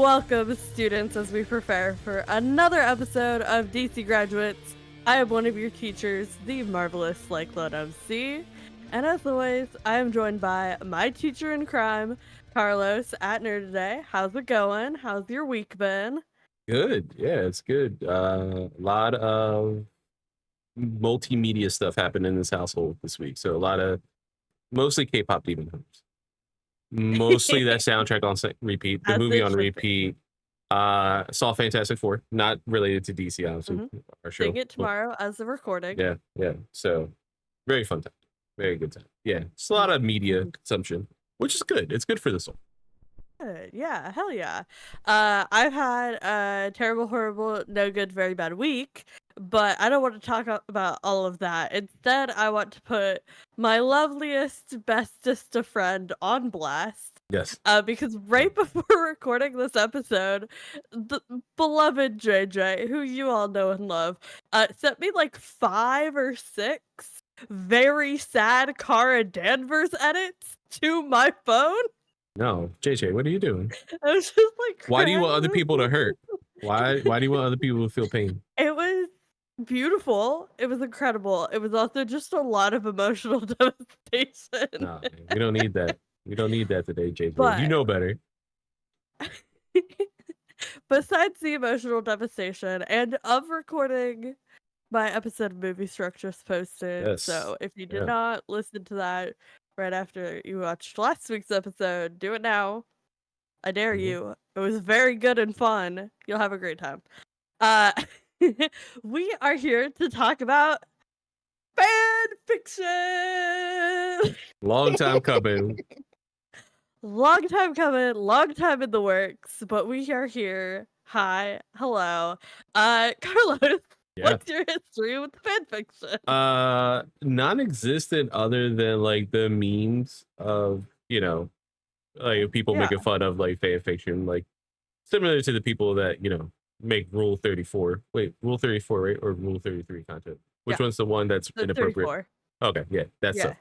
Welcome, students, as we prepare for another episode of DC Graduates. I am one of your teachers, the marvelous Cyclone MC. And as always, I am joined by my teacher in crime, Carlos at Nerd Today. How's it going? How's your week been? Good. Yeah, it's good. A lot of multimedia stuff happened in this household this week. So a lot of mostly K-pop Demon Hunters. Mostly that soundtrack on repeat, the As movie it on should be. repeat. Saw Fantastic Four, not related to DC, obviously, our show. Seeing it tomorrow as a recording. Yeah. So very fun time. Very good time. Yeah, it's a lot of media consumption, which is good. It's good for the soul. Good. Yeah, hell yeah. I've had a terrible, horrible, no good, very bad week, but I don't want to talk about all of that. Instead, I want to put my loveliest, bestest of friend on blast. Yes. Because right before recording this episode, the beloved JJ, who you all know and love, sent me like 5 or 6 very sad Cara Danvers edits to my phone. No, JJ, what are you doing? I was just like, why do you want other people to hurt? Why do you want other people to feel pain? It was beautiful. It was incredible. It was also just a lot of emotional devastation. Nah, we don't need that. We don't need that today, JJ. But you know better. Besides the emotional devastation and of recording my episode of Movie Structures posted, Yes. so if you did not listen to that right after you watched last week's episode, do it now. I dare you. It was very good and fun. You'll have a great time. We are here to talk about fan fiction. Long time coming. Long time coming, long time in the works, but we are here. Hi, hello. Carlos, what's your history with fan fiction? Non-existent other than like the memes of, like people making fun of like fan fiction, like similar to the people that, make Rule 34. Wait, Rule 34, right? Or Rule 33 content? Which one's the one that's inappropriate? 34. Okay, yeah, that's it.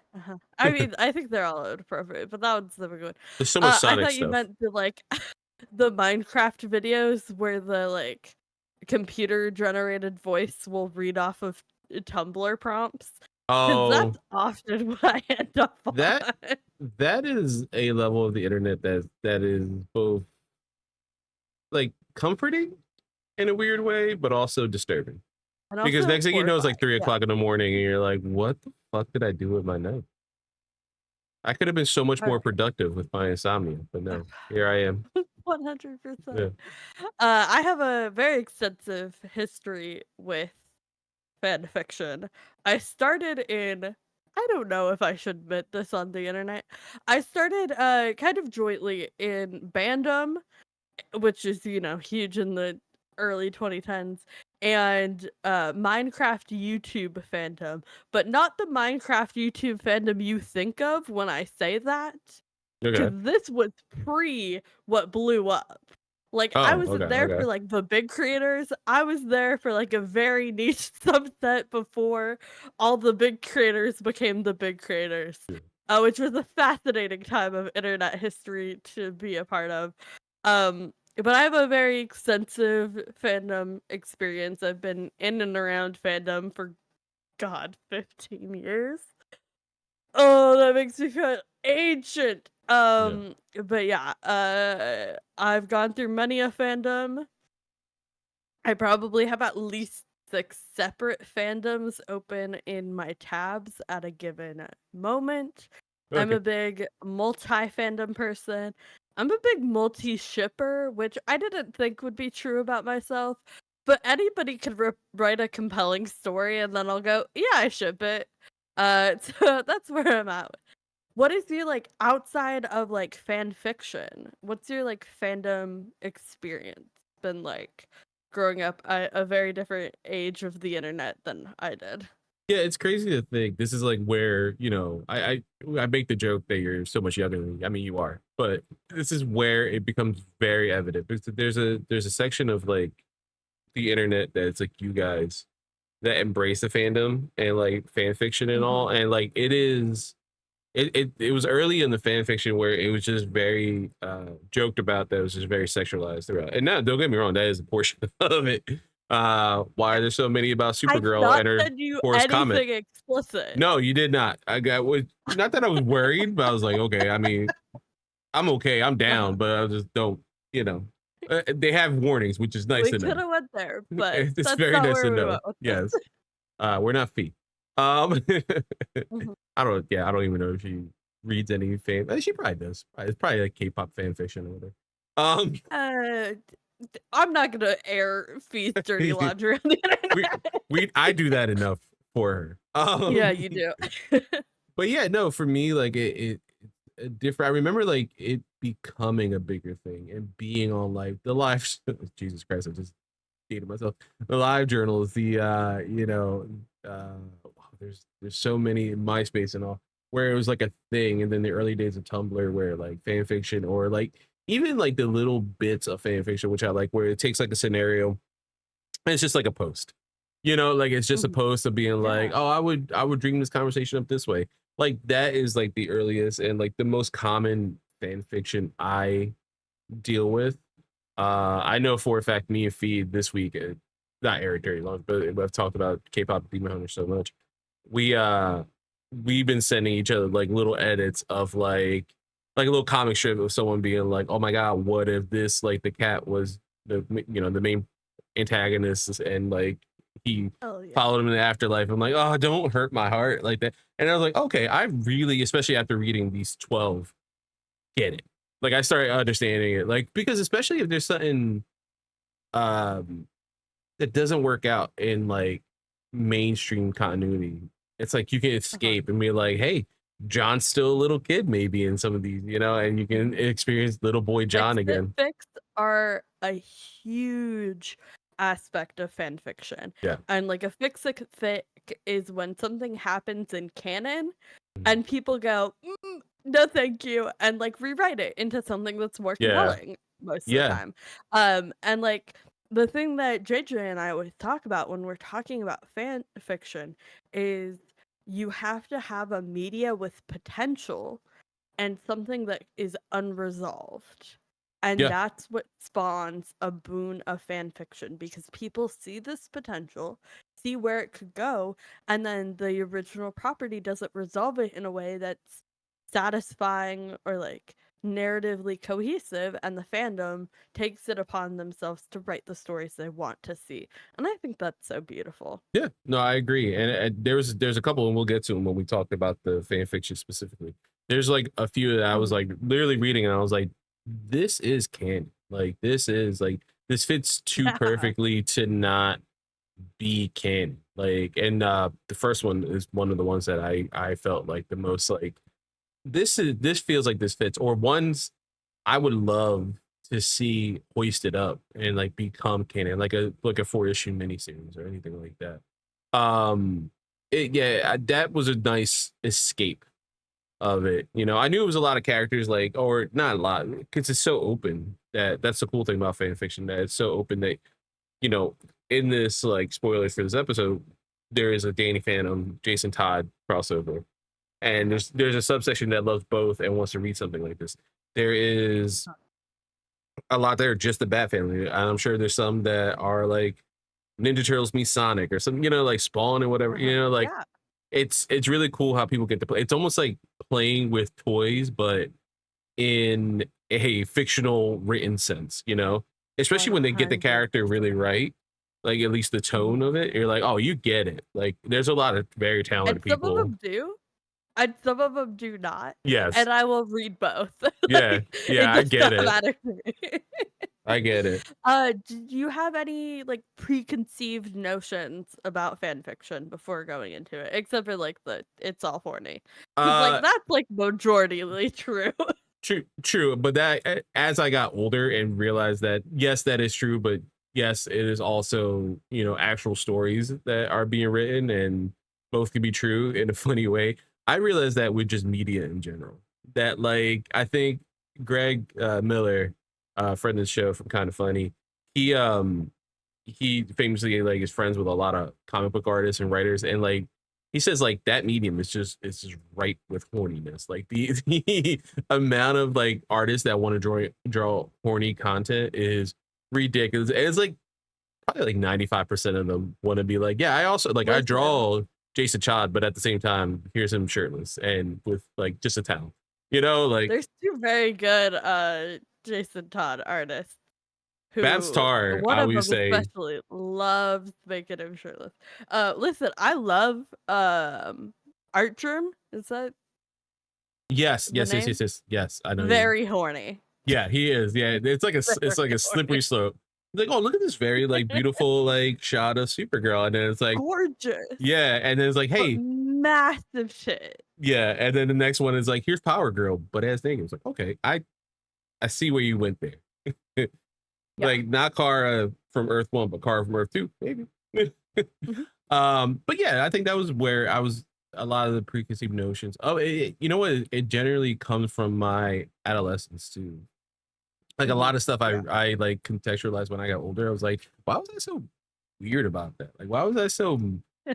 I mean, I think they're all inappropriate, but that one's never good. There's so much Sonic I thought stuff. you meant the the Minecraft videos where the computer generated voice will read off of Tumblr prompts. Oh, that's often what I end up on. That is a level of the internet that is both like comforting in a weird way, but also disturbing. Because next thing you know, it's like 3 o'clock in the morning, and you're like, "What the fuck did I do with my night? I could have been so much more productive with my insomnia, but no, here I am." 100%. I have a very extensive history with fan fiction. I started in, I don't know if I should admit this on the internet. I started kind of jointly in Bandom, which is, huge in the early 2010s, and Minecraft YouTube fandom, but not the Minecraft YouTube fandom you think of when I say that. Okay. This was pre what blew up. I wasn't there for the big creators. I was there for a very niche subset before all the big creators became the big creators, which was a fascinating time of internet history to be a part of. But I have a very extensive fandom experience. I've been in and around fandom for 15 years. Oh, that makes me feel ancient. But yeah, I've gone through many a fandom. I probably have at least 6 separate fandoms open in my tabs at a given moment. Okay. I'm a big multi-fandom person. I'm a big multi-shipper, which I didn't think would be true about myself, but anybody could write a compelling story and then I'll go, yeah, I ship it. So that's where I'm at. What is your outside of fan fiction? What's your fandom experience been like growing up at a very different age of the internet than I did? Yeah, it's crazy to think this is where, I make the joke that you're so much younger than me. I mean, you are, but this is where it becomes very evident because there's a section of the internet that's you guys that embrace the fandom and fan fiction and all, and it is it was early in the fan fiction where it was just very joked about, that it was just very sexualized throughout. And now, don't get me wrong, that is a portion of it. Why there's so many about I've Supergirl not and her said you Force comment. anything explicit. No, you did not. I got was not that I was worried, but I was like, okay, I mean, I'm okay, I'm down, but I just don't, you know. They have warnings, which is nice We to could know. have went there, but It's that's very not nice to where we know. went with Yes. this. We're not feet. Mhm. I don't even know if she reads any fan. She probably does. It's probably like K-pop fan fiction or whatever. I'm not gonna air Fee's dirty laundry on the internet. I do that enough for her. Yeah, you do. But yeah, no, for me, like it different. I remember like it becoming a bigger thing and being on like the live. Jesus Christ, I just dated myself. The live journals, the you know, there's so many MySpace and all, where it was like a thing, and then the early days of Tumblr where like fan fiction, or like even like the little bits of fan fiction, which I like, where it takes like a scenario and it's just like a post, you know, like it's just a post of being like, oh, I would dream this conversation up this way. Like that is like the earliest and like the most common fan fiction I deal with. I know for a fact me and Feed this week, not aired very long, but I've talked about K-pop Demon Hunter so much. We've been sending each other like little edits of like a little comic strip of someone being like, oh my god, what if this, like the cat was the, you know, the main antagonist, and like he followed him in the afterlife. I'm like, oh, don't hurt my heart like that. And I was like, okay, I really, especially after reading these 12, get it. Like I started understanding it, like, because especially if there's something that doesn't work out in like mainstream continuity, it's like you can escape and be like, hey, John's still a little kid maybe in some of these, you know, and you can experience little boy John again. Fics are a huge aspect of fan fiction. Yeah. And like a fic is when something happens in canon and people go, no thank you, and like rewrite it into something that's more compelling most of the time. And like the thing that JJ and I always talk about when we're talking about fan fiction is you have to have a media with potential and something that is unresolved. And that's what spawns a boon of fan fiction, because people see this potential, see where it could go, and then the original property doesn't resolve it in a way that's satisfying or like narratively cohesive, and the fandom takes it upon themselves to write the stories they want to see. And I think that's so beautiful. Yeah, no, I agree. And there's a couple, and we'll get to them when we talk about the fan fiction specifically. There's like a few that I was like literally reading and I was like, this is canon. Like this is like, this fits too perfectly to not be canon. Like, and the first one is one of the ones that I felt like the most like, this feels like this fits, or ones I would love to see hoisted up and like become canon, like a 4-issue miniseries or anything like that. That was a nice escape of it. You know, I knew it was a lot of characters, like, or not a lot, because it's so open. That's the cool thing about fan fiction, that it's so open that, you know, in this like spoilers for this episode, there is a Danny Phantom, Jason Todd crossover. And there's a subsection that loves both and wants to read something like this. There is a lot there, just the Bat family. And I'm sure there's some that are like Ninja Turtles meet Sonic or something, you know, like Spawn and whatever, you know, like it's really cool how people get to play. It's almost like playing with toys, but in a fictional written sense, you know, especially when they get the character really right. Like at least the tone of it, you're like, oh, you get it. Like there's a lot of very talented people. Some of them do. And some of them do not. Yes. And I will read both. Yeah. Yeah, I get it. I get it. Do you have any like preconceived notions about fan fiction before going into it? Except for like it's all horny. Like that's like majorityly true. True. But that, as I got older and realized that yes, that is true, but yes, it is also, you know, actual stories that are being written, and both can be true in a funny way. I realized that with just media in general, that like, I think Greg Miller, friend of the show from Kind of Funny, he famously like is friends with a lot of comic book artists and writers, and like he says like that medium is just right with horniness. Like the amount of like artists that want to draw horny content is ridiculous. And it's like probably like 95% of them want to be like, yeah, I also like I draw Jason Todd, but at the same time, here's him shirtless and with like just a towel. You know, like there's two very good Jason Todd artists. Babs Tar, One I of them always say, especially loves making him shirtless. Listen, I love Artgerm. Is that yes, the name? yes. I know. Very horny. Yeah, he is. Yeah, it's like a slippery slope. Like, oh, look at this very like beautiful like shot of Supergirl, and then it's like gorgeous. Yeah, and then it's like, hey, massive shit. Yeah, and then the next one is like, here's Power Girl, but as naked. It's like, okay, I see where you went there. Like not Kara from Earth 1, but Kara from Earth 2, maybe. But yeah, I think that was where I was a lot of the preconceived notions. Oh, you know what? It generally comes from my adolescence too. Like a lot of stuff I like contextualized when I got older. I was like, why was I so weird about that? Like, why was I so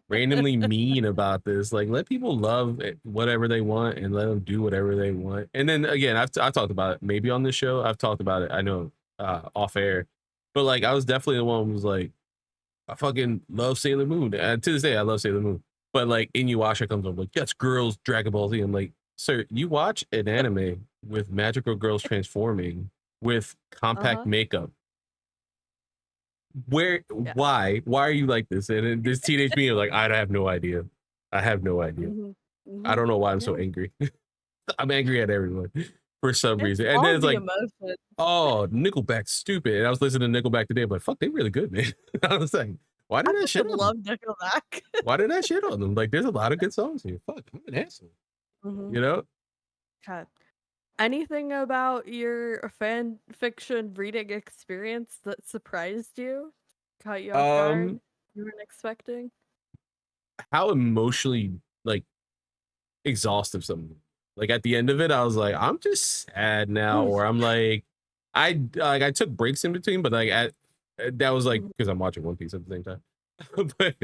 randomly mean about this? Like, let people love whatever they want and let them do whatever they want. And then again, I've talked about it maybe on this show. I've talked about it, I know, off air, but like I was definitely the one who was like, I fucking love Sailor Moon. And to this day, I love Sailor Moon. But like Inuyasha comes up like, yes, girls, Dragon Ball Z. I'm like, sir, you watch an anime with magical girls transforming with compact makeup. Why are you like this? And this teenage me like, I have no idea. I have no idea. I don't know why I'm so angry. I'm angry at everyone for some reason. And then it's like, emotions. Oh, Nickelback's stupid. And I was listening to Nickelback today, but fuck, they really good, man. I was like, why did I shit on them? Nickelback. Why did I shit on them? Like, there's a lot of good songs here. Fuck, I'm an asshole. You know? God. Anything about your fan fiction reading experience that surprised you? Caught you off guard? You weren't expecting? How emotionally like exhaustive something. Like at the end of it, I was like, I'm just sad now, or I'm like, I took breaks in between, but like that was like because I'm watching One Piece at the same time. But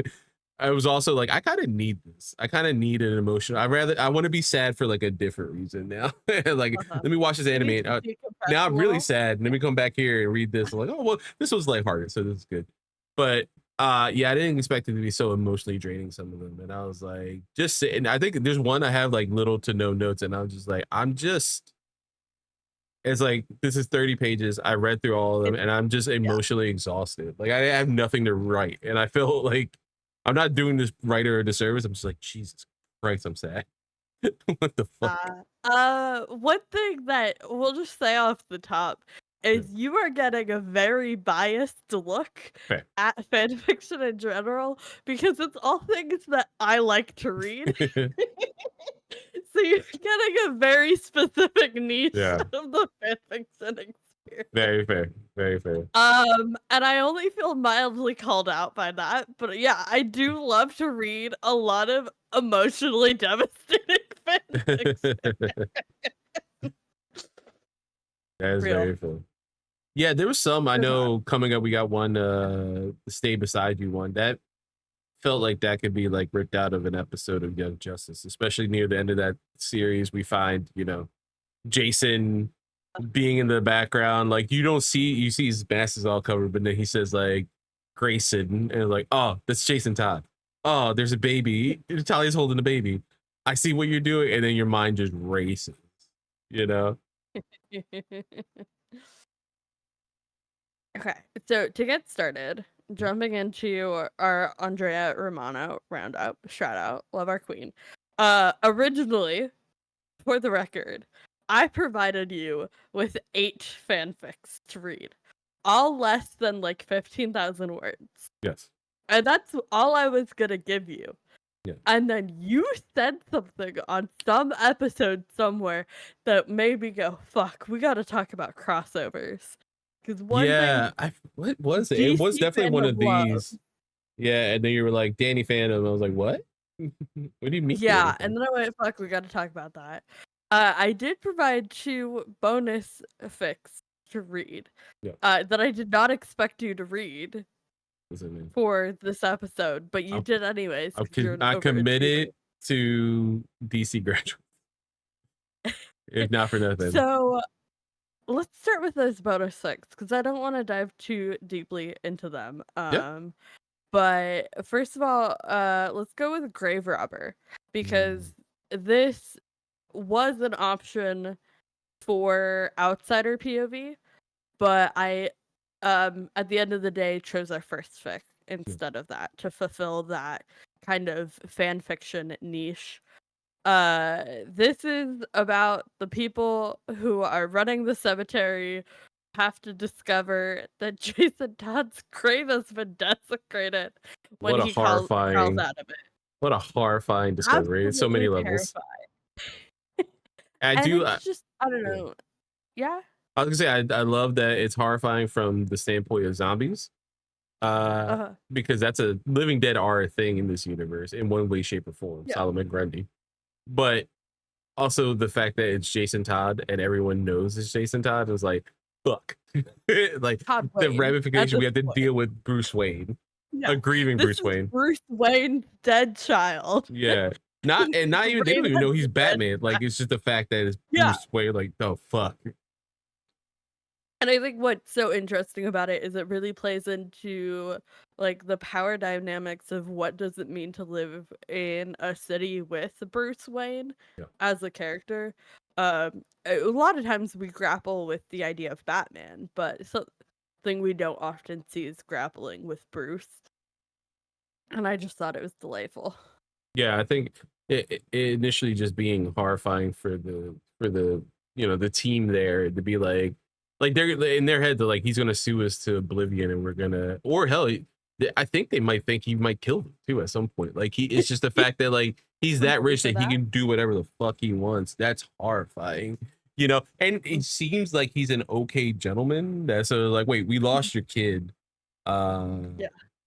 I was also like, I kind of need this. I kind of need an emotion. I want to be sad for like a different reason now. Like, let me watch this anime. Now I'm really sad. Let me come back here and read this. I'm like, oh well, this was lighthearted, so this is good. But yeah, I didn't expect it to be so emotionally draining, some of them. And I was like, just sitting. I think there's one I have like little to no notes, and I'm just like, it's like, this is 30 pages. I read through all of them, and I'm just emotionally exhausted. Like I have nothing to write, and I feel like I'm not doing this writer a disservice. I'm just like, Jesus Christ, I'm sad. What the fuck? One thing that we'll just say off the top is you are getting a very biased look at fanfiction in general, because it's all things that I like to read. So you're getting a very specific niche of the fanfiction experience. Very fair. Very fair. And I only feel mildly called out by that, but yeah, I do love to read a lot of emotionally devastating fanfiction. That is very fair. Yeah, there was some I know coming up. We got one Stay Beside You one that felt like that could be like ripped out of an episode of Young Justice, especially near the end of that series. We find, you know, Jason being in the background, like you see his mask is all covered, but then he says like Grayson, and like, oh, that's Jason Todd. Oh, there's a baby. Talia's holding a baby. I see what you're doing, and then your mind just races, you know. Okay, so to get started, jumping into our Andrea Romano roundup, shout out, love our queen. Originally, for the record, I provided you with 8 fanfics to read, all less than like 15,000 words. Yes. And that's all I was gonna give you. Yeah. And then you said something on some episode somewhere that made me go, fuck, we gotta talk about crossovers. Because one thing, what was it? It was definitely one of these. Yeah, and then you were like, Danny Phantom. I was like, what? What do you mean? Yeah, and then I went, fuck, we gotta talk about that. I did provide 2 bonus fics to read that I did not expect you to read. for this episode, but you did anyways. I committed to DC graduate. If not for nothing. So let's start with those bonus 6 because I don't want to dive too deeply into them. But first of all, let's go with Grave Robber because this was an option for outsider POV, but I at the end of the day chose our first fic instead of that to fulfill that kind of fan fiction niche. This is about the people who are running the cemetery have to discover that Jason Todd's grave has been desecrated when he crawls out of it. What a horrifying discovery. So many levels. I don't know. Yeah. I was gonna say I love that it's horrifying from the standpoint of zombies. Because that's a living dead are a thing in this universe in one way, shape, or form. Solomon Grundy. But also the fact that it's Jason Todd and everyone knows it's Jason Todd is like, fuck. Like the ramification we have to deal with Bruce Wayne. A grieving Bruce Wayne. Bruce Wayne's dead child. Yeah. Not even they don't even know he's Batman. Like it's just the fact that it's Bruce Wayne, like, oh fuck. And I think what's so interesting about it is it really plays into like the power dynamics of what does it mean to live in a city with Bruce Wayne as a character. A lot of times we grapple with the idea of Batman, but something we don't often see is grappling with Bruce. And I just thought it was delightful. Yeah, I think it initially just being horrifying for the the team there to be like they're in their head, they're like, he's gonna sue us to oblivion and we're gonna, or hell, I think they might think he might kill them too at some point. Like it's just the fact that like he's that rich that he can do whatever the fuck he wants. That's horrifying, and it seems like he's an okay gentleman. That's like, wait, we lost your kid.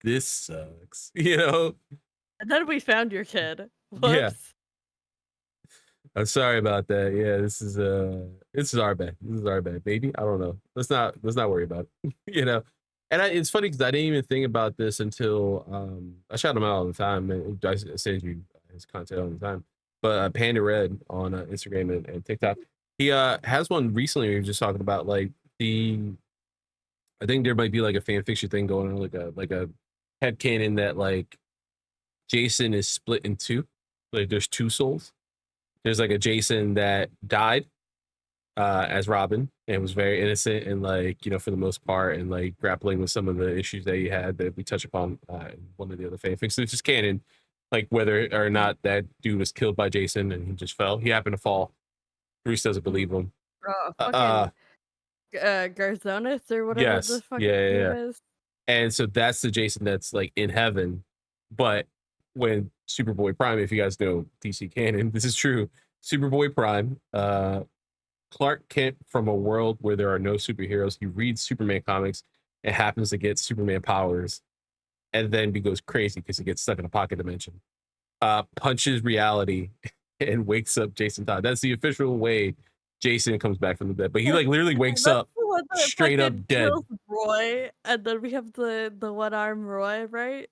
This sucks, And then we found your kid. Whoops. Yeah. I'm sorry about that. Yeah, this is our bad. This is our bad, baby. I don't know. Let's not worry about it. And it's funny because I didn't even think about this until I shout him out all the time, and I send you his content all the time. But Panda Red on Instagram and TikTok, he has one recently. We were just talking about like I think there might be like a fan fiction thing going on, like a headcanon that like Jason is split in two. Like there's two souls. There's like a Jason that died as Robin and was very innocent and like, for the most part, and like grappling with some of the issues that he had that we touch upon in one of the other fanfics. So it's just canon, like whether or not that dude was killed by Jason and he just fell. He happened to fall. Bruce doesn't believe him. Garzonis or whatever the fuck name is. And so that's the Jason that's like in heaven. But when Superboy Prime, if you guys know DC canon, this is true. Superboy Prime, Clark Kent from a world where there are no superheroes, he reads Superman comics and happens to get Superman powers, and then he goes crazy because he gets stuck in a pocket dimension. Punches reality and wakes up Jason Todd. That's the official way Jason comes back from the dead. But he like literally wakes up straight up dead. Roy, and then we have the one-arm Roy, right?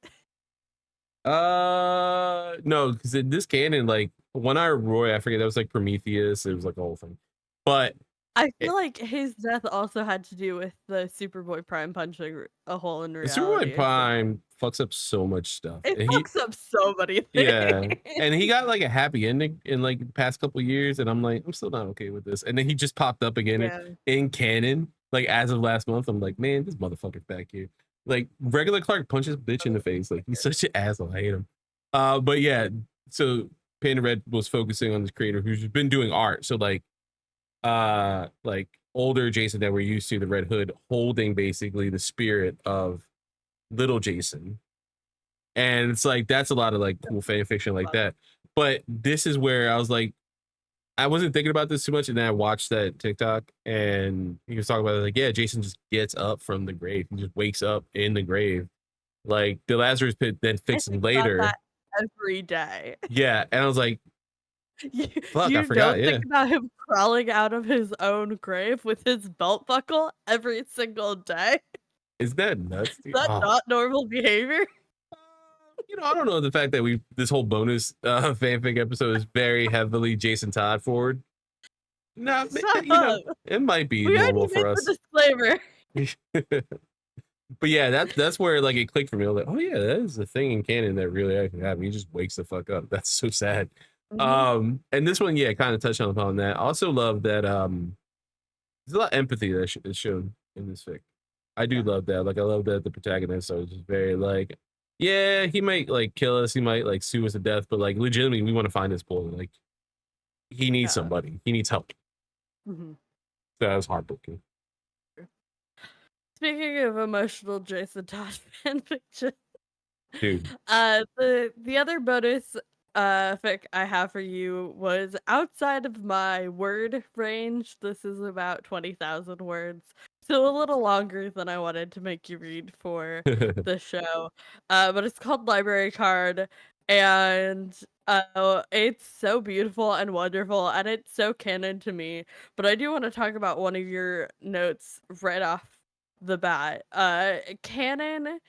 No, because in this canon, like one-armed Roy, I forget, that was like Prometheus. It was like a whole thing. But I feel like his death also had to do with the Superboy Prime punching a hole in reality. Superboy Prime fucks up so much stuff. It fucks up so many things. Yeah, and he got like a happy ending in like the past couple years, and I'm like, I'm still not okay with this. And then he just popped up again in canon, like as of last month. I'm like, man, this motherfucker's back here. Like regular Clark punches bitch in the face. Like he's such an asshole. I hate him. But yeah, so Panda Red was focusing on this creator who's been doing art. So like older Jason that we're used to, the Red Hood, holding basically the spirit of little Jason. And it's like that's a lot of like cool fan fiction like that. But this is where I was like, I wasn't thinking about this too much, and then I watched that TikTok, and he was talking about it, like, yeah, Jason just gets up from the grave. He just wakes up in the grave. Like the Lazarus pit then fixed later. That every day. Yeah, and I was like, fuck, I forgot. Don't think about him crawling out of his own grave with his belt buckle every single day. Is that nuts? Is that not normal behavior? I don't know, the fact that this whole bonus fanfic episode is very heavily Jason Todd forward. No, it might be normal for us. Disclaimer. But yeah, that's where like it clicked for me. I was like, oh yeah, that is a thing in canon that really actually happened. He just wakes the fuck up. That's so sad. And this one, yeah, kind of touched upon that. I also love that there's a lot of empathy that is shown in this fic. I do love that. Like I love that the protagonist is just very like, yeah, he might like kill us, he might like sue us to death, but like legitimately we want to find this boy. Like he needs somebody. He needs help. So that was heartbreaking. Speaking of emotional Jason Todd fanfiction, dude, the other bonus fic I have for you was outside of my word range. This is about 20,000 words, so a little longer than I wanted to make you read for the show. But it's called Library Card, and it's so beautiful and wonderful, and it's so canon to me. But I do want to talk about one of your notes right off the bat. Canon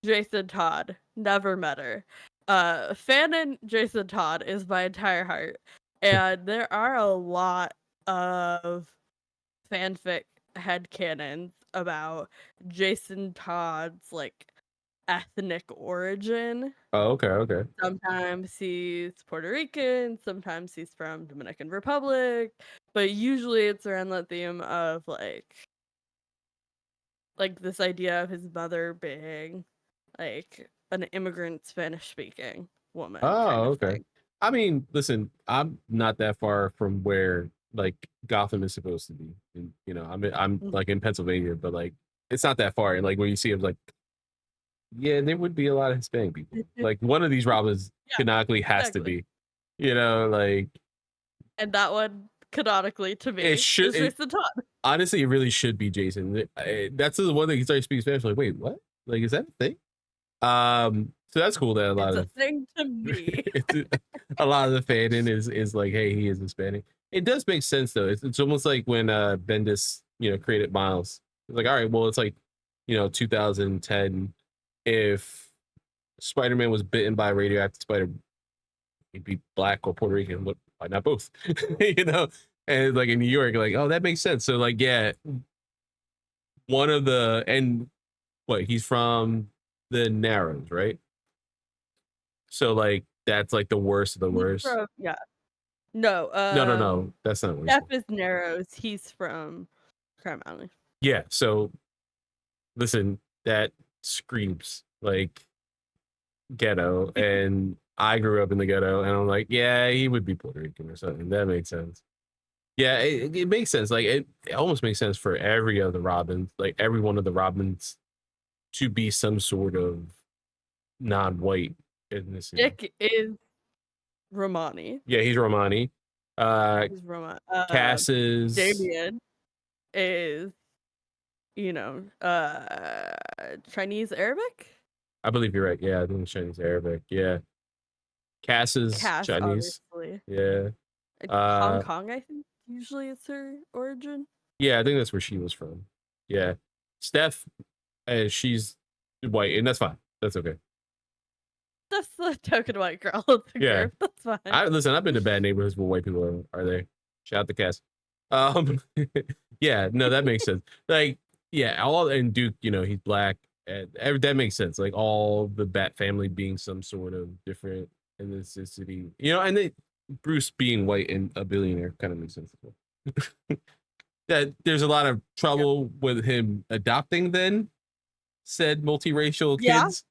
Jason Todd, never met her. Fanon Jason Todd is my entire heart, and there are a lot of fanfic headcanons about Jason Todd's like ethnic origin. Oh, okay. Sometimes he's Puerto Rican, sometimes he's from Dominican Republic, but usually it's around the theme of like this idea of his mother being like an immigrant Spanish speaking woman. Oh, okay. I mean, listen, I'm not that far from where like Gotham is supposed to be. And, I'm like in Pennsylvania, but like it's not that far. And like when you see it, like, yeah, there would be a lot of Hispanic people. Like one of these Robins canonically has to be, like. And that one canonically to me is Jason Todd. Honestly, it really should be Jason. That's the one thing he started speaking Spanish. Like, wait, what? Like, is that a thing? So that's cool that a thing to me. A lot of the fanon is like, hey, he is Hispanic. It does make sense though. It's almost like when Bendis, created Miles. It's like, all right, well, it's like, 2010. If Spider-Man was bitten by a radioactive spider, he'd be black or Puerto Rican. Why not both? And like in New York, like, oh, that makes sense. So like, yeah, one of the he's from the Narrows, right? So like that's like the worst of the worst. Yeah. No. No. That's not what Jeff is Narrows. He's from Crime Alley. Yeah. So listen, that screams like ghetto, and I grew up in the ghetto, and I'm like, yeah, he would be Puerto Rican or something. That makes sense. Yeah, it makes sense. Like it almost makes sense for every other Robin, like every one of the Robins, to be some sort of non-white ethnicity. Dick is Romani. Yeah, he's Romani. He's Romani. Cass is Damien is, Chinese Arabic. I believe you're right. Yeah, I think it's Chinese Arabic. Yeah. Cass is Chinese. Obviously. Yeah. Hong Kong, I think usually it's her origin. Yeah, I think that's where she was from. Yeah. Steph, she's white, and that's fine. That's okay. That's the token white girl. Yeah, group. That's fine. Listen, I've been to bad neighborhoods where white people are there. Shout out to Cass. Yeah, no, that makes sense. Like, yeah, and Duke, he's black. And that makes sense. Like all the Bat family being some sort of different ethnicity, and Bruce being white and a billionaire kind of makes sense as well. That there's a lot of trouble with him adopting then said multiracial kids.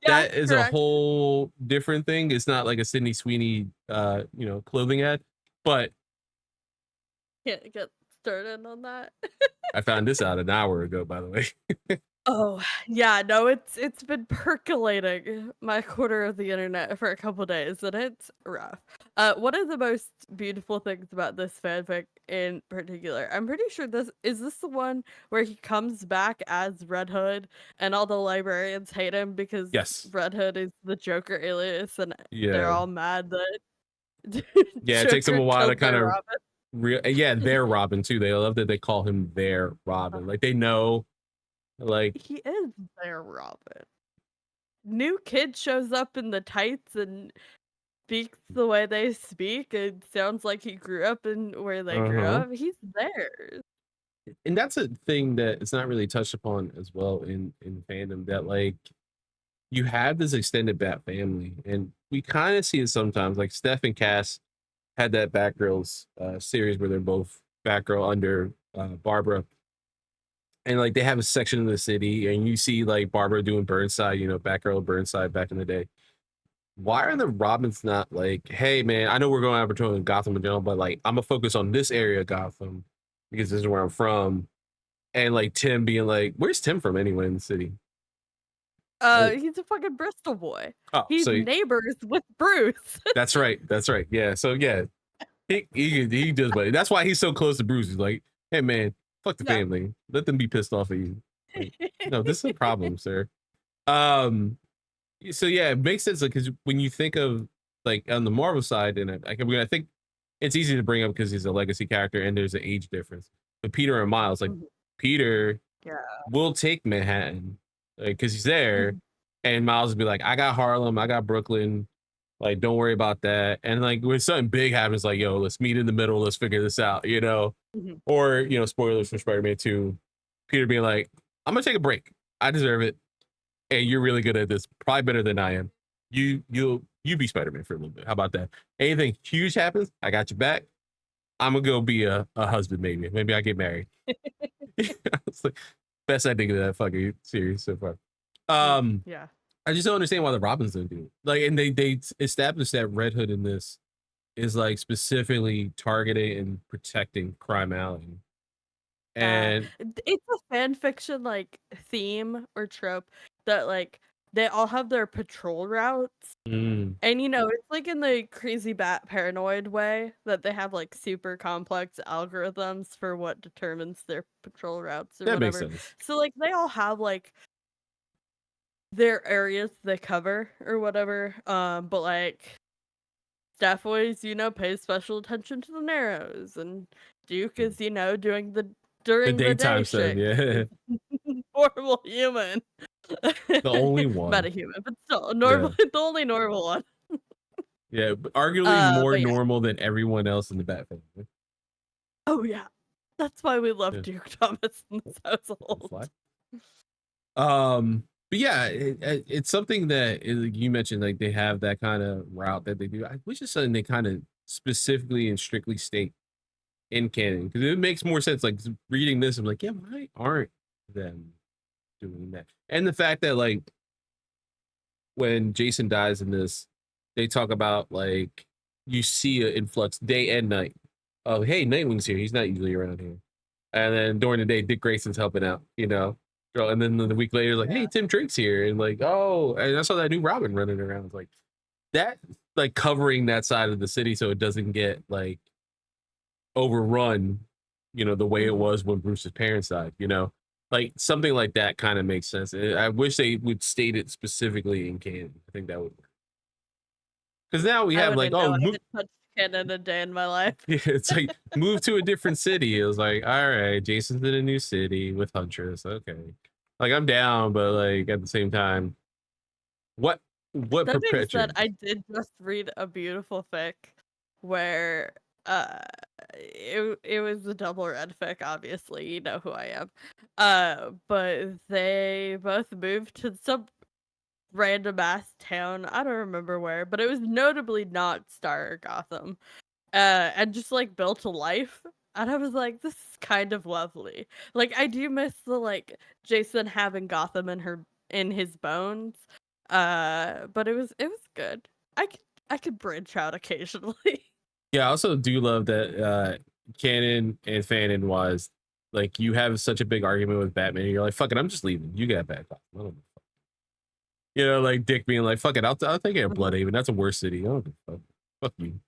That is correct. A whole different thing. It's not like a Sydney Sweeney clothing ad, but can't get started on that. I found this out an hour ago, by the way. Oh, yeah, no, it's been percolating my corner of the internet for a couple days, and it's rough. One of the most beautiful things about this fanfic in particular, I'm pretty sure this the one where he comes back as Red Hood, and all the librarians hate him because Red Hood is the Joker alias, and they're all mad that it takes them a while to kind of they're Robin too. They love that they call him their Robin. Like they know Like he is their Robin. New kid shows up in the tights and speaks the way they speak. It sounds like he grew up in where they grew uh-huh. up. He's theirs. And that's a thing that it's not really touched upon as well in fandom, that like you have this extended Bat family, and we kind of see it sometimes. Like Steph and Cass had that Batgirls series where they're both Batgirl under Barbara, and like they have a section of the city, and you see like Barbara doing Burnside, you know, Batgirl Burnside back in the day. Why are the Robins not like, hey man, I know we're going out patrolling Gotham in general, but like I'm gonna focus on this area of Gotham because this is where I'm from. And like Tim being like, where's Tim from anyway in the city? He's a fucking Bristol boy. Oh, He's so neighbors with Bruce. that's right. That's right. Yeah. So yeah, he does, but that's why he's so close to Bruce. He's like, hey man, fuck the Yeah. family. Let them be pissed off at you. Like, no, this is a problem, sir. Um, so yeah, it makes sense because when you think of like on the Marvel side, and I think it's easy to bring up because he's a legacy character and there's an age difference. But Peter and Miles, like Peter Yeah. will take Manhattan because he's there, and Miles will be like, I got Harlem, I got Brooklyn, like don't worry about that. And like when something big happens, like yo, let's meet in the middle, let's figure this out, you know. Or you know, spoilers for Spider-Man 2, Peter being like, I'm gonna take a break, I deserve it, and you're really good at this, probably better than I am. You be Spider-Man for a little bit. How about that? Anything huge happens, I got your back. I'm gonna go be a husband, maybe I get married. It's like best ending of that fucking series so far. Yeah. I just don't understand why the Robins don't do it. Like, and they established that Red Hood in this is like specifically targeting and protecting criminality. And it's a fan fiction like theme or trope that like they all have their patrol routes. And you know, it's like in the crazy bat paranoid way that they have like super complex algorithms for what determines their patrol routes or that whatever. makes sense. So like they all have like their areas they cover or whatever. But like Steph always, you know, pays special attention to the Narrows, and Duke is, you know, doing the during the day daytime stuff, shit. yeah. Normal human. The only one. Metahuman, but still normal, the only normal one. Yeah, but arguably more Yeah. normal than everyone else in the Bat family. Oh yeah. That's why we love Duke Thomas in this household. But yeah, it's something that you mentioned, like they have that kind of route that they do. I wish it's something they kind of specifically and strictly state in canon, because it makes more sense. Like reading this, I'm like, yeah, why aren't them doing that? And the fact that like when Jason dies in this, they talk about like you see an influx day and night of, hey, Nightwing's here. He's not usually around here. And then during the day, Dick Grayson's helping out, you know. And then the week later, like, hey, Tim Drake's here, and like, oh, and I saw that new Robin running around. It's like that, like covering that side of the city so it doesn't get like overrun, you know, the way it was when Bruce's parents died. You know, like something like that kind of makes sense. I wish they would state it specifically in canon. I think that would work. Because now we have like, oh, I haven't touched canon a day in my life. Yeah, it's like move to a different city. It was like, all right, Jason's in a new city with Huntress. Okay, like I'm down, but like at the same time, what That being said, perpetuates? I did just read a beautiful fic where it was a double red fic, obviously, you know who I am. But they both moved to some random ass town. I don't remember where, but it was notably not Star or Gotham. And just like built a life. And I was like, this is kind of lovely. Like I do miss the like Jason having Gotham in his bones. But it was good. I could branch out occasionally. Yeah, I also do love that canon and fanon wise, like you have such a big argument with Batman. And you're like, fuck it, I'm just leaving. You got back. You know, like Dick being like, fuck it, I'll take it at Bloodhaven. That's a worse city. Oh, fuck you.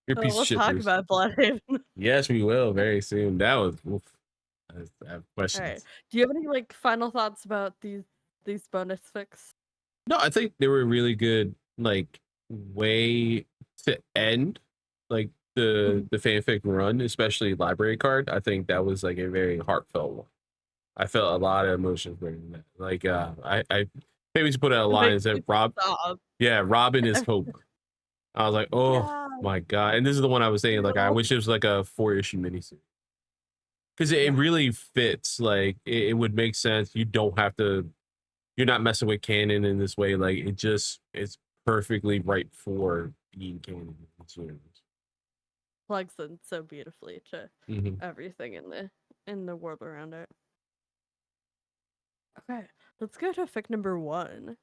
You're a piece of shit. We'll talk about Bloodhaven. Yes, we will very soon. That was. Oof. I have questions. All right. Do you have any like final thoughts about these bonus fics? No, I think they were a really good like way to end like the fanfic run, especially library card. I think that was like a very heartfelt one. I felt a lot of emotions reading that. Like I maybe to put out a It line makes is that people stop. yeah, Robin is hope. I was like, oh Yeah. my god. And this is the one I was saying, like, I wish it was like a 4-issue miniseries. Because it really fits. Like it would make sense. You don't have to, you're not messing with canon in this way. Like it's perfectly right for being canon. Plugs in so beautifully to everything in the world around it. Okay, let's go to fic number 1.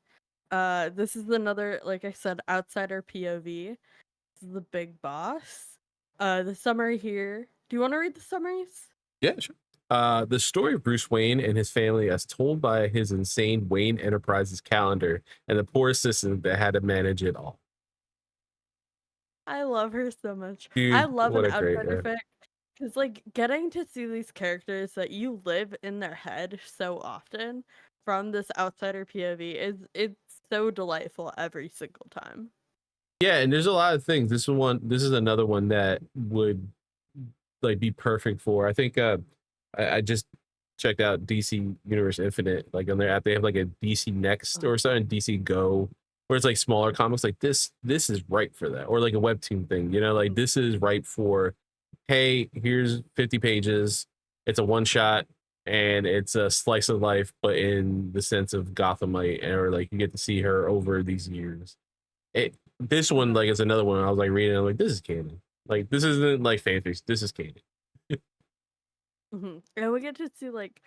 This is another, like I said, outsider POV. This is the big boss. The summary here. Do you want to read the summaries? Yeah, sure. The story of Bruce Wayne and his family as told by his insane Wayne Enterprises calendar and the poor assistant that had to manage it all. I love her so much. I Dude, love what an a great outsider fic. Because, like, getting to see these characters that you live in their head so often from this outsider POV it's so delightful every single time. Yeah, and there's a lot of things. This is another one that would like be perfect for. I think I just checked out DC Universe Infinite, like on their app. They have like a DC Next or something, DC Go, where it's like smaller comics. Like this is right for that, or like a webtoon thing. You know, like this is right for. Hey, here's 50 pages. It's a one shot, and it's a slice of life, but in the sense of Gothamite, or like you get to see her over these years. This one, like, is another one I was like reading. I'm like, this is canon. Like, this isn't like fanfics. This is canon. And we get to see like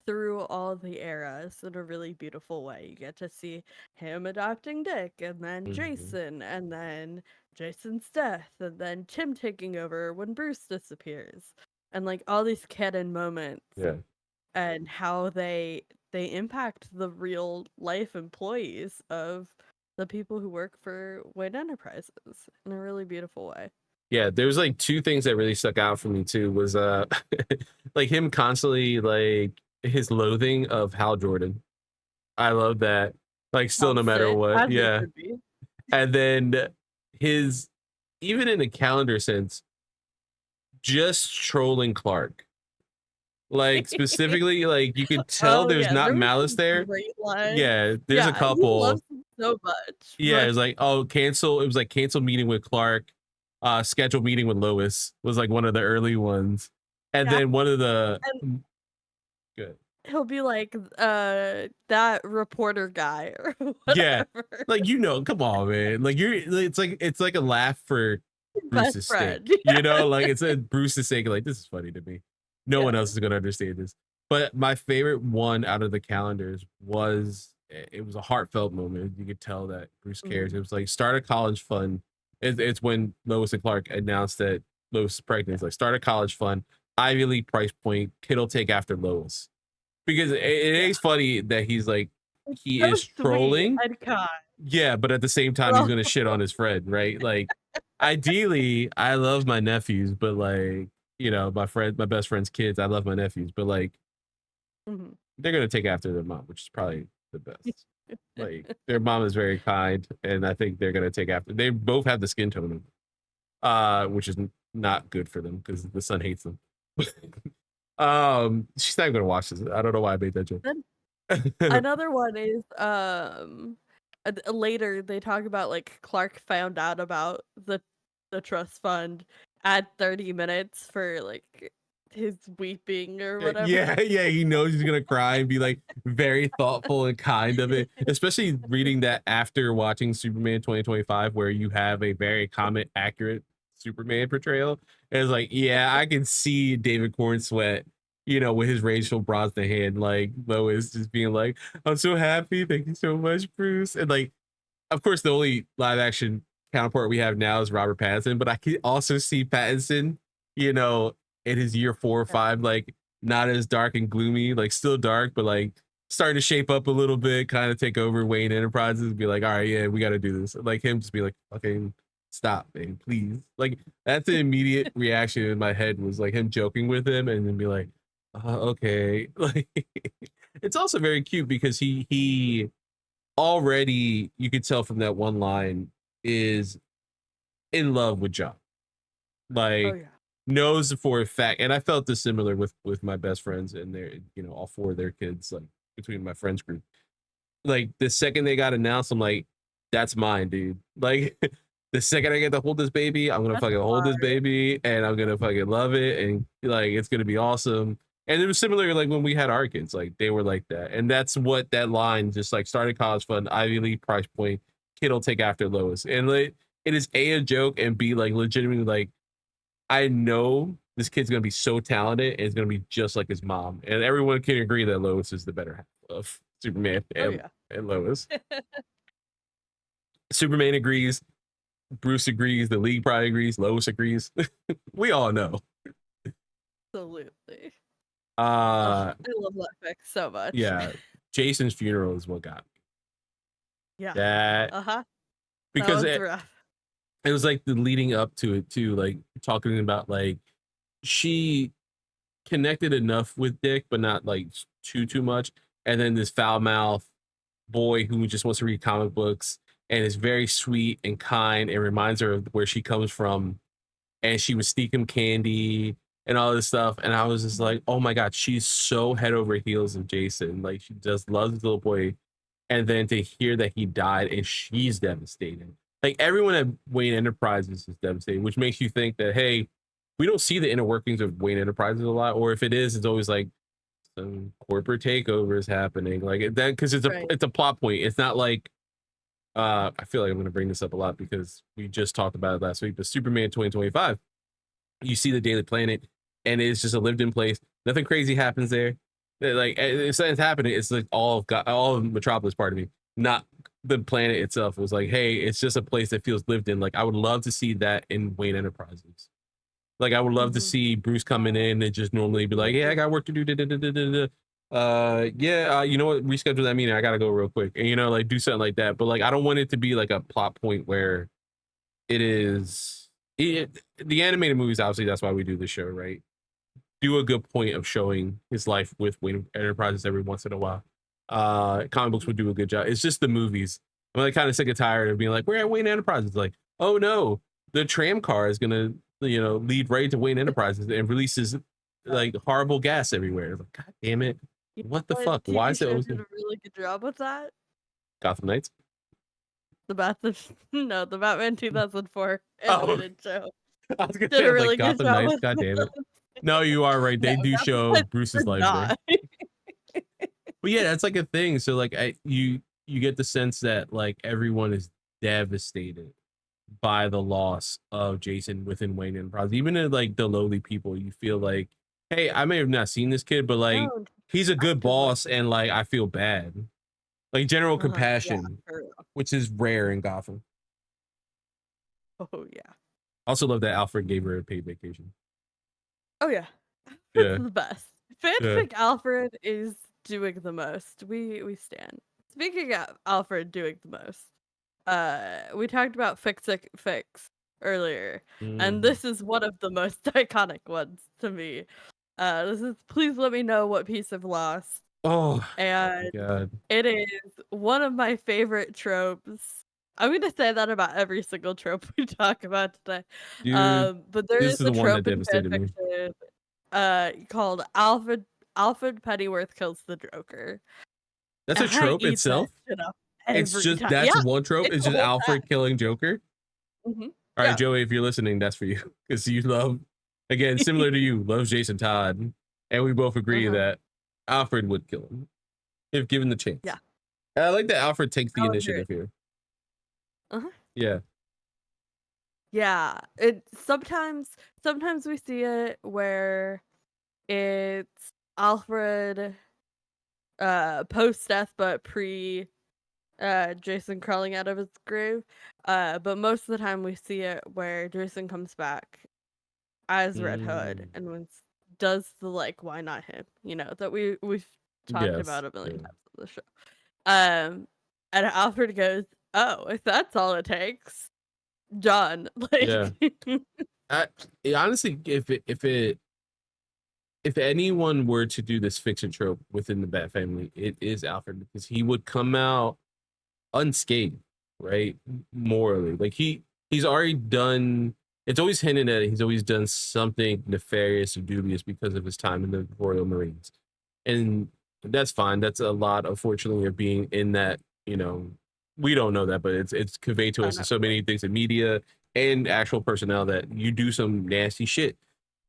through all the eras in a really beautiful way. You get to see him adopting Dick, and then Jason, and then Jason's death, and then Tim taking over when Bruce disappears, and like all these canon moments. Yeah. And how they impact the real life employees of the people who work for Wayne Enterprises in a really beautiful way. Yeah, there was like two things that really stuck out for me too was like him constantly like his loathing of Hal Jordan. I love that. Like still no matter what. Yeah. And then his even in a calendar sense, just trolling Clark. Like specifically, like you could tell there's not malice there. Yeah, there's a couple. He loves him so much. Yeah, it's like, oh, cancel. It was like cancel meeting with Clark, scheduled meeting with Lois was like one of the early ones. And then one of the good. He'll be like, that reporter guy or whatever. Yeah. Like, you know, come on, man. Like it's like a laugh for Bruce's sake. You know, like it's a Bruce's sake, like this is funny to me. No one else is gonna understand this. But my favorite one out of the calendars was it was a heartfelt moment. You could tell that Bruce cares. It was like start a college fund. It's when Lois and Clark announced that Lois is pregnant. It's like start a college fund, Ivy League price point, kid'll take after Lois. Because it is funny that he's like he is trolling. Yeah, but at the same time he's gonna shit on his friend, right? Like ideally, I love my nephews, but like you know, my best friend's kids. I love my nephews, but like they're gonna take after their mom, which is probably the best. Like their mom is very kind, and I think they're gonna take after. They both have the skin tone, which is not good for them because the son hates them. She's not gonna watch this. I don't know why I made that joke. Another one is later they talk about like Clark found out about the trust fund at 30 minutes for like his weeping or whatever. Yeah, he knows he's gonna cry and be like very thoughtful and kind of it. Especially reading that after watching Superman 2025, where you have a very comic accurate Superman portrayal. And it's like, yeah, I can see David Corn Sweat, you know, with his Rachel Brosnan hand, like Lois just being like, I'm so happy, thank you so much, Bruce. And like, of course, the only live action counterpart we have now is Robert Pattinson, but I can also see Pattinson, you know, in his year 4 or 5, like not as dark and gloomy, like still dark, but like starting to shape up a little bit, kind of take over Wayne Enterprises and be like, all right, yeah, we got to do this. Like him just be like, okay, stop, man, please. Like that's the immediate reaction in my head was like him joking with him and then be like, okay. Like it's also very cute because he already, you could tell from that one line, is in love with John. Like knows for a fact, and I felt this similar with my best friends and their, you know, all 4 of their kids, like between my friends group. Like the second they got announced, I'm like, that's mine, dude. Like the second I get to hold this baby, I'm gonna That's fucking hold this baby and I'm gonna fucking love it, and like it's gonna be awesome. And it was similar like when we had our kids, like they were like that. And that's what that line just like started college fund, Ivy League price point, kid will take after Lois. And like it is a joke and B like legitimately like I know this kid's gonna be so talented and it's gonna be just like his mom. And everyone can agree that Lois is the better half of Superman and Lois. Superman agrees, Bruce agrees, the league probably agrees, Lois agrees. We all know. Absolutely. I love that fic so much. Yeah, Jason's funeral is what got me. Yeah. That because that was rough. It was like the leading up to it too, like talking about like she connected enough with Dick, but not like too much. And then this foul mouth boy who just wants to read comic books and is very sweet and kind and reminds her of where she comes from. And she would sneak him candy and all this stuff. And I was just like, oh my God, she's so head over heels of Jason. Like she just loves this little boy. And then to hear that he died and she's devastated. Like everyone at Wayne Enterprises is devastated, which makes you think that, hey, we don't see the inner workings of Wayne Enterprises a lot. Or if it is, it's always like some corporate takeover is happening. Like that, because it's a plot point. It's not like I feel like I'm gonna bring this up a lot because we just talked about it last week, but Superman 2025, you see the Daily Planet and it's just a lived in place. Nothing crazy happens there. Like if something's happening, it's like all of Metropolis part of me, not the planet itself. It was like, hey, it's just a place that feels lived in. Like I would love to see that in Wayne Enterprises. Like I would love to see Bruce coming in and just normally be like, yeah, I got work to do. You know what, reschedule that meeting, I gotta go real quick, and you know, like do something like that. But like I don't want it to be like a plot point where the animated movies, obviously that's why we do this show, right? Do a good point of showing his life with Wayne Enterprises every once in a while. Comic books would do a good job. It's just the movies, I'm like kind of sick and tired of being like, we're at Wayne Enterprises, like, oh no, the tram car is gonna, you know, lead right to Wayne Enterprises and releases like horrible gas everywhere. Like, god damn it, what the fuck? Why is it always did a really good job with that? Gotham Knights? The Batman 2004 animated shoe. I was gonna say, a really like, Gotham Knights. God damn it. No, you are right. They do show Bruce's life there. But yeah, that's like a thing. So like you get the sense that like everyone is devastated by the loss of Jason within Wayne Enterprises. Even in like the lowly people, you feel like, hey, I may have not seen this kid, but like he's a good boss, and like I feel bad. Like general compassion, which is rare in Gotham. Oh yeah. Also love that Alfred gave her a paid vacation. Oh yeah. That's the best. Fanfic Alfred is doing the most. We stand. Speaking of Alfred doing the most, we talked about fix earlier, and this is one of the most iconic ones to me. This is Please Let Me Know What Piece I've Lost. Oh, and God. It is one of my favorite tropes. I'm gonna say that about every single trope we talk about today. Dude, but there is a trope in fanfiction called Alfred Pennyworth kills the Joker. That's a trope itself. It's just that's one trope. It's just Alfred killing Joker. All right, Joey, if you're listening, that's for you, because you love, again, similar to you, loves Jason Todd, and we both agree that Alfred would kill him if given the chance. Yeah, and I like that Alfred takes the initiative here. Yeah. It sometimes we see it where it's Alfred post death but pre Jason crawling out of his grave. But most of the time we see it where Jason comes back as Red Hood and does the like, why not him? You know, that we've talked about a million times on the show. And Alfred goes, oh, if that's all it takes, done. Like, honestly, if anyone were to do this fiction trope within the Bat family, it is Alfred, because he would come out unscathed, right? Morally, like he's already done it's always hinted at he's always done something nefarious or dubious because of his time in the Royal Marines. And that's fine. That's a lot, unfortunately, of being in that, you know, we don't know that, but it's conveyed to us in so many things in media and actual personnel that you do some nasty shit.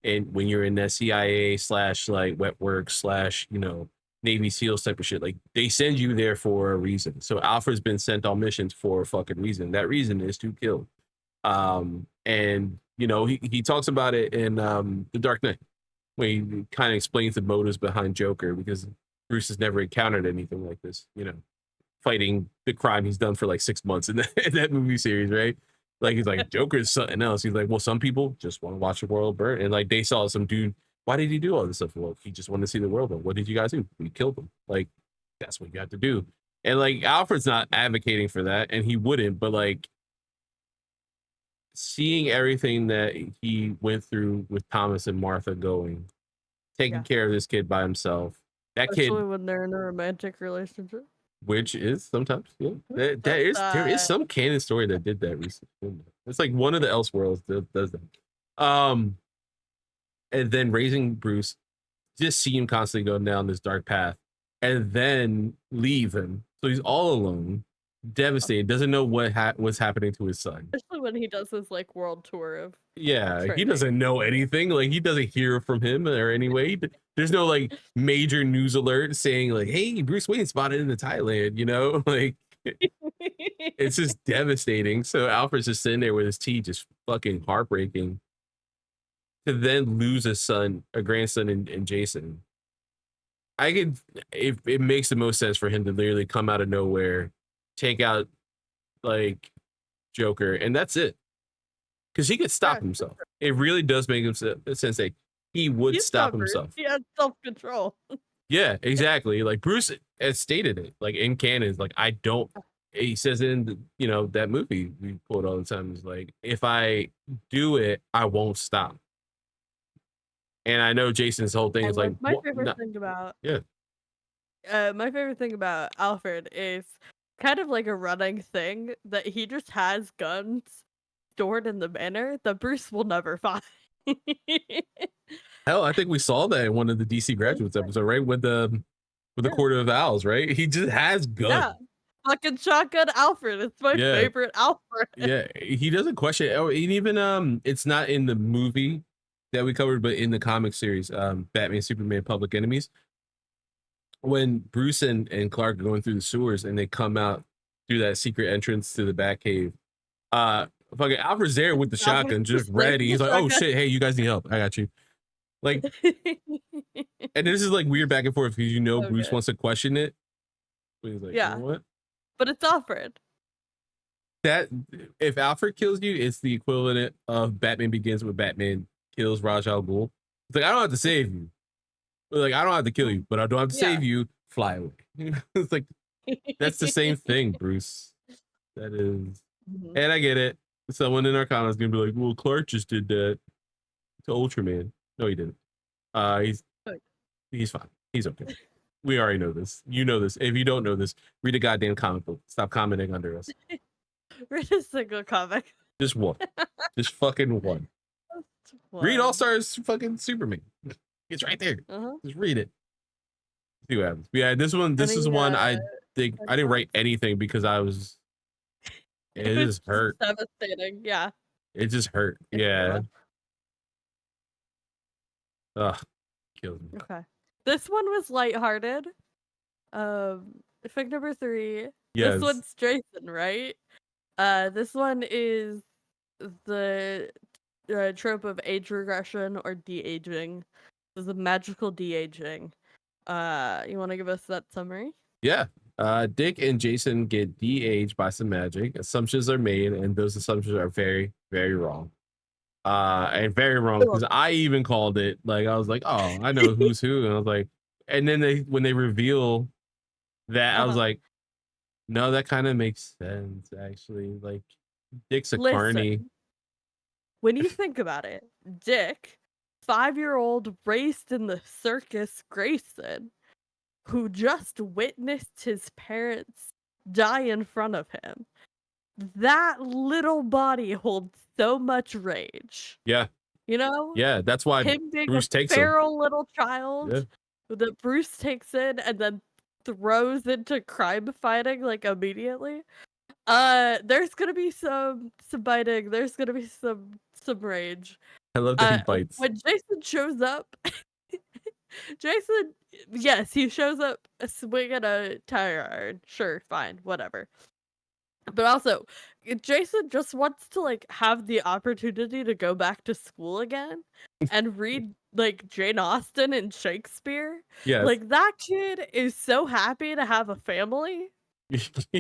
And when you're in that CIA / like wet work / you know, Navy SEALs type of shit, like they send you there for a reason. So Alfred's been sent on missions for a fucking reason. That reason is to kill. And you know, he talks about it in The Dark Knight, when he kind of explains the motives behind Joker, because Bruce has never encountered anything like this, you know, fighting the crime he's done for like 6 months in that movie series, right? Like he's like, Joker's something else. He's like, well, some people just want to watch the world burn. And like they saw some dude, why did he do all this stuff? Well, he just wanted to see the world burn. What did you guys do? We killed him. Like, that's what you have to do. And like Alfred's not advocating for that, and he wouldn't, but like seeing everything that he went through with Thomas and Martha going, taking care of this kid by himself. That Especially when they're in a romantic relationship. Which is sometimes, yeah. There is some canon story that did that recently. It's like one of the Elseworlds that does that. And then raising Bruce, just see him constantly going down this dark path, and then leave him. So he's all alone, devastated, doesn't know what's happening to his son. Especially when he does his like world tour of he doesn't know anything. Like he doesn't hear from him or anyway. There's no like major news alert saying like, hey, Bruce Wayne spotted into Thailand, you know? Like it's just devastating. So Alfred's just sitting there with his tea, just fucking heartbreaking. To then lose a grandson in Jason. It makes the most sense for him to literally come out of nowhere, take out like Joker, and that's it. Because he could stop himself. It really does make him sense that he would stop himself. He has self-control. Yeah, exactly. Like Bruce has stated it, like in canon, like I don't. He says in the, you know, that movie we quote all the time is like, if I do it, I won't stop. And I know Jason's whole thing is like my favorite thing about my favorite thing about Alfred is kind of like a running thing that he just has guns stored in the manor that Bruce will never find. Hell, I think we saw that in one of the DC Graduates episode, right? With the Court of Owls, right? He just has guns. Yeah. Fucking shotgun Alfred. It's my favorite Alfred. Yeah, he doesn't question it. Oh, and even it's not in the movie that we covered, but in the comic series, Batman, Superman, Public Enemies, when Bruce and Clark are going through the sewers and they come out through that secret entrance to the Batcave, fucking Alfred's there with the shotgun, just ready. He's like, oh shit, hey, you guys need help. I got you. Like, and this is like weird back and forth because, you know, Bruce wants to question it. But he's like, you know what? But it's Alfred. That if Alfred kills you, it's the equivalent of Batman Begins with Batman kills Ra's al Ghul. It's like, I don't have to save you. Like, I don't have to kill you, but I don't have to save you. Fly away. It's like, that's the same thing, Bruce. That is. And I get it. Someone in our comments is gonna be like, well, Clark just did that to Ultraman. No, he didn't. He's fine. He's okay. We already know this. You know this. If you don't know this, read a goddamn comic book. Stop commenting under us. Read a single comic. Just one. Just fucking one. Read All Stars fucking Superman. It's right there. Just read it. See what happens. Yeah, this is one I think I didn't write anything because I was. It just hurt. Devastating. Yeah. It just hurt. Yeah. Ugh. Killed me. Okay. This one was lighthearted. Fic number 3. Yes. This one's Jason, right? This one is the trope of age regression or de-aging. This is a magical de-aging. You want to give us that summary? Yeah. Dick and Jason get de-aged by some magic. Assumptions are made, and those assumptions are very, very wrong. And very wrong because I even called it. Like I was like, oh, I know who's who, and I was like, and then when they reveal that, I was like, no, that kind of makes sense actually. Like, Dick's a carny. When you think about it, Dick, 5-year-old raised in the circus Grayson, who just witnessed his parents die in front of him, that little body holds so much rage. Yeah. You know? Yeah, that's why Him being a Bruce takes him. feral little Yeah. child that Bruce takes in and then throws into crime fighting, like, immediately. There's gonna be some biting, there's gonna be some rage. I love that he bites. When Jason shows up, Jason, yes, he shows up swinging a tire iron. Sure, fine, whatever. But also, Jason just wants to, like, have the opportunity to go back to school again and read, like, Jane Austen and Shakespeare. Yes. Like, that kid is so happy to have a family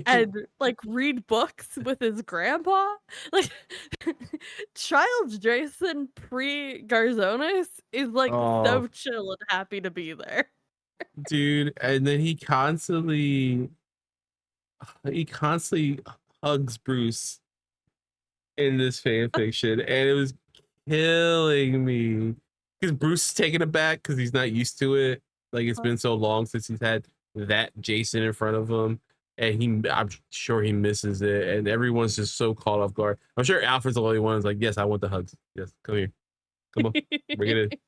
and, like, read books with his grandpa. Like, child Jason pre-Garzonis is, like, so chill and happy to be there. Dude, and then he constantly hugs Bruce in this fan fiction, and it was killing me because Bruce is taken aback because he's not used to it. Like, it's been so long since he's had that Jason in front of him, and I'm sure he misses it, and everyone's just so caught off guard. I'm sure Alfred's the only one who's like, yes, I want the hugs. Yes, come here, come on, bring it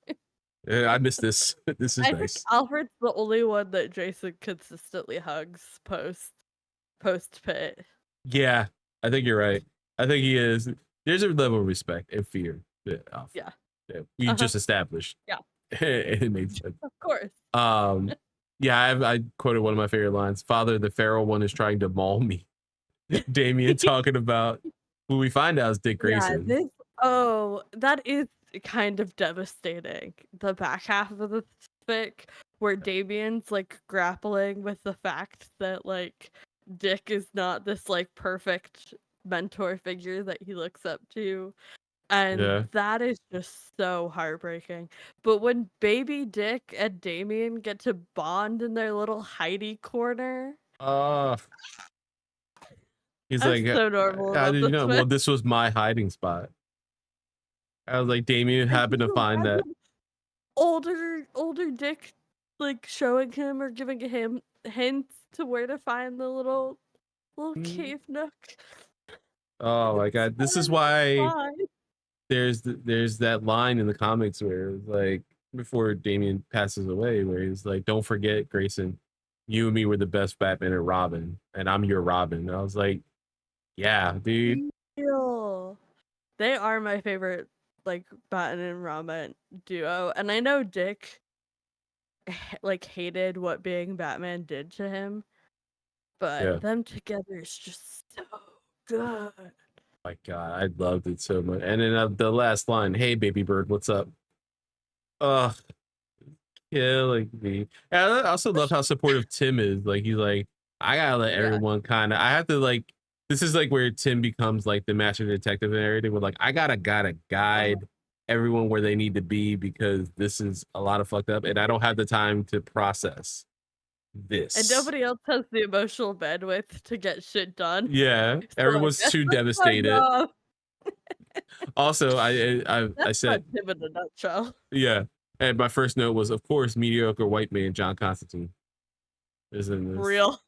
in. I miss this. This is nice. Think Alfred's the only one that Jason consistently hugs post pit. Yeah, I think you're right. I think he is. There's a level of respect and fear that we just established. Yeah. It made sense. Of course. Yeah, I quoted one of my favorite lines. Father, the feral one is trying to maul me. Damien talking about who we find out is Dick Grayson. Yeah, that is kind of devastating. The back half of the fic where Damien's like grappling with the fact that like Dick is not this like perfect mentor figure that he looks up to. And that is just so heartbreaking. But when baby Dick and Damien get to bond in their little hidey corner. He's like, so normal. How did you know? Well, this was my hiding spot. I was like, Damien happened to find that. Older Dick, like showing him or giving him hints to where to find the little cave nook. Oh my god, this is why there's that line in the comics where it's like before Damien passes away, where he's like, "Don't forget, Grayson, you and me were the best Batman and Robin, and I'm your Robin." And I was like, "Yeah, dude." They are my favorite, like Batman and Robin duo, and I know Dick like hated what being Batman did to him, but them together is just so good. My god, I loved it so much. And then the last line, "Hey baby bird, what's up?" Ugh, killing me. And I also love how supportive Tim is. Like, he's like, I gotta let everyone kind of, I have to like, this is like where Tim becomes like the master detective and everything. We're like, I gotta guide everyone where they need to be because this is a lot of fucked up and I don't have the time to process this. And nobody else has the emotional bandwidth to get shit done. Yeah, so everyone's too devastated. Also, I said Tim in a nutshell. Yeah, and my first note was, of course, mediocre white man John Constantine is in this. Real.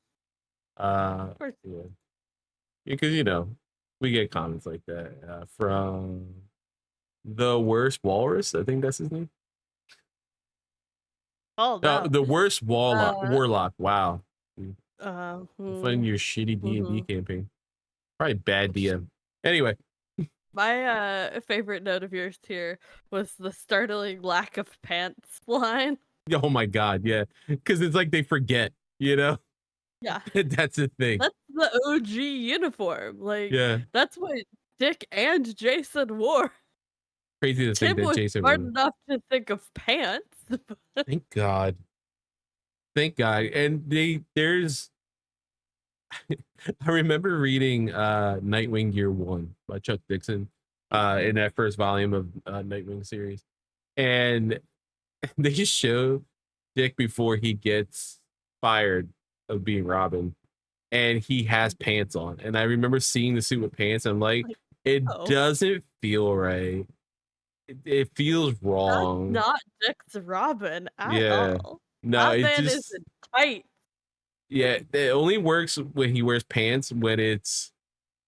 Of course. Yeah, because you know we get comments like that from the worst walrus. I think that's his name. Oh no. The worst warlock. Wow. Fund your shitty D&D campaign. Probably bad DM. Anyway. My favorite note of yours here was the startling lack of pants line. Oh my god, yeah. Because it's like they forget, you know? Yeah. That's the thing. That's the OG uniform. Like, that's what Dick and Jason wore. Crazy to think that Jason was smart enough to think of pants. Thank God. Thank God. And there's I remember reading Nightwing Year One by Chuck Dixon in that first volume of Nightwing series. And they just show Dick before he gets fired of being Robin. And he has pants on. And I remember seeing the suit with pants. And I'm like, it doesn't feel right. It feels wrong. That's not Dick's Robin at all. No, that man is tight. Yeah, it only works when he wears pants when it's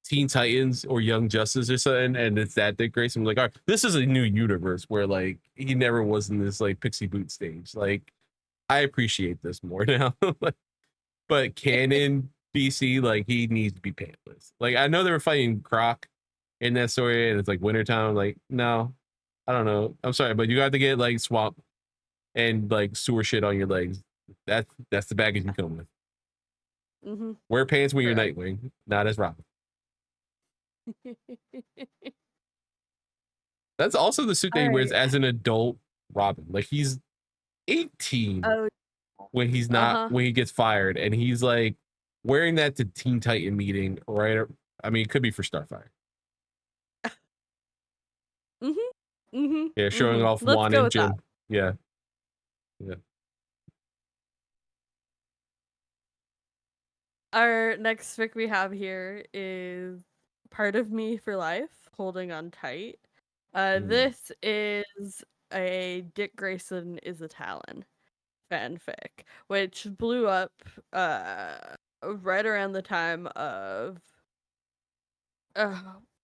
Teen Titans or Young Justice or something, and it's that Dick Grayson. I'm like, all right, this is a new universe where like he never was in this like pixie boot stage. Like, I appreciate this more now. But canon DC, like he needs to be pantless. Like I know they were fighting Croc in that story, and it's like wintertime. Like, no, I don't know. I'm sorry, but you got to get like swamp and like sewer shit on your legs. That's the baggage you come with. Mm-hmm. Wear pants when you're Nightwing, not as Robin. That's also the suit that he wears as an adult Robin. Like he's 18 when he's not when he gets fired, and he's like wearing that to Teen Titan meeting, right? I mean, it could be for Starfire. Yeah, showing off Juan and Jim. Yeah. Our next fic we have here is Part of Me for Life, Holding on Tight. This is a Dick Grayson is a Talon fanfic, which blew up right around the time of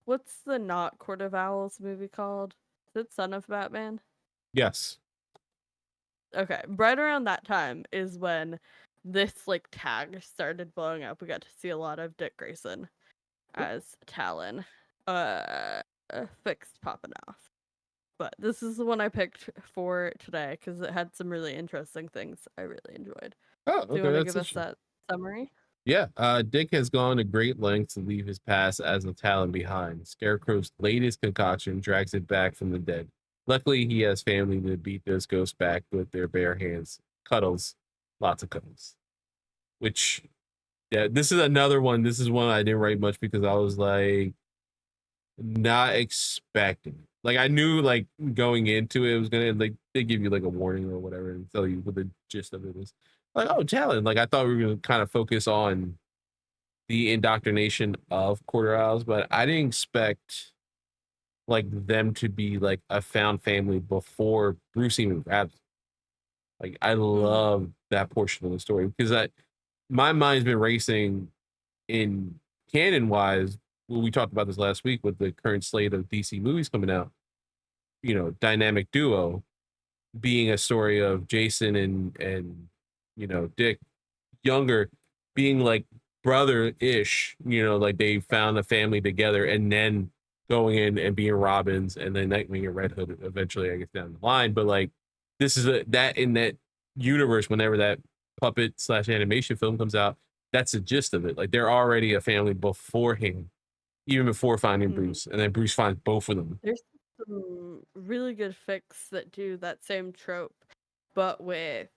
what's the not Court of Owls movie called? Is it Son of Batman? Yes. Okay, right around that time is when this like tag started blowing up. We got to see a lot of Dick Grayson as Talon fixed popping off. But this is the one I picked for today because it had some really interesting things I really enjoyed. Oh, okay. Do you want to give us that summary? Yeah, Dick has gone to great lengths to leave his past as a Talon behind. Scarecrow's latest concoction drags it back from the dead. Luckily, he has family to beat those ghosts back with their bare hands. Cuddles. Lots of cuddles. Which, yeah, this is another one. This is one I didn't write much because I was like, not expecting. Like, I knew, like, going into it was gonna, like, they give you, like, a warning or whatever and tell you what the gist of it is. Like, oh, Talon. Like, I thought we were gonna kind of focus on the indoctrination of Quarter Owls, but I didn't expect like them to be like a found family before Bruce even grabs them. Like I love that portion of the story because my mind's been racing in canon wise. Well, we talked about this last week with the current slate of DC movies coming out. You know, dynamic duo being a story of Jason and you know Dick younger being like brother-ish, you know, like they found a family together and then going in and being Robins and then Nightwing and Red Hood eventually, I guess, down the line. But like this is that in that universe, whenever that puppet / animation film comes out, that's the gist of it. Like they're already a family beforehand, even before finding Bruce, and then Bruce finds both of them. There's some really good fics that do that same trope, but with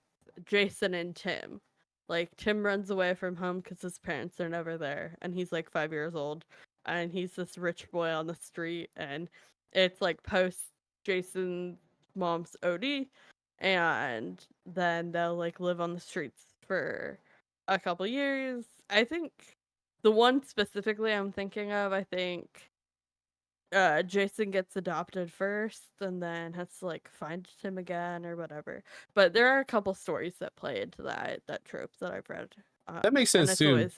Jason and Tim. Like Tim runs away from home because his parents are never there, and he's like 5 years old, and he's this rich boy on the street, and it's like post Jason's mom's OD, and then they'll like live on the streets for a couple years. I think the one specifically I'm thinking of, I think Jason gets adopted first and then has to like find him again or whatever. But there are a couple stories that play into that trope that I've read. That makes sense too.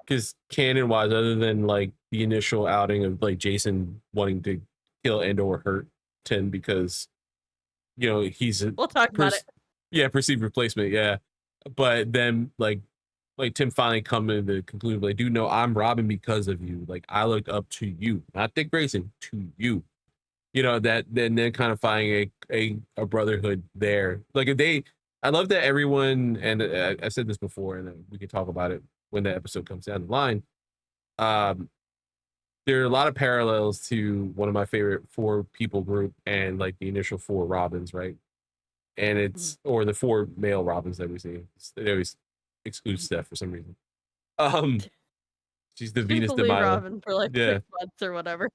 Because canon wise, other than like the initial outing of like Jason wanting to kill and or hurt Tim because you know he's a we'll talk about it. Yeah, perceived replacement, yeah. But then like Tim finally coming to the conclusion, like, dude, no, I'm Robin because of you. Like, I looked up to you, not Dick Grayson, to you. You know, that then kind of finding a brotherhood there. Like, I love that everyone, and I said this before, and we can talk about it when the episode comes down the line. There are a lot of parallels to one of my favorite 4 people group and like the initial 4 Robins, right? And it's, or the 4 male Robins that we see. They always exclude Steph for some reason. She's the Venus de Milo. Robin for like 6 months or whatever.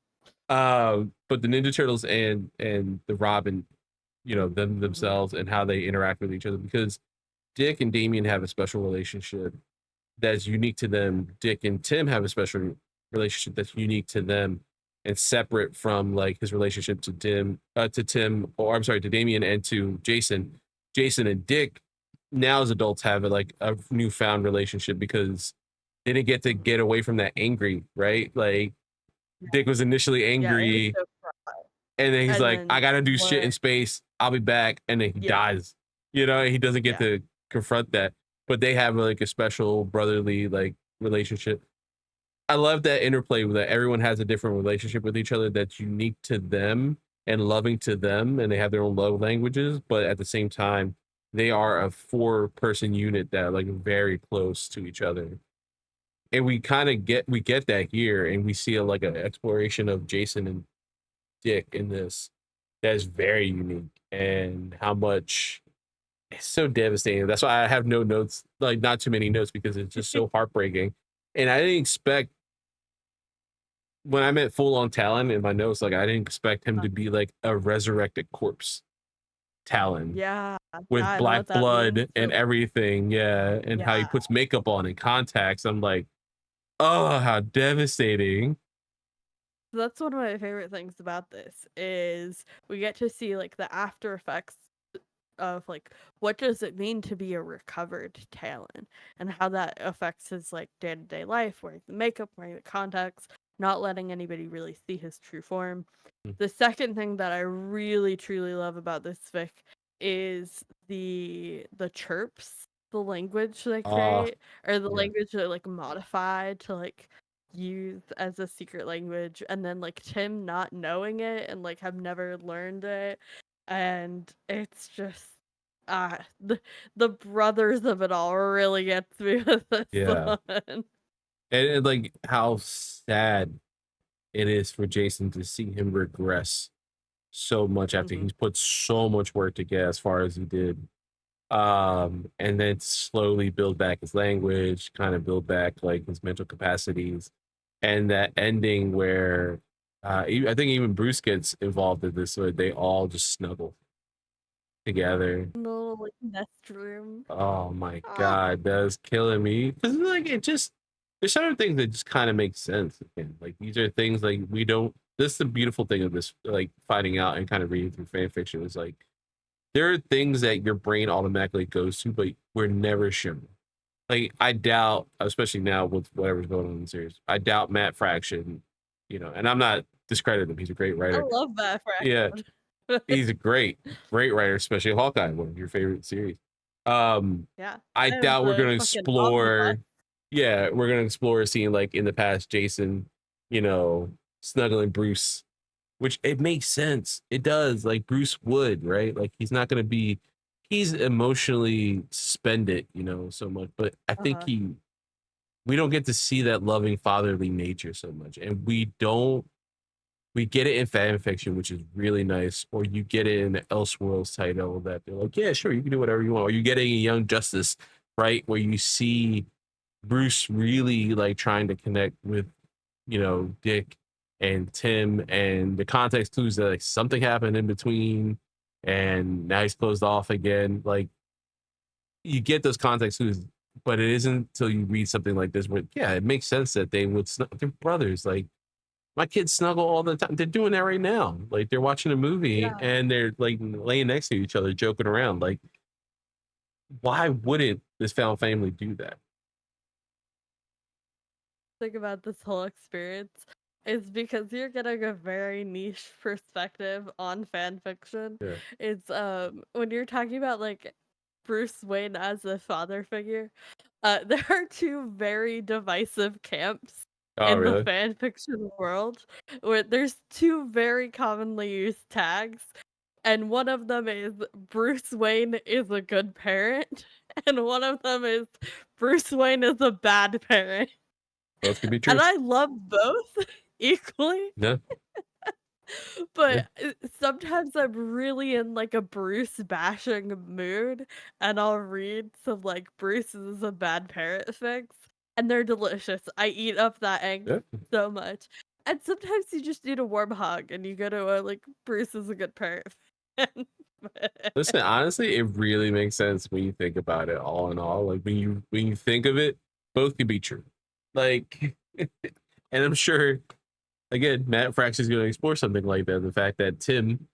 But the Ninja Turtles and the Robin, you know, themselves and how they interact with each other, because Dick and Damian have a special relationship that's unique to them. Dick and Tim have a special relationship that's unique to them and separate from like his relationship to Tim, or I'm sorry, to Damian and to Jason. Jason and Dick now as adults have like a newfound relationship because didn't get to get away from that angry, right? Like Dick was initially angry, and then he's like, I gotta do shit in space. I'll be back. And then he dies. You know, he doesn't get to confront that. But they have like a special brotherly like relationship. I love that interplay that everyone has a different relationship with each other that's unique to them and loving to them, and they have their own love languages, but at the same time, they are a 4-person unit that are like very close to each other. And we kind of get that here, and we see like an exploration of Jason and Dick in this that is very unique, and how much it's so devastating. That's why I have no notes, like not too many notes, because it's just so heartbreaking. And I didn't expect, when I meant full on Talon in my notes, like I didn't expect him to be like a resurrected corpse Talon. Yeah. With black blood and everything. Yeah. And how he puts makeup on and contacts. I'm like, oh, how devastating. That's one of my favorite things about this is we get to see like the after effects of like what does it mean to be a recovered Talon, and how that affects his like day-to-day life, wearing the makeup, wearing the contacts, not letting anybody really see his true form. The second thing that I really truly love about this fic is the chirps, the language they create, or the language they like modified to like use as a secret language, and then like Tim not knowing it and like have never learned it, and it's just the brothers of it all really gets me with this one. And like how sad it is for Jason to see him regress so much after he's put so much work to get as far as he did, and then slowly build back his language, kind of build back like his mental capacities. And that ending where I think even Bruce gets involved in this, where they all just snuggle together. No, like nest room. Oh my god, that's killing me. Because like it just, there's certain things that just kind of make sense. Again, like these are things like we don't. This is the beautiful thing of this, like finding out and kind of reading through fan fiction, is like there are things that your brain automatically goes to, but we're never shown. Like I doubt, especially now with whatever's going on in the series, I doubt Matt Fraction, you know, and I'm not discrediting him. He's a great writer. I love Matt Fraction. Yeah, he's a great writer, especially Hawkeye, one of your favorite series. Yeah, I doubt we're gonna explore. Yeah, we're gonna explore a scene like in the past, Jason, you know, snuggling Bruce, which it makes sense. It does. Like Bruce would, right? Like he's not gonna be, he's emotionally suspended, you know, so much. But I think we don't get to see that loving fatherly nature so much, and we get it in fan fiction, which is really nice, or you get it in the Elseworlds title that they're like, yeah, sure, you can do whatever you want, or you get it in Young Justice, right, where you see Bruce really like trying to connect with, you know, Dick and Tim, and the context clues that like something happened in between and now he's closed off again. Like you get those context clues, but it isn't until you read something like this where it makes sense that they would they're brothers. Like my kids snuggle all the time. They're doing that right now. Like they're watching a movie and they're like laying next to each other, joking around. Like why wouldn't this found family do that? Think about this whole experience is because you're getting a very niche perspective on fan fiction. It's when you're talking about like Bruce Wayne as a father figure, there are two very divisive camps in the fan fiction world, where there's two very commonly used tags, and one of them is Bruce Wayne is a good parent, and one of them is Bruce Wayne is a bad parent. Both can be true. And I love both equally. Yeah. But sometimes I'm really in like a Bruce bashing mood, and I'll read some like Bruce is a bad parent fics, and they're delicious. I eat up that angst so much. And sometimes you just need a warm hug and you go to a like Bruce is a good parent. Listen, honestly, it really makes sense when you think about it all in all. Like when you think of it, both can be true. Like and I'm sure again, Matt Fraction is going to explore something like that. The fact that Tim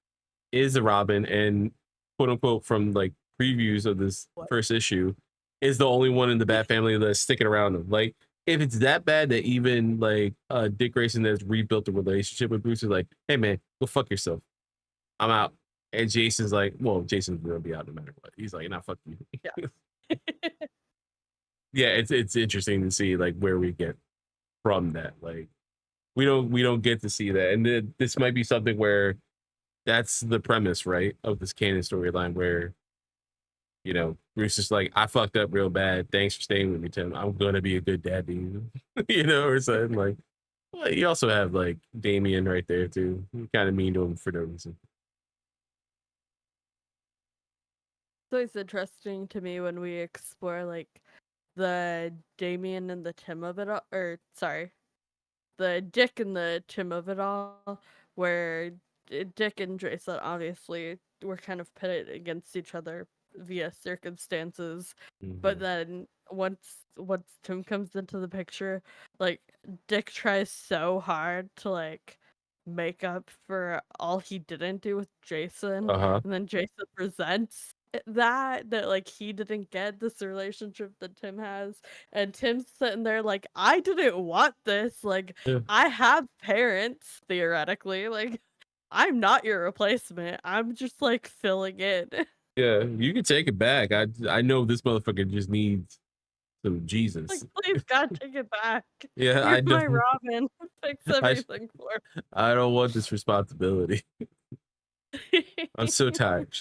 is a Robin and quote unquote from like previews of this first issue is the only one in the Bat family that's sticking around him. Like if it's that bad that even like Dick Grayson has rebuilt the relationship with Bruce is like, hey man, go fuck yourself. I'm out. And Jason's like, well, Jason's gonna be out no matter what. He's like, nah, fuck you. Yeah. Yeah, it's interesting to see like where we get from that. Like we don't get to see that. And this might be something where that's the premise, right, of this canon storyline where, you know, Bruce is like, I fucked up real bad. Thanks for staying with me, Tim. I'm gonna be a good dad to you. You know, or something like. Well, you also have like Damien right there too. You kind of mean to him for no reason. It's always interesting to me when we explore like the Damien and the Tim of it all, or sorry, the Dick and the Tim of it all, where Dick and Jason obviously were kind of pitted against each other via circumstances, but then once Tim comes into the picture, like Dick tries so hard to like make up for all he didn't do with Jason, and then Jason resents that like he didn't get this relationship that Tim has, and Tim's sitting there like, I didn't want this, like I have parents theoretically, like I'm not your replacement, I'm just like filling in. Yeah, you can take it back. I know this motherfucker just needs some Jesus. Like, please God, take it back. Yeah, You're my Robin. Fix everything for me. I don't want this responsibility. I'm so tired.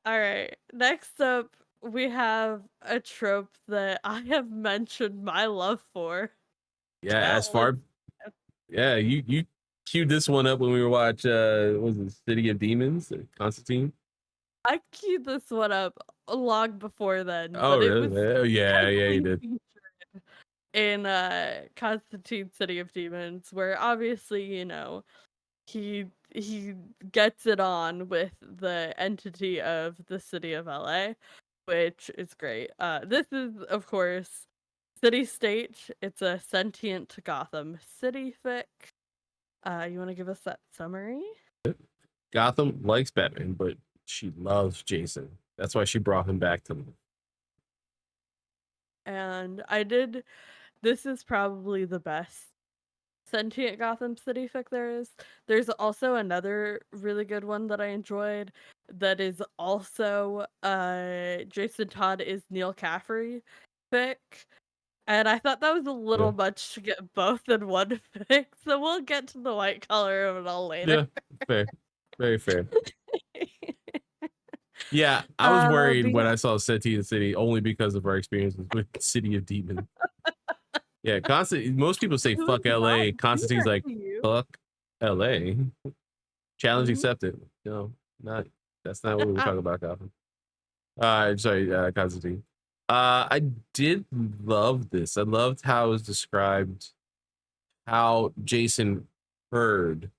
All right. Next up, we have a trope that I have mentioned my love for. Yeah, as far. Yeah, you queued this one up when we were watch what was it, City of Demons, Constantine? I queued this one up long before then. Oh, but really? It was yeah, you did. In Constantine City of Demons, where obviously, you know, he gets it on with the entity of the city of LA, which is great. This is, of course, City State. It's a sentient Gotham City fic. You want to give us that summary? Gotham likes Batman, but she loves Jason. That's why she brought him back to them. And this is probably the best sentient Gotham City fic there is. There's also another really good one that I enjoyed that is also Jason Todd is Neil Caffrey fic. And I thought that was a little much to get both in one fic, so we'll get to the white color of it all later. Yeah, fair. Very fair. Yeah, I was worried when I saw Sentient City only because of our experiences with City of Demons. Yeah, most people say fuck LA. Constantine's like, fuck LA. Challenge accepted. No, that's not what we're talking about, Gotham. Sorry, Constantine. I did love this. I loved how it was described how Jason heard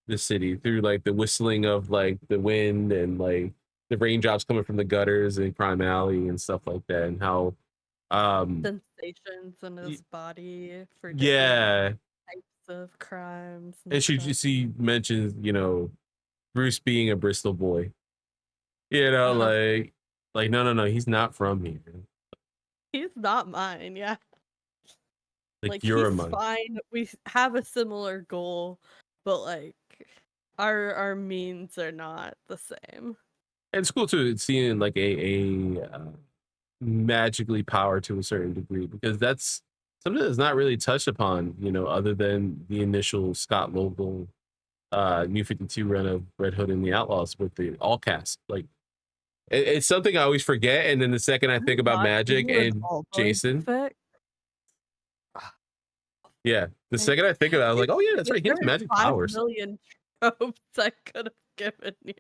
the city through like the whistling of like the wind and like the raindrops coming from the gutters in Crime Alley and stuff like that, and how sensations in his body for types of crimes. And she mentions, you know, Bruce being a Bristol boy. You know, like no, he's not from here. He's not mine, yeah. Like you're he's fine. We have a similar goal, but like our means are not the same. And it's cool too seeing like a magically power to a certain degree, because that's something that's not really touched upon, you know, other than the initial Scott Lobel New 52 run of Red Hood and the Outlaws with the all cast. Like it's something I always forget, and then the second I think about Magic and Jason, yeah, the second I think of it, I was like, oh yeah, that's right, he has magic powers. 5 million tropes I could have given you.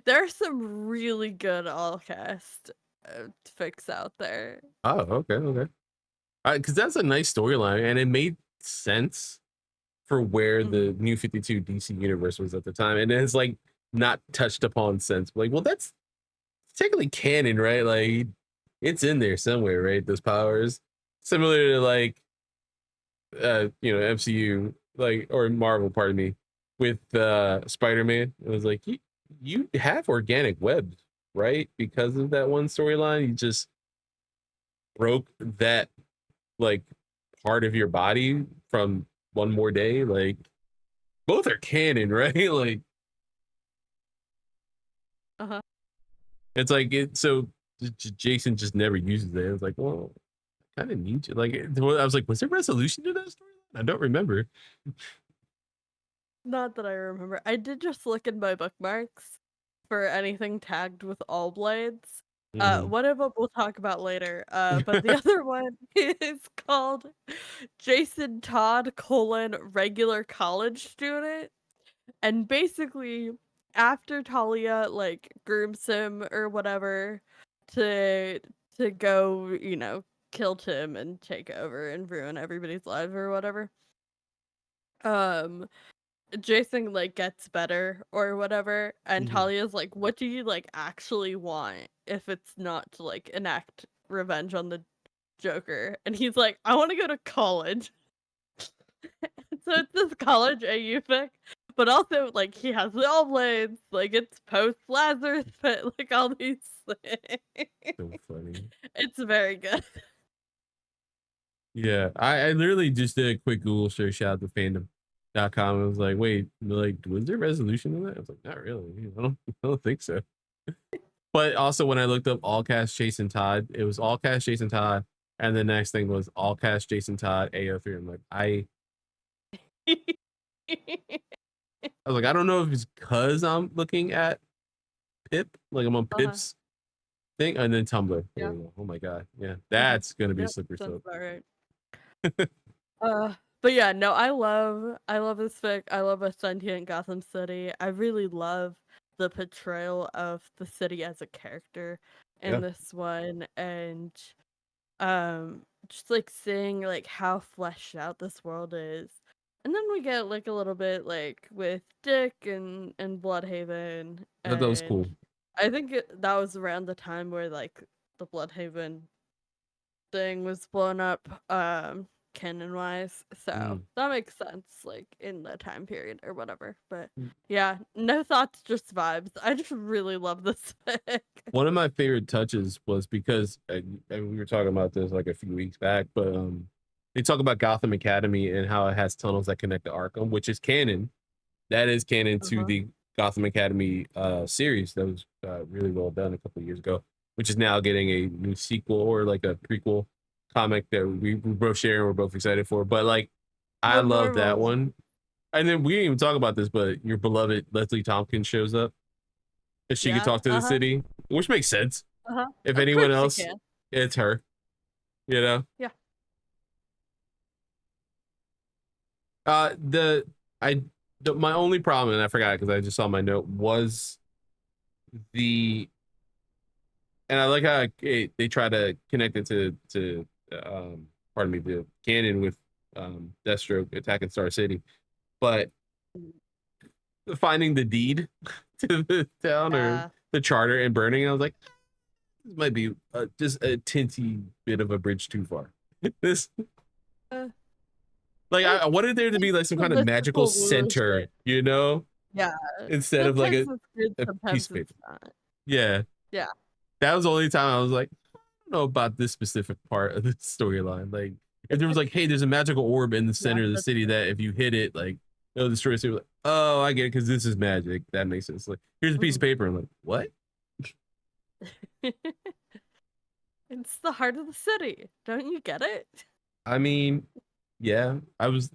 There are some really good all cast fics out there. Oh, okay. Because that's a nice storyline, and it made sense for where the New 52 DC universe was at the time, and it's like not touched upon since. Like, well, that's technically canon, right? Like, it's in there somewhere, right? Those powers, similar to like, you know, MCU, like, or Marvel, pardon me, with Spider-Man. It was like you have organic webs, right? Because of that one storyline, broke that like part of your body from One More Day. Like both are canon, right? Like it's like so Jason just never uses it. It's like, well, I kind of need you. Like I was like, was there resolution to that story? I don't remember. Not that I remember. I did just look in my bookmarks for anything tagged with all blades. One of them we'll talk about later. But the other one is called Jason Todd : regular college student. And basically, after Talia like grooms him or whatever to go, you know, kill Tim and take over and ruin everybody's lives or whatever. Jason like gets better or whatever, and Talia's like, what do you like actually want if it's not to like enact revenge on the Joker? And he's like, I want to go to college. So it's this college AU fic, but also like he has the all blades, like it's post Lazarus pit, like all these things. So funny. It's very good. Yeah, I literally just did a quick Google search. Shout out to fandom.com. I was like, wait, like, was there resolution in that? I was like, not really. I don't think so. But also when I looked up all cast Jason Todd, it was all cast Jason Todd, and the next thing was all cast Jason Todd AO3. I'm like, I was like, I don't know if it's because I'm looking at Pip, like I'm on Pip's thing, and then Tumblr. Yeah. Oh my god, yeah, that's gonna be a slippery slope. Right. But yeah, no, I love this fic. I love a sentient Gotham City. I really love the portrayal of the city as a character in this one, and just like seeing like how fleshed out this world is. And then we get like a little bit like with Dick and Bloodhaven. That was cool. I think that was around the time where like the Bloodhaven thing was blown up, canon wise. So that makes sense, like in the time period or whatever. But yeah, no thoughts, just vibes. I just really love this fic. One of my favorite touches was because, and we were talking about this like a few weeks back, but they talk about Gotham Academy and how it has tunnels that connect to Arkham, which is canon. That is canon to the Gotham Academy series that was really well done a couple of years ago, which is now getting a new sequel or like a prequel comic that we both share and we're both excited for. But like, I love that one. And then we didn't even talk about this, but your beloved Leslie Tompkins shows up. If she could talk to the city, which makes sense. If anyone else, it's her. You know? Yeah. My only problem, and I forgot because I just saw my note, was and I like how they try to connect it to pardon me, the canon with Deathstroke attacking Star City, but finding the deed to the town or the charter and burning, I was like, this might be just a tinty bit of a bridge too far. This like I wanted there to be like some kind of magical center, you know? Yeah. Instead of like a piece of paper. Yeah. Yeah. That was the only time I was like, I don't know about this specific part of the storyline. Like if there was like, hey, there's a magical orb in the center of the city that if you hit it, like it'll destroy the city. Like, oh, I get it because this is magic. That makes sense. Like here's a piece of paper. I'm like, what? It's the heart of the city. Don't you get it? I mean, yeah, I was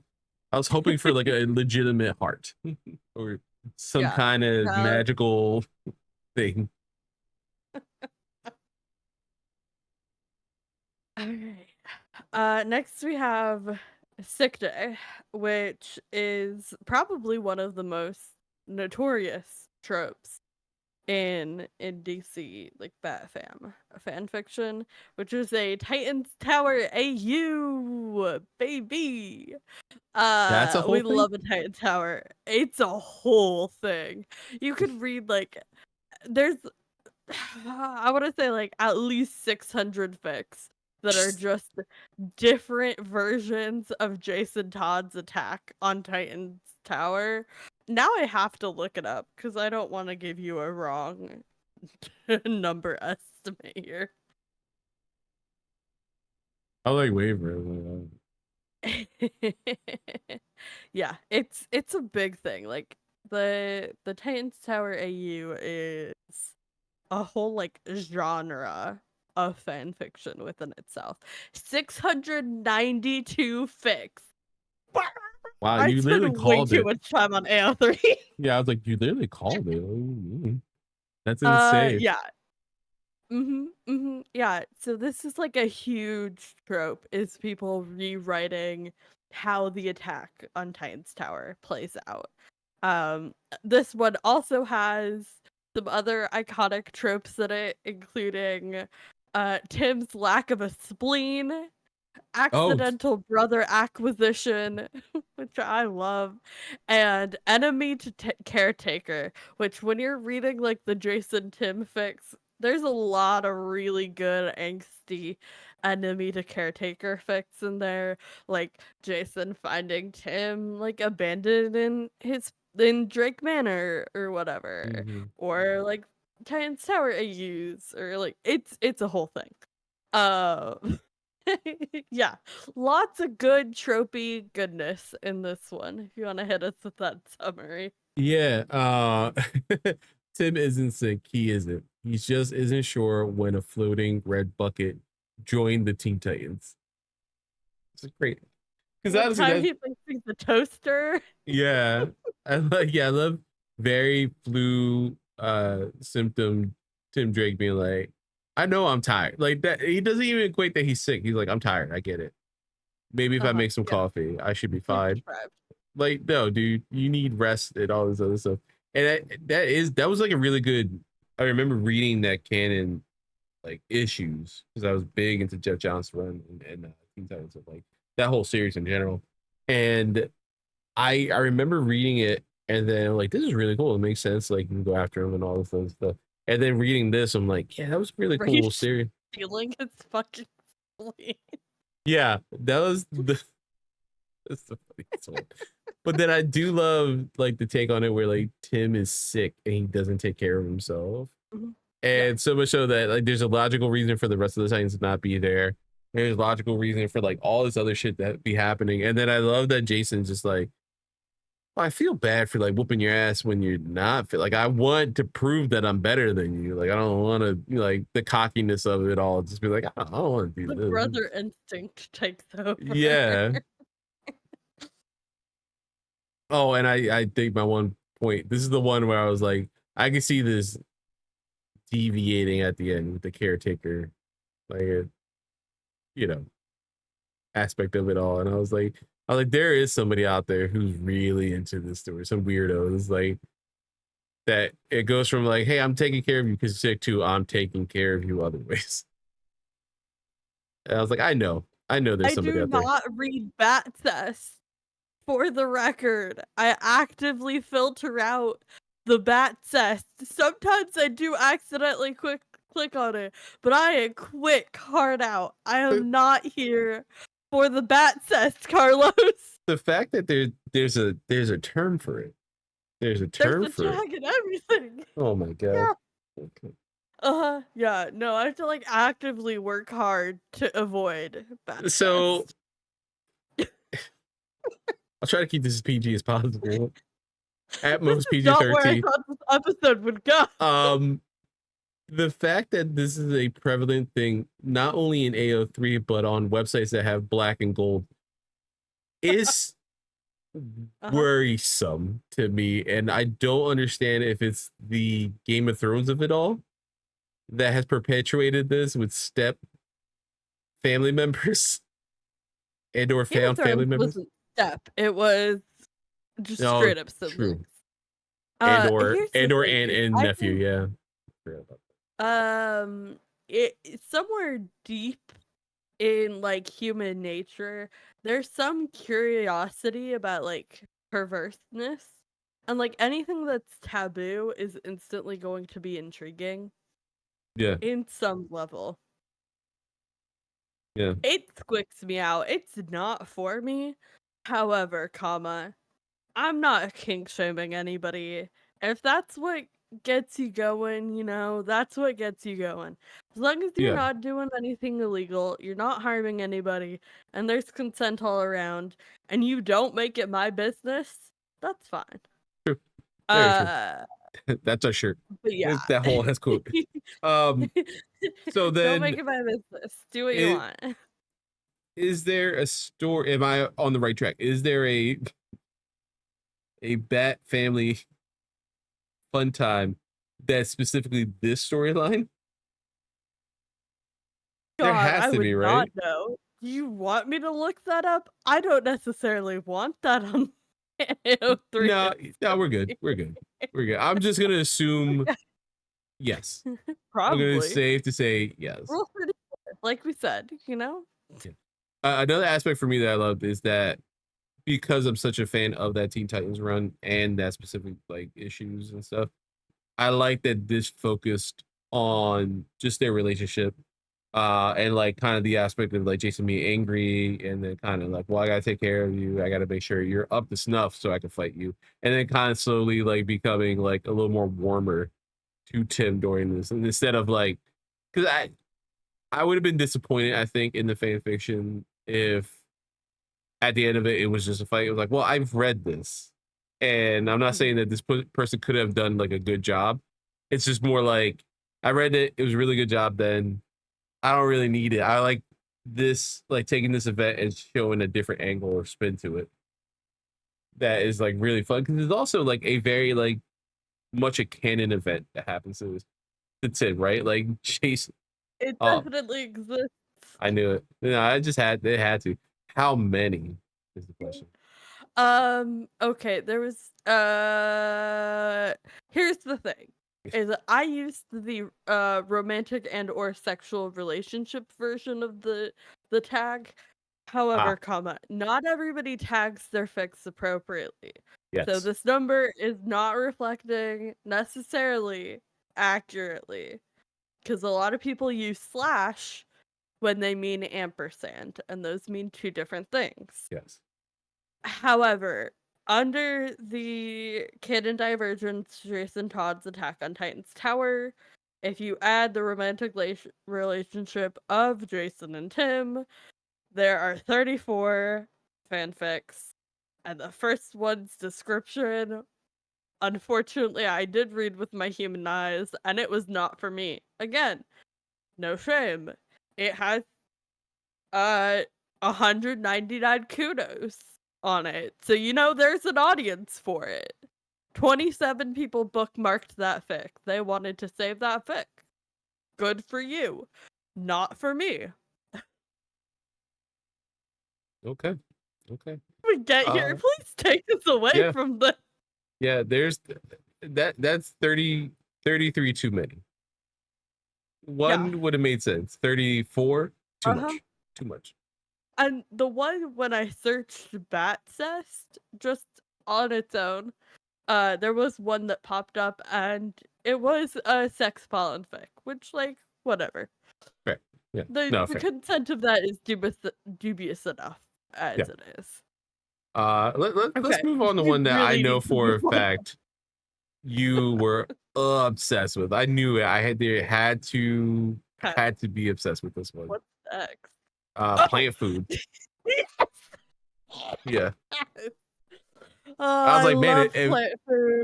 hoping for like a legitimate heart or some kind of magical thing. Okay. Next we have Sick Day, which is probably one of the most notorious tropes in DC, like BatFam fan fiction, which is a Titans Tower AU baby. That's a whole thing? Love a Titan Tower. It's a whole thing. You could read like there's I want to say like at least 600 fics that are just different versions of Jason Todd's attack on Titan's Tower. Now I have to look it up because I don't want to give you a wrong number estimate here. I like Waver. Yeah, it's a big thing. Like the Titans Tower AU is a whole like genre of fan fiction within itself. 692 fics. Wow, I you spent literally way called too it. much time on AO3. Yeah, I was like, you literally called it. That's insane. Yeah. Yeah, so this is like a huge trope, is people rewriting how the attack on Titan's Tower plays out. This one also has some other iconic tropes in it, including Tim's lack of a spleen, Oh, accidental brother acquisition, which I love, and enemy to caretaker, which when you're reading like the Jason Tim fics, there's a lot of really good angsty enemy to caretaker fics in there, like Jason finding Tim like abandoned in Drake Manor or whatever, mm-hmm. or like Titan's Tower AUs, or like it's a whole thing. Uh yeah, lots of good tropey goodness in this one. If you want to hit us with that summary. Yeah, Tim isn't sick. He isn't. He just isn't sure when a floating red bucket joined the Teen Titans. It's great because One obviously time that. he thinks he's a toaster. Yeah, I love very flu symptom Tim Drake being like, I know I'm tired. Like that, he doesn't even equate that he's sick. He's like, I'm tired. I get it. Maybe if I make some Yeah. coffee, I should be He's fine. deprived. Like, no, dude, you need rest and all this other stuff. And that was like a really good. I remember reading that canon like issues because I was big into Jeff John's run and Teen Titans, like that whole series in general. And I remember reading it and then I'm like, this is really cool. It makes sense. Like you can go after him and all this other stuff. And then reading this, I'm like, yeah, that was really cool Rage series. stealing his fucking spleen. Yeah, that was that's the funniest one. But then I do love like the take on it where like Tim is sick and he doesn't take care of himself. Mm-hmm. And so much so that like there's a logical reason for the rest of the Titans to not be there. There's a logical reason for like all this other shit that be happening. And then I love that Jason's just like, I feel bad for like whooping your ass when you're not fit. Like I want to prove that I'm better than you. Like I don't want to like the cockiness of it all. Just be like, I don't want to do The this. brother instinct takes over. Yeah. Oh, and I think my one point. This is the one where I was like, I can see this deviating at the end with the caretaker, like you know, aspect of it all. And I was like, there is somebody out there who's really into this story. Some weirdos like that. It goes from like, hey, I'm taking care of you because you're sick to I'm taking care of you other ways. And I was like, I know there's somebody out there. I do not read BatFest. For the record, I actively filter out the BatFest. Sometimes I do accidentally click on it, but I quick hard out. I am not here for the BatFest, Carlos. The fact that there's a term for it. There's a term for it. And everything. Oh my god. Yeah. Okay. Yeah. No, I have to like actively work hard to avoid BatFest. So I'll try to keep this as PG as possible. At most PG-13. Not where I thought this episode would go. The fact that this is a prevalent thing, not only in AO3 but on websites that have black and gold, is worrisome to me, and I don't understand if it's the Game of Thrones of it all that has perpetuated this with step family members and or found family members. Wasn't step. It was just straight up siblings. And or aunt and nephew, yeah. It's somewhere deep in like human nature, there's some curiosity about like perverseness, and like anything that's taboo is instantly going to be intriguing. Yeah. In some level. Yeah. It squicks me out. It's not for me. However, I'm not kink shaming anybody. If that's what gets you going, you know, that's what gets you going. As long as you're not doing anything illegal, you're not harming anybody, and there's consent all around, and you don't make it my business, that's fine. True. Very true. That's our shirt. But yeah. That whole has quote. So then don't make it my business. Do what you want. Is there a story? Am I on the right track? Is there a Bat family fun time that's specifically this storyline? There has to be, right? Not Do you want me to look that up? I don't necessarily want that on No, we're good. We're good. We're good. I'm just gonna assume yes. Probably. I'm gonna safe to say yes. Like we said, you know. Yeah. Another aspect for me that I loved is that because I'm such a fan of that Teen Titans run and that specific like issues and stuff, I like that this focused on just their relationship, and like kind of the aspect of like Jason being angry and then kind of like, well, I gotta take care of you, I gotta make sure you're up to snuff so I can fight you, and then kind of slowly like becoming like a little more warmer to Tim during this, and instead of like, because I would have been disappointed, I think, in the fan fiction if at the end of it was just a fight. It was like, well, I've read this, and I'm not saying that this person could have done like a good job. It's just more like, I read it, it was a really good job. Then I don't really need it. I like this, like taking this event and showing a different angle or spin to it. That is like really fun because it's also like a very like much a canon event that happens to Tim, right? Like Jason. It definitely exists. I knew it. No, I just had to. How many is the question? Okay, there was here's the thing. Is I used the romantic and or sexual relationship version of the tag. However, not everybody tags their fics appropriately. Yes. So this number is not reflecting necessarily accurately, because a lot of people use slash when they mean ampersand, and those mean two different things. Yes. However, under the canon divergence, Jason Todd's Attack on Titan's Tower, if you add the romantic relationship of Jason and Tim, there are 34 fanfics, and the first one's description, unfortunately, I did read with my human eyes, and it was not for me. Again, no shame. It has 199 kudos on it. So you know there's an audience for it. 27 people bookmarked that fic. They wanted to save that fic. Good for you. Not for me. Okay. We get here. Please take us away from the. Yeah, there's that's 33 too many. One would have made sense. 34 too much. And the one when I searched Batcest just on its own, there was one that popped up and it was a sex pollen fic, which like whatever. Fair. Yeah. The consent of that is dubious enough as it is. Let's move on to one that I know for a fact you were obsessed with. I knew it. I had to be obsessed with this one. What's next? Plant food. Yeah. I was like, man, I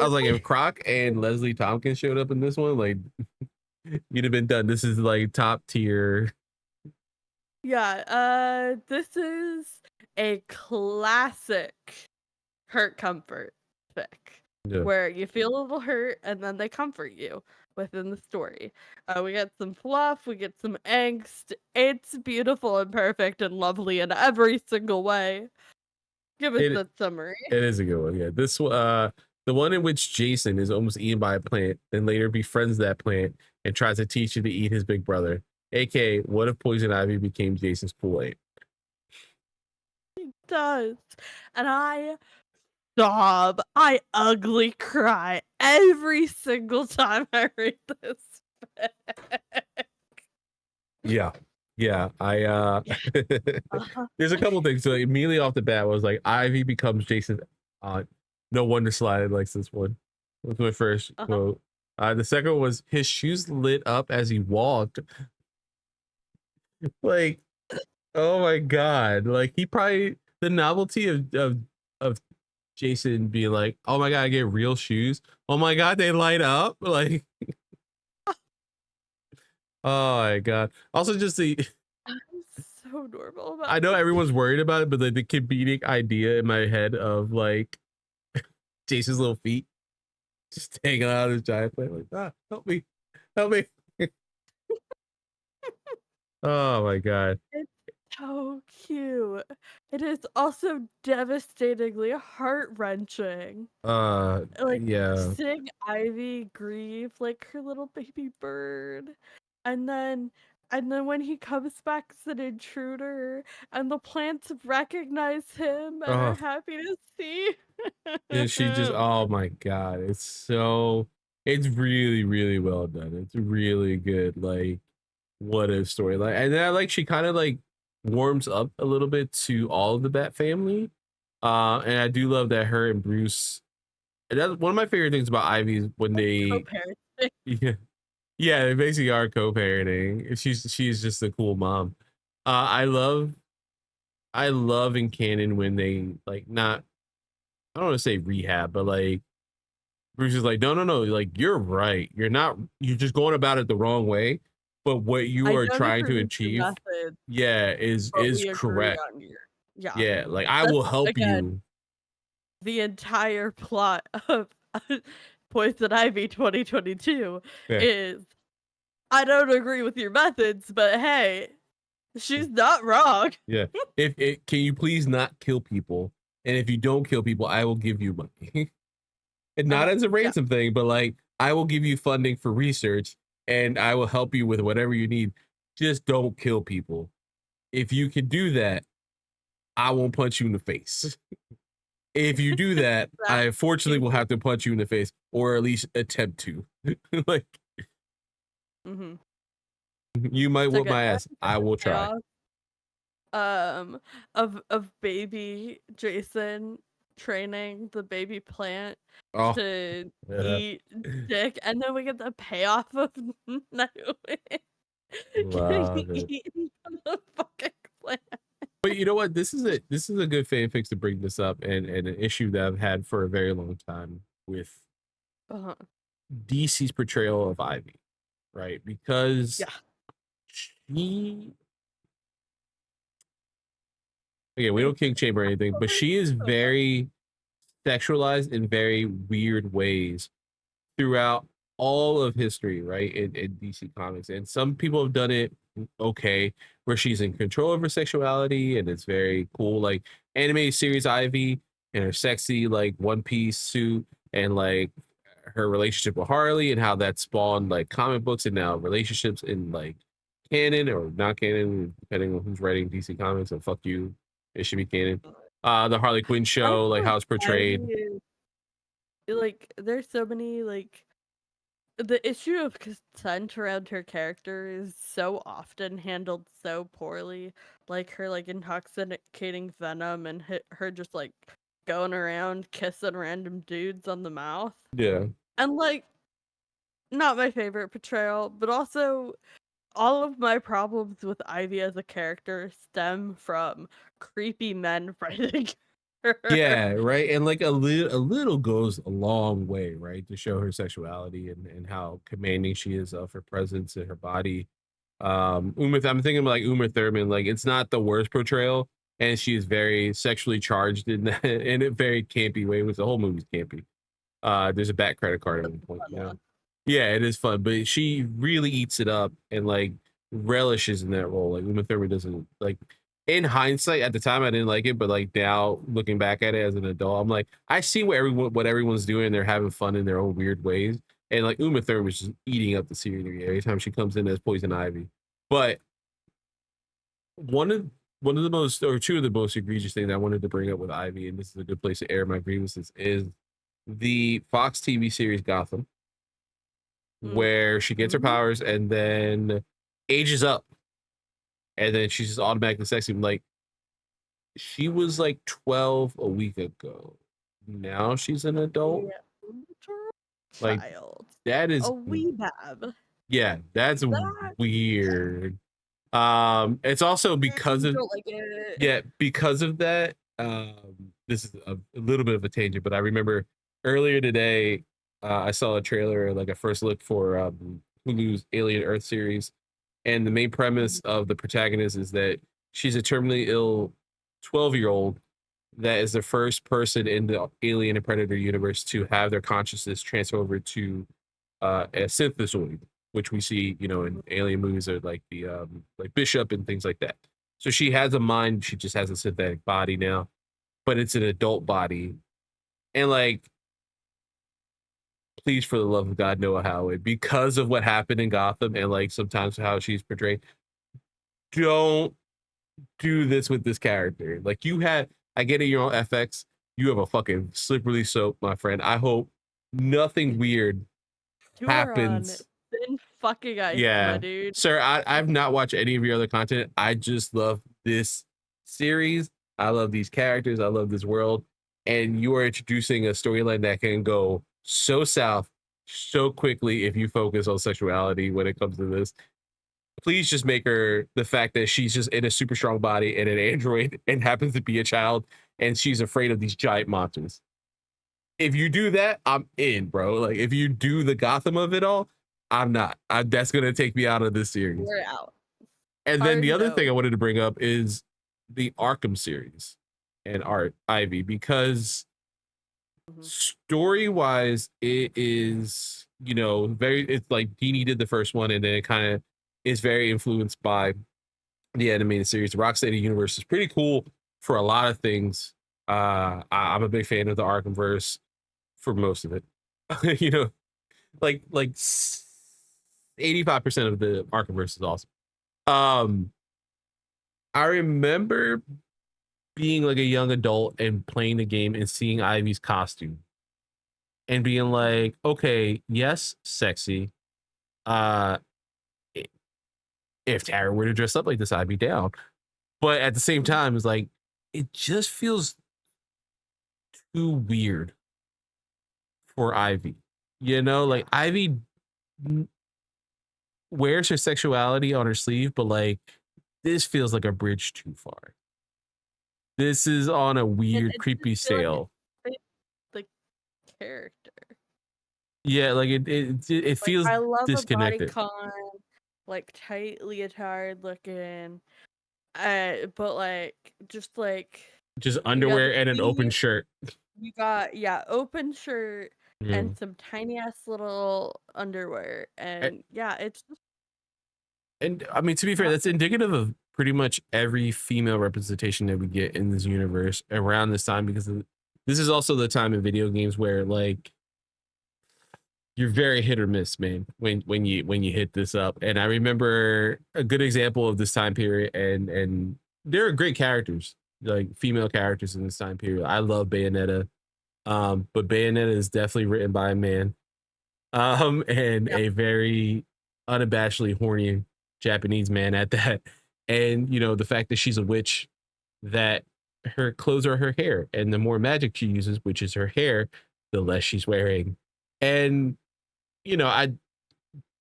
was like, if Croc and Leslie Tompkins showed up in this one, like, you'd have been done. This is like top tier. Yeah. This is a classic hurt comfort fic, where you feel a little hurt and then they comfort you within the story. We get some fluff, we get some angst. It's beautiful and perfect and lovely in every single way. Give us the summary. It is a good one. Yeah, this the one in which Jason is almost eaten by a plant, and later befriends that plant and tries to teach him to eat his big brother. AKA, what if poison ivy became Jason's Kool-Aid? It does, and I sob. I ugly cry every single time I read this fic. Yeah. I there's a couple things. So immediately off the bat, I was like, Ivy becomes Jason's aunt. No wonder Slide likes this one. That was my first quote. The second one was his shoes lit up as he walked. Like, oh my god! Like he probably the novelty of Jason being like, oh my god, I get real shoes. Oh my god, they light up. Like, oh my god. Also, just the so normal about I know everyone's worried about it, but the comedic idea in my head of like Jason's little feet just hanging out of his giant plate, like, help me, help me. Oh my god. It's so cute. It is also devastatingly heart-wrenching. Like, Yeah. seeing Ivy grieve like her little baby bird, and then when he comes back as an intruder, and the plants recognize him and are happy to see and she just, him. oh my god, it's really, really well done. It's really good, like, what a storyline. And then like she kind of like warms up a little bit to all of the Bat family. And I do love that her and Bruce, and that's one of my favorite things about Ivy is when they yeah, they basically are co-parenting. She's just a cool mom. I love in canon when they like not, I don't want to say rehab, but like Bruce is like, no, like you're right. You're just going about it the wrong way. But what you I are don't trying to agree with your achieve, method, yeah, but is we agree correct. on your yeah. Yeah, like I will That's, help again, you. the entire plot of Poison Ivy 2022 Yeah. is, I don't agree with your methods, but hey, she's not wrong. Yeah. If it can you please not kill people? And if you don't kill people, I will give you money. And not as a Yeah. ransom thing, but like I will give you funding for research and I will help you with whatever you need. Just don't kill people. If you can do that, I won't punch you in the face. If you do that, I unfortunately will have to punch you in the face, or at least attempt to. Like, you might whoop my ass. I will try. Of baby Jason training the baby plant to eat dick, and then we get the payoff of Naomi getting eaten by the fucking plant. But you know what? This is a good fanfic to bring this up, and an issue that I've had for a very long time with DC's portrayal of Ivy, right? Because she, again, we don't king chamber or anything, but she is very sexualized in very weird ways throughout all of history, right? In DC Comics. And some people have done it okay, where she's in control of her sexuality and it's very cool. Like anime series Ivy and her sexy like one piece suit and like her relationship with Harley and how that spawned like comic books and now relationships in like canon or not canon, depending on who's writing DC Comics. And fuck you, it should be canon. The Harley Quinn show, like how it's portrayed. Like there's so many like the issue of consent around her character is so often handled so poorly, like her like intoxicating venom and her just like going around kissing random dudes on the mouth. Yeah. And like not my favorite portrayal, but also all of my problems with Ivy as a character stem from creepy men writing her. Yeah, right. And like a little goes a long way, right? To show her sexuality and how commanding she is of her presence and her body. I'm thinking like Uma Thurman, like it's not the worst portrayal, and she is very sexually charged in that in a very campy way, which the whole movie's campy. There's a bat credit card at one point. Yeah, it is fun, but she really eats it up and like relishes in that role. Like Uma Thurman doesn't like. In hindsight, at the time I didn't like it, but like now looking back at it as an adult, I'm like, I see what everyone's doing. They're having fun in their own weird ways, and like Uma Thurman was just eating up the scenery every time she comes in as Poison Ivy. But one of the most, or two of the most egregious things I wanted to bring up with Ivy, and this is a good place to air my grievances, is the Fox TV series Gotham, where she gets her powers and then ages up, and then she's just automatically sexy. Like she was like 12 a week ago. Now she's an adult. Like child. that is A wee bab. Yeah, that's weird. It's also because of Don't like it. because of that. This is a little bit of a tangent, but I remember earlier today, I saw a trailer, like a first look for Hulu's Alien Earth series, and the main premise of the protagonist is that she's a terminally ill 12-year-old that is the first person in the Alien and Predator universe to have their consciousness transfer over to a synthesoid, which we see, in alien movies are like the like Bishop and things like that. So she has a mind, she just has a synthetic body now, but it's an adult body. And like, please, for the love of God, Noah Howard, because of what happened in Gotham and like sometimes how she's portrayed, don't do this with this character. Like I get it, you're on FX, you have a fucking slippery soap, my friend. I hope nothing weird happens. Thin fucking ice, my dude. Sir, I've not watched any of your other content. I just love this series. I love these characters. I love this world. And you are introducing a storyline that can go so south so quickly if you focus on sexuality when it comes to this. Please just make her the fact that she's just in a super strong body and an android and happens to be a child and she's afraid of these giant monsters. If you do that, I'm in, bro. Like, if you do the Gotham of it all, I'm not. That's going to take me out of this series. We're out. And then the other thing I wanted to bring up is the Arkham series and Ivy, because story-wise, it is, it's like Dini did the first one, and then it kind of is very influenced by the animated series. The Rocksteady universe is pretty cool for a lot of things. I'm a big fan of the Arkhamverse for most of it. Like 85% of the Arkhamverse is awesome. I remember being like a young adult and playing the game and seeing Ivy's costume and being like, okay, yes, sexy. If Tara were to dress up like this, I'd be down. But at the same time, it's like, it just feels too weird for Ivy. Like Ivy wears her sexuality on her sleeve, but like this feels like a bridge too far. This is on a weird, creepy scale. The character. Yeah, like it feels I love disconnected. A bodycon, like tight leotard looking, but like just underwear and an open shirt. You got open shirt and some tiny ass little underwear, and it's just. And I mean, to be fair, that's indicative of pretty much every female representation that we get in this universe around this time, because this is also the time in video games where like you're very hit or miss, man, when you hit this up. And I remember a good example of this time period, and there are great characters, like female characters in this time period. I love Bayonetta, but Bayonetta is definitely written by a man, and a very unabashedly horny Japanese man at that. And the fact that she's a witch, that her clothes are her hair, and the more magic she uses, which is her hair, the less she's wearing. And I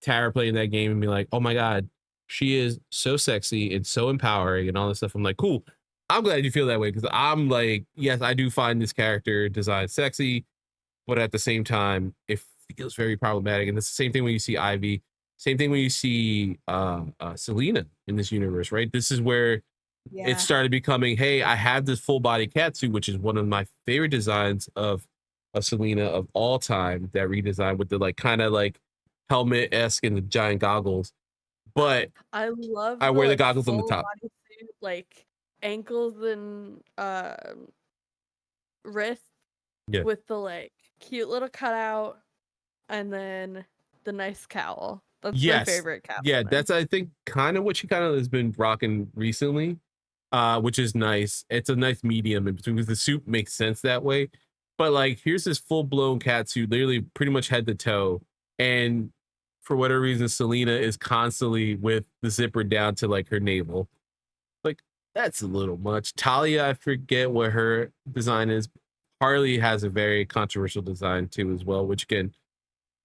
Tara playing that game and be like, oh my god, she is so sexy and so empowering and all this stuff. I'm like, cool, I'm glad you feel that way, because I'm like, yes, I do find this character design sexy, but at the same time it feels very problematic. And it's the same thing when you see Ivy. Same thing when you see Selena in this universe, right? This is where it started becoming, hey, I have this full body catsuit, which is one of my favorite designs of Selena of all time, that redesign with the like kind of like helmet-esque and the giant goggles. But I wear the goggles on the top. Suit, like ankles and wrists with the like cute little cutout, and then the nice cowl. That's my favorite cowl. Yeah, that's I think kind of what she kind of has been rocking recently, which is nice. It's a nice medium in between, because the suit makes sense that way. But like, here's this full-blown catsuit, literally pretty much head to toe, and for whatever reason, Selena is constantly with the zipper down to like her navel. Like, that's a little much. Talia, I forget what her design is. Harley has a very controversial design too as well, which again,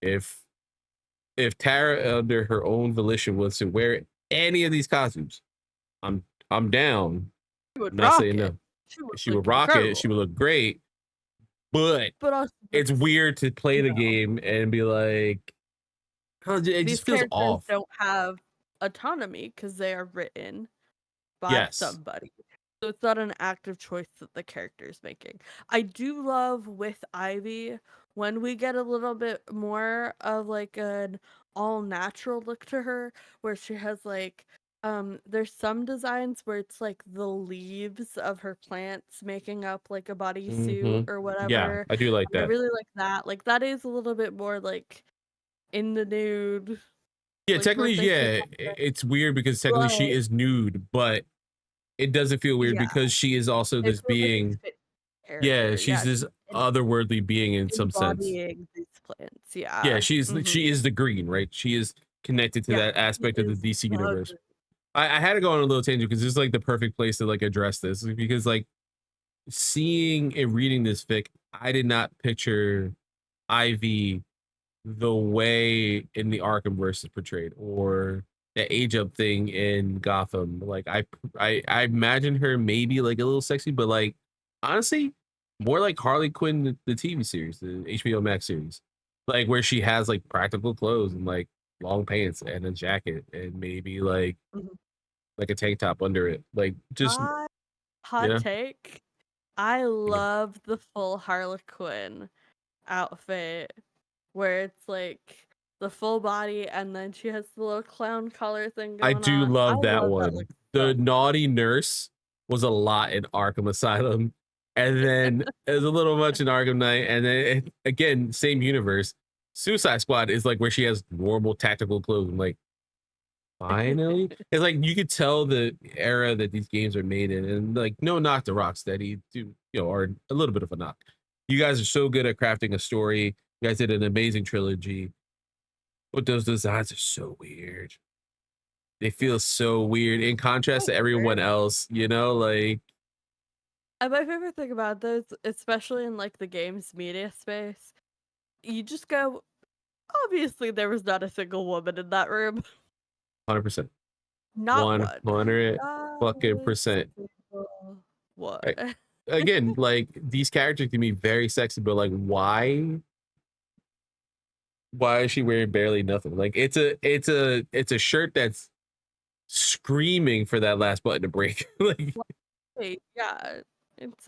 if Tara under her own volition was to wear any of these costumes, I'm down. She would I'm not rock saying it. no. She would She look would rock it. She incredible. would look great. But But also, it's weird to play the game and be like, oh, it these just feels characters off. don't have autonomy because they are written by somebody. So it's not an active choice that the character is making. I do love with Ivy when we get a little bit more of like an all natural look to her, where she has like there's some designs where it's like the leaves of her plants making up like a bodysuit or whatever. Yeah, I do like I that. really like that. Like that is a little bit more like in the nude. Yeah, like, technically, yeah, it's weird because technically she is nude, but it doesn't feel weird because she is also this being. Yeah, she's this otherworldly being in some sense. Embodying these plants, yeah. Yeah, she is the green, right? She is connected to that aspect of the DC universe. I had to go on a little tangent because this is like the perfect place to like address this, because like seeing and reading this fic, I did not picture Ivy the way in the Arkhamverse is portrayed, or the age up thing in Gotham. Like I imagine her maybe like a little sexy, but like honestly, more like Harley Quinn, the TV series, the HBO Max series, like where she has like practical clothes and like long pants and a jacket and maybe like a tank top under it. Like just hot take. I love the full Harley Quinn outfit where it's like the full body and then she has the little clown collar thing going on. I do love that one. The naughty nurse was a lot in Arkham Asylum, and then it was a little much in Arkham Knight, and then again, same universe. Suicide Squad is like where she has normal tactical clothing. Like, finally, it's like you could tell the era that these games are made in, and like no knock to Rocksteady, or a little bit of a knock. You guys are so good at crafting a story. You guys did an amazing trilogy, but those designs are so weird. They feel so weird in contrast to everyone else, like. And my favorite thing about those, especially in like the games media space, you just go, obviously there was not a single woman in that room. 100%. Not 100 fucking percent. What? Again, like these characters can be very sexy, but like why is she wearing barely nothing? Like it's a shirt that's screaming for that last button to break. Like, yeah, it's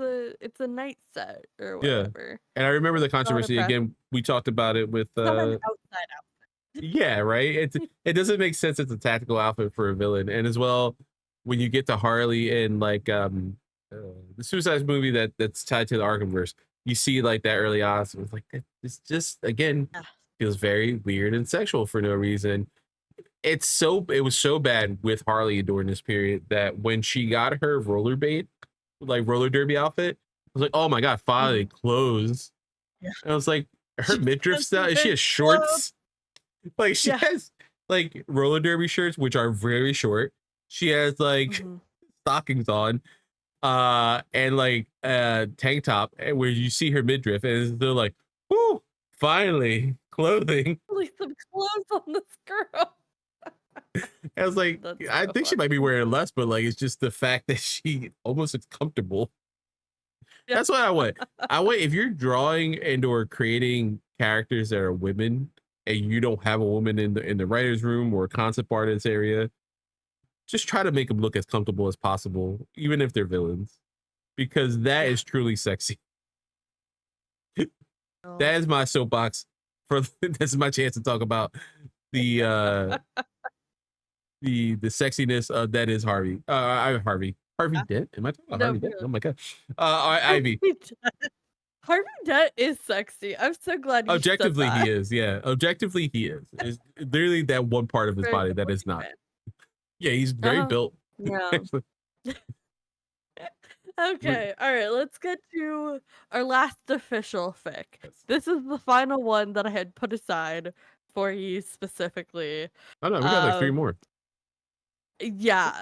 a night set or whatever. Yeah. And I remember the controversy again. We talked about it with an outside outfit. Yeah, right. It doesn't make sense. It's a tactical outfit for a villain, and as well when you get to Harley in like the Suicide movie that's tied to the Arkhamverse, you see like that early awesome. It's like it's just again feels very weird and sexual for no reason. It was so bad with Harley during this period that when she got her roller derby outfit, I was like, oh my god, finally clothes. Yeah. And I was like, her midriff style. She has shorts. Like she has like roller derby shirts, which are very short. She has like stockings on, and like tank top, where you see her midriff, and they're like, "Whoo, finally clothing." Like some clothes on this girl. I was like, I think she might be wearing less, but like it's just the fact that she almost looks comfortable. Yeah. That's what I want. If you're drawing and or creating characters that are women, and you don't have a woman in the writer's room or concept artist area, just try to make them look as comfortable as possible, even if they're villains, because that is truly sexy. That is my soapbox for this is my chance to talk about the sexiness that is Harvey. Harvey Dent. Am I talking about Harvey Dent? Oh my god. Ivy. Harvey Dent is sexy. I'm so glad you objectively said that. He is. Yeah, objectively he is. It's literally that one part of his body that is not. Yeah, he's very built. Yeah. Okay, all right, let's get to our last official fic. This is the final one that I had put aside for you specifically. Oh no, we got like 3 more. Yeah,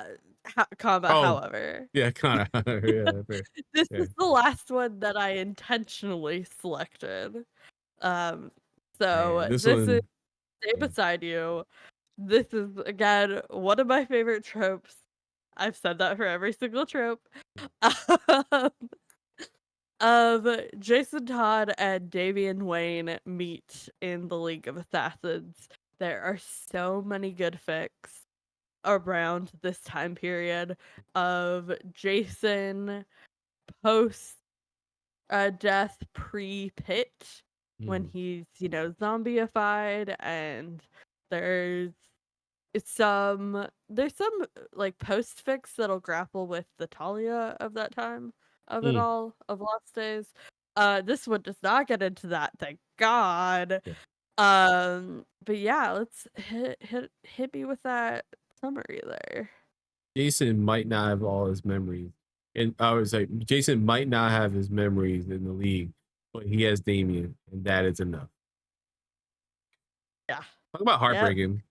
however. Yeah, kind of. This is the last one that I intentionally selected. So So this this is one, Stay Beside You. This is again one of my favorite tropes. I've said that for every single trope. Um, of Jason Todd and Damian Wayne meet in the League of Assassins. There are so many good fics around this time period of Jason post death pre-pit when he's, zombieified, and there's there's some like post fics that'll grapple with the Talia of that time of it all of Lost Days. This one does not get into that, thank God. Yeah. But yeah, let's hit me with that summary there. Jason might not have all his memories. And I was like, Jason might not have his memories in the league, but he has Damien, and that is enough. Yeah. Talk about heartbreaking. Yep.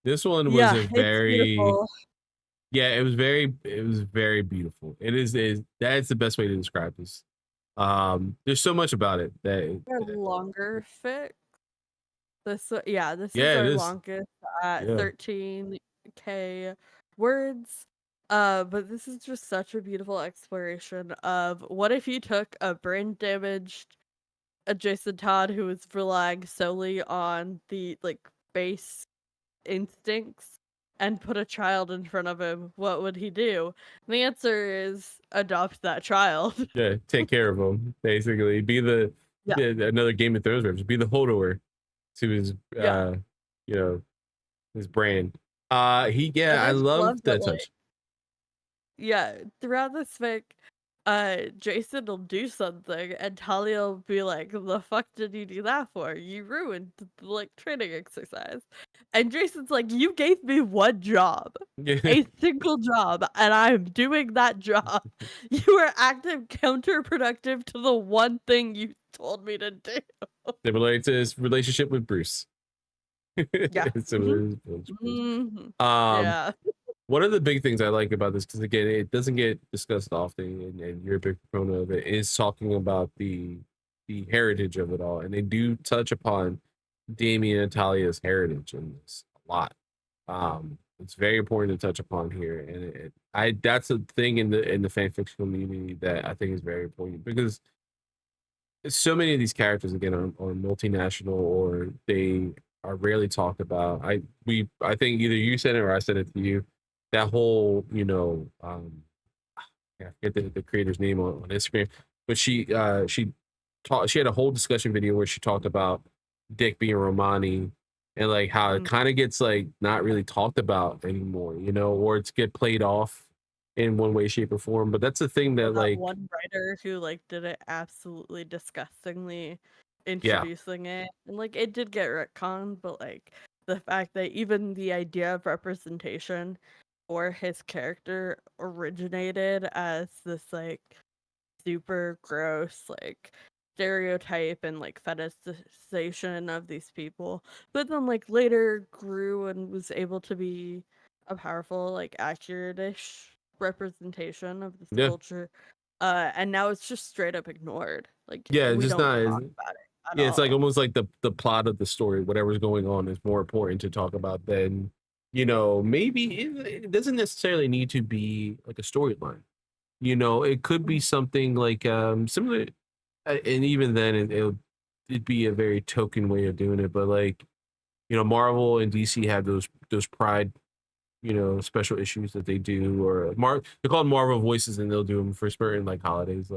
This one was Yeah, a very beautiful. Yeah, it was very beautiful. That's the best way to describe this. There's so much about it that Longer fic. This is it our is. longest at 13K words. But this is just such a beautiful exploration of what if you took a brain damaged Jason Todd who was relying solely on the base instincts and put a child in front of him, what would he do? And the answer is adopt that child. Yeah, take care of him. Basically, be another Game of Thrones reference. Be the Hodor to his his brand. I love that touch. Throughout this fic, Jason will do something and Talia will be like, the fuck did you do that for? You ruined the training exercise. And Jason's like, you gave me one job. A single job, and I'm doing that job. You are active counterproductive to the one thing you told me to do. They relate to his relationship with Bruce. Yeah. Yeah. One of the big things I like about this, because again, it doesn't get discussed often, and you're a big proponent of it, is talking about the heritage of it all, and they do touch upon Damien and Talia's heritage in this a lot. It's very important to touch upon here, and that's a thing in the fanfiction community that I think is very important, because so many of these characters again are multinational, or they are rarely talked about. I think either you said it or I said it to you. That whole, I forget the creator's name on Instagram, but she had a whole discussion video where she talked about Dick being Romani, and like how it kind of gets not really talked about anymore, or it's get played off in one way, shape, or form. But that's the thing that one writer who did it absolutely disgustingly introducing it, and it did get retconned, but the fact that even the idea of representation for his character originated as this super gross stereotype and fetishization of these people, but then later grew and was able to be a powerful accurate-ish representation of this culture, and now it's just straight up ignored. It's we just don't not talk about it at it's all. almost like the plot of the story, whatever's going on, is more important to talk about than maybe it doesn't necessarily need to be like a storyline. It could be something similar, and even then it'd be a very token way of doing it, but Marvel and DC have those Pride special issues that they do, or they're called Marvel Voices, and they'll do them for certain holidays,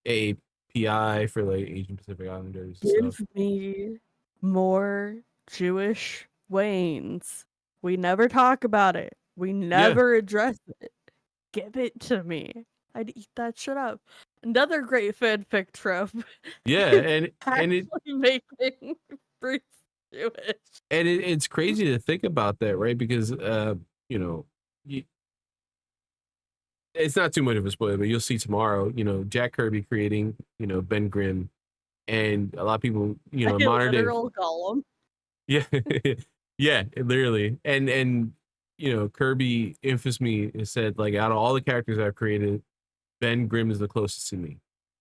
API for Asian Pacific Islanders and Give stuff. me more Jewish Waynes. We never talk about it. We never address it. Give it to me. I'd eat that shit up. Another great fanfic trope. Yeah, and it making Bruce Jewish. And it's crazy to think about that, right? Because it's not too much of a spoiler, but you'll see tomorrow. Jack Kirby creating Ben Grimm, and a lot of people modern day Gollum. Yeah, yeah, literally, and Kirby infamously said out of all the characters I've created, Ben Grimm is the closest to me.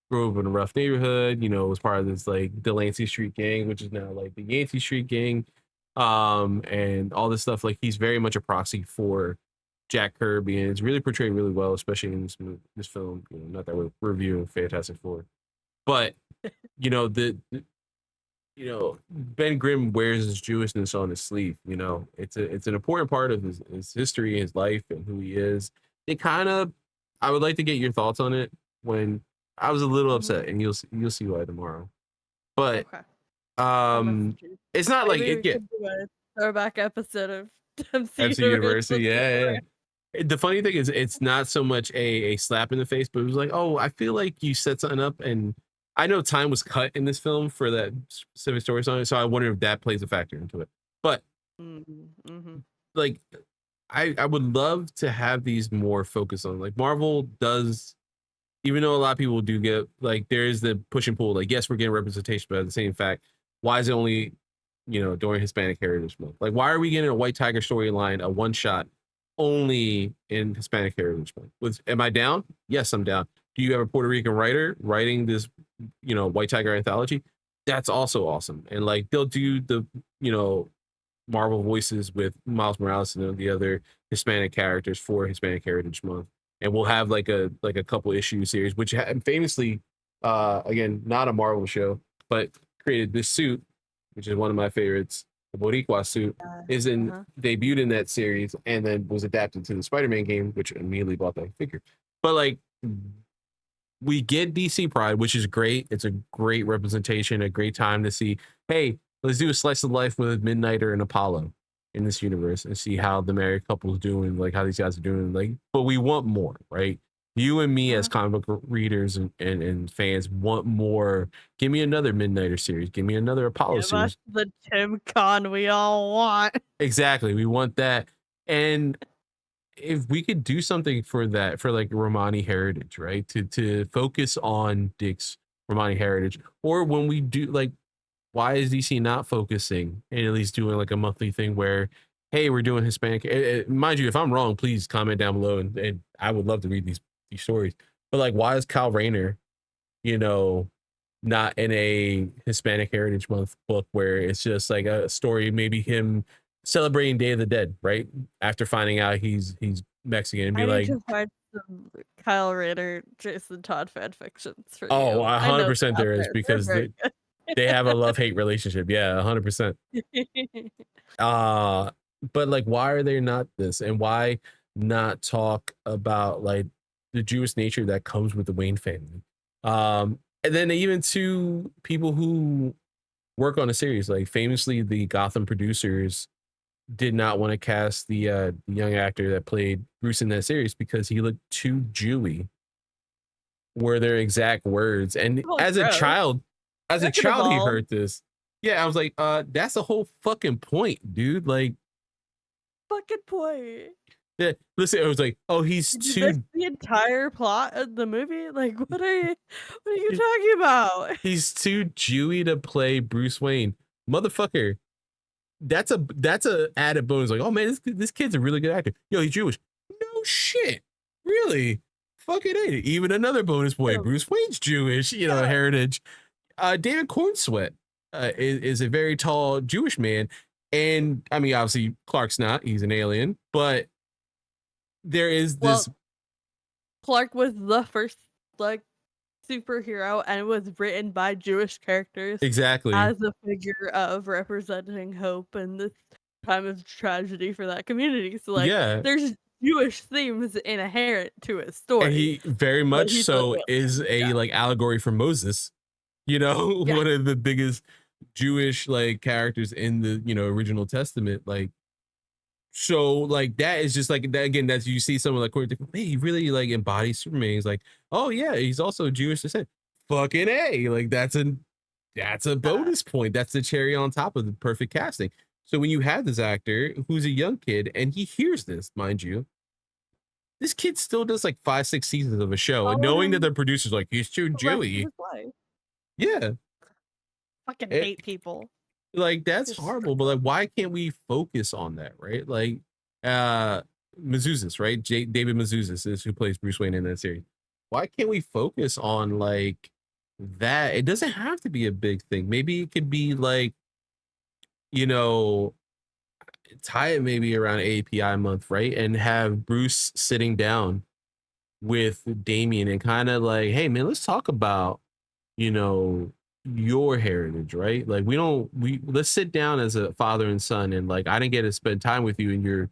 grew up in a rough neighborhood, you know, was part of this like Delancey Street gang, which is now like the Yancey Street gang, and all this stuff. Like he's very much a proxy for Jack Kirby, and it's really portrayed really well, especially in this film. You know, not that we're reviewing Fantastic Four, but you know you know, Ben Grimm wears his Jewishness on his sleeve. You know, it's an important part of his history, his life, and who he is. It kind of, I would like to get your thoughts on it. When I was a little upset, and you'll see why tomorrow. But it's not maybe like it get do a throwback episode of MC University. Yeah. The funny thing is, it's not so much a slap in the face, but it was like, oh, I feel like you set something up, and I know time was cut in this film for that specific story, so I wonder if that plays a factor into it. But like, I would love to have these more focus on, like, Marvel does, even though a lot of people do get, like, there is the push and pull, like, yes, we're getting representation, but at the same fact, why is it only, you know, during Hispanic Heritage Month? Like, why are we getting a White Tiger storyline, a one shot only in Hispanic Heritage Month? Am I down? Yes, I'm down. Do you have a Puerto Rican writer writing this, you know, White Tiger anthology? That's also awesome. And like, they'll do the, you know, Marvel voices with Miles Morales and the other Hispanic characters for Hispanic Heritage Month. And we'll have like a couple issue series, which famously, again, not a Marvel show, but created this suit, which is one of my favorites. The Boricua suit debuted in that series and then was adapted to the Spider-Man game, which immediately bought that figure. But like, we get DC Pride, which is great. It's a great representation, a great time to see, hey, let's do a slice of life with Midnighter and Apollo in this universe and see how the married couple's doing, like how these guys are doing. Like, but we want more, right? You and me as comic book readers and fans want more. Give me another Midnighter series. Give me another Apollo series. The Tim Con we all want. Exactly. We want that. And if we could do something for that, for like Romani heritage, right? To focus on Dick's Romani heritage, or when we do, like, why is DC not focusing and at least doing like a monthly thing where, hey, we're doing Hispanic? Mind you, if I'm wrong, please comment down below, and I would love to read these stories. But like, why is Kyle Rayner, you know, not in a Hispanic Heritage Month book where it's just like a story, maybe him celebrating Day of the Dead, right? After finding out he's Mexican, and be like, to find some Kyle Rayner, Jason Todd fan fictions for oh, you. 100% there is, because they have a love-hate relationship. Yeah, 100%. But like, why are they not this? And why not talk about like the Jewish nature that comes with the Wayne family? And then even to people who work on a series, like famously the Gotham producers did not want to cast the young actor that played Bruce in that series because he looked too Jewy, were their exact words. And as a child he heard this. Yeah, I was like, that's the whole fucking point, dude. Like, fucking point. Yeah, listen, it was like, oh, he's too. The entire plot of the movie, like, what are you talking about? He's too Jewy to play Bruce Wayne, motherfucker. That's a added bonus. Like, oh man, this kid's a really good actor. Yo, he's Jewish. No shit, really? Fucking ain't it? Even another bonus point. Bruce Wayne's Jewish, you know, heritage. David Cornsweet is a very tall Jewish man, and I mean, obviously Clark's not. He's an alien, but there is this. Clark was the first like superhero, and it was written by Jewish characters. Exactly. As a figure of representing hope in this time of tragedy for that community. So like, there's Jewish themes inherent to his story. And he very much so is a like allegory for Moses. You know, one of the biggest Jewish like characters in the, you know, original Testament. Like, so like that is just like that again. That's, you see someone like Corey, hey, he really like embodies Superman. He's like, oh yeah, he's also Jewish descent. Fucking A, like that's a bonus point. That's the cherry on top of the perfect casting. So when you have this actor who's a young kid and he hears this, mind you, this kid still does like 5-6 seasons of a show, and knowing that the producer's like, he's too Jewy. Yeah. Fucking hate people. Like, that's horrible, but like, why can't we focus on that, right? Like, Mazuzis, right? David Mazuzis is who plays Bruce Wayne in that series. Why can't we focus on like that it doesn't have to be a big thing. Maybe it could be like, you know, tie it maybe around API month, right? And have Bruce sitting down with Damien and kind of like, hey man, let's talk about, you know, your heritage, right? Like we let's sit down as a father and son, and like I didn't get to spend time with you in your,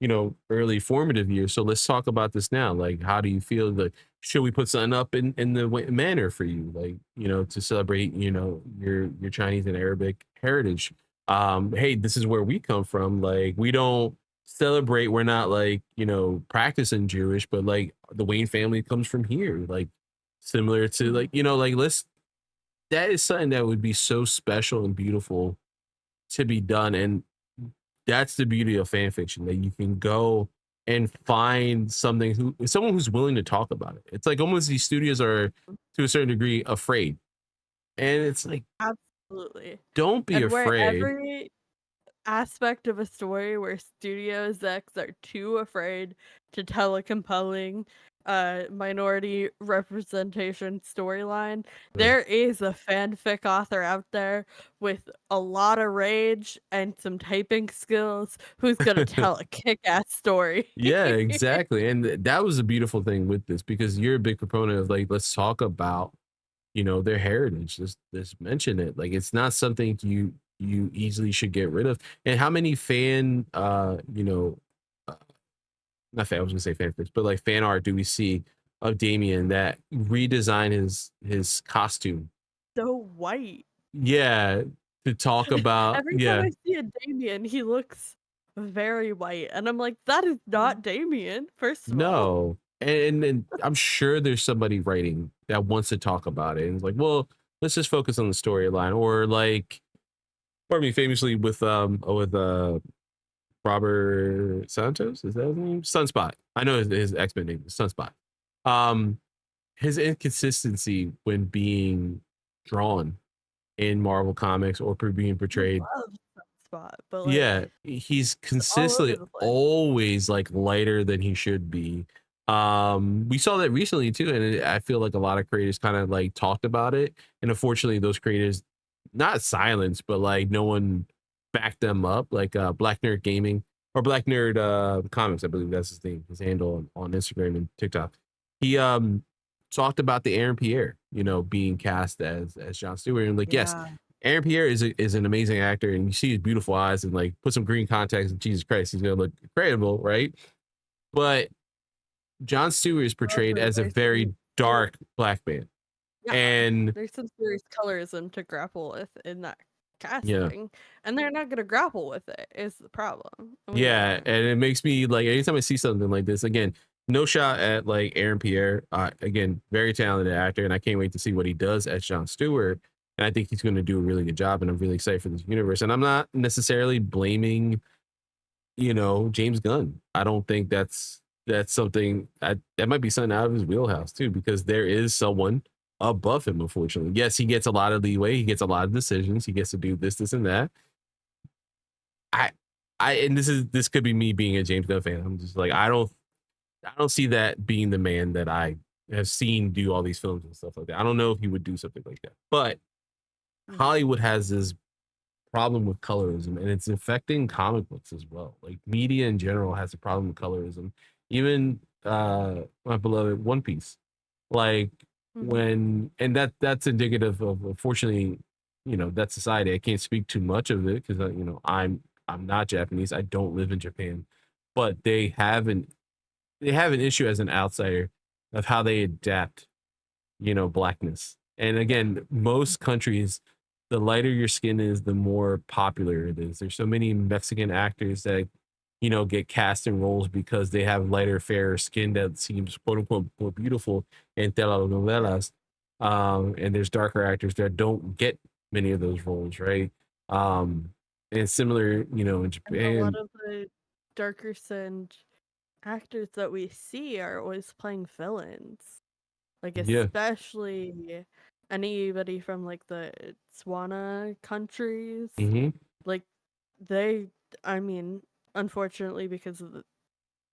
you know, early formative years. So let's talk about this now. Like, how do you feel? Like, should we put something up in the manner for you, like, you know, to celebrate, you know, your Chinese and Arabic heritage? Hey, this is where we come from. Like, we don't celebrate. We're not like, you know, practicing Jewish, but like the Wayne family comes from here. Like, similar to like, you know, like let's that is something that would be so special and beautiful to be done. And that's the beauty of fan fiction, that you can go and find someone who's willing to talk about it. It's like almost these studios are to a certain degree afraid. And it's like, Absolutely. don't be And where afraid. every aspect of a story where studio execs are too afraid to tell a compelling minority representation storyline, there is a fanfic author out there with a lot of rage and some typing skills who's gonna tell a kick-ass story. Yeah, exactly. And that was a beautiful thing with this, because you're a big proponent of like, let's talk about, you know, their heritage. Just mention it. Like, it's not something you easily should get rid of. And how many fan you know, uh, not fan, I was gonna say fanfics, but like fan art do we see of Damien that redesign his costume? So white. Yeah, to talk about, Every time yeah. I see a Damien, he looks very white, and I'm like, "That is not Damien, first of all." No. And I'm sure there's somebody writing that wants to talk about it. And it's like, well, let's just focus on the storyline. Or like, pardon me, famously with Robert Santos, is that his name? Sunspot. I know his X-Men name is Sunspot. Um, his inconsistency when being drawn in Marvel comics or being I portrayed. love Sunspot, but, Yeah, like, he's it's all over consistently the place. always like lighter than he should be. We saw that recently too, and I feel like a lot of creators kind of like talked about it, and unfortunately, those creators not silenced, but like no one backed them up. Like Black Nerd Gaming or Black Nerd Comics, I believe that's his name, his handle on Instagram and TikTok. He talked about the Aaron Pierre, you know, being cast as John Stewart, and like, yes, Yeah. Aaron Pierre is an amazing actor, and you see his beautiful eyes, and like put some green contacts, and Jesus Christ, he's gonna look incredible, right? But John Stewart is portrayed However, as a there's some very dark black man, yeah, and there's some serious colorism to grapple with in that yeah, casting, and they're not gonna grapple with it, is the problem, and we know yeah, that. and it makes me like anytime I see something like this again. No shot at like Aaron Pierre. Again, very talented actor, and I can't wait to see what he does as John Stewart. And I think he's going to do a really good job, and I'm really excited for this universe. And I'm not necessarily blaming, you know, James Gunn. I don't think that's something that might be something out of his wheelhouse too, because there is someone above him. Unfortunately, yes, he gets a lot of leeway. He gets a lot of decisions. He gets to do this, and that. I, and this could be me being a James Gunn fan. I'm just like, I don't see that being the man that I have seen do all these films and stuff like that. I don't know if he would do something like that, but Mm. Hollywood has this problem with colorism, and it's affecting comic books as well. Like media in general has a problem with colorism. Even my beloved One Piece. Like Mhm. when and that's indicative of, unfortunately, you know, that society. I can't speak too much of it because you know, I'm not Japanese. I don't live in Japan. But they have an issue as an outsider of how they adapt, you know, blackness. And again, most countries, the lighter your skin is, the more popular it is. There's so many Mexican actors that, you know, get cast in roles because they have lighter, fairer skin that seems quote unquote more beautiful in Yeah, telenovelas. And there's darker actors that don't get many of those roles, right? Um, and similar, you know, in and a lot Japan, of the darker-skinned actors that we see are always playing villains, like, yeah. especially anybody from, like, the Swana countries, Hmm. like, they I mean, unfortunately, because of the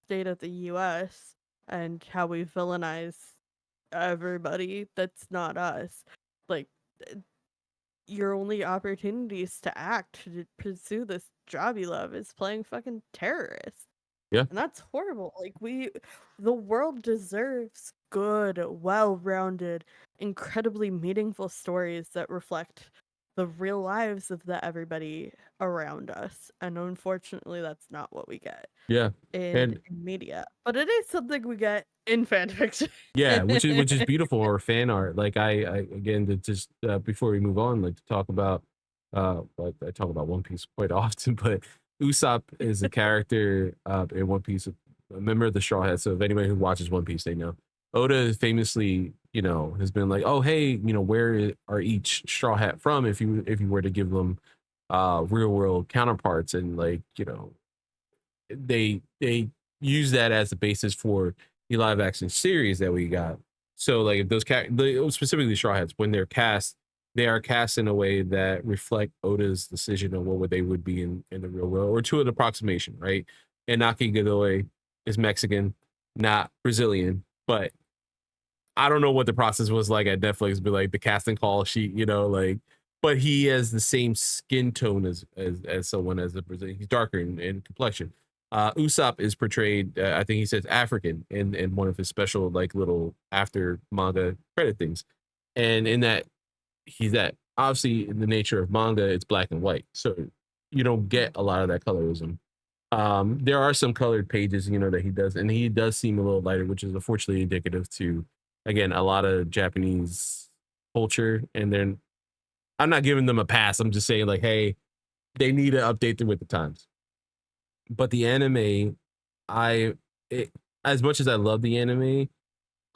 state of the US and how we villainize everybody that's not us. your only opportunities to act, to pursue this job you love, is playing fucking terrorists. Yeah. And that's horrible. Like, the world deserves good, well-rounded, incredibly meaningful stories that reflect the real lives of everybody around us. And unfortunately, that's not what we get. Yeah. In media. But it is something we get in fan fiction. Yeah, which is beautiful, or fan art. Like I again, to just before we move on, like to talk about like I talk about One Piece quite often, but Usopp is a character in One Piece, a member of the Straw Hats. So if anybody who watches One Piece, they know Oda famously, has been like, oh hey, where are each Straw Hat from? If you were to give them real world counterparts, and like they use that as the basis for the live action series that we got. So like if those specifically Straw Hats, when they're cast, they are cast in a way that reflect Oda's decision on what they would be in the real world, or to an approximation, right? And Naki Godoy is Mexican, not Brazilian, but I don't know what the process was like at Netflix, but like the casting call sheet, but he has the same skin tone as someone as a Brazilian. He's darker in complexion. Usopp is portrayed, I think he says African in one of his special like little after manga credit things, and in that he's that obviously in the nature of manga it's black and white, so you don't get a lot of that colorism. There are some colored pages that he does, and he does seem a little lighter, which is unfortunately indicative to again a lot of Japanese culture. And then I'm not giving them a pass, I'm just saying like, hey, they need to update them with the times. But the anime, as much as I love the anime,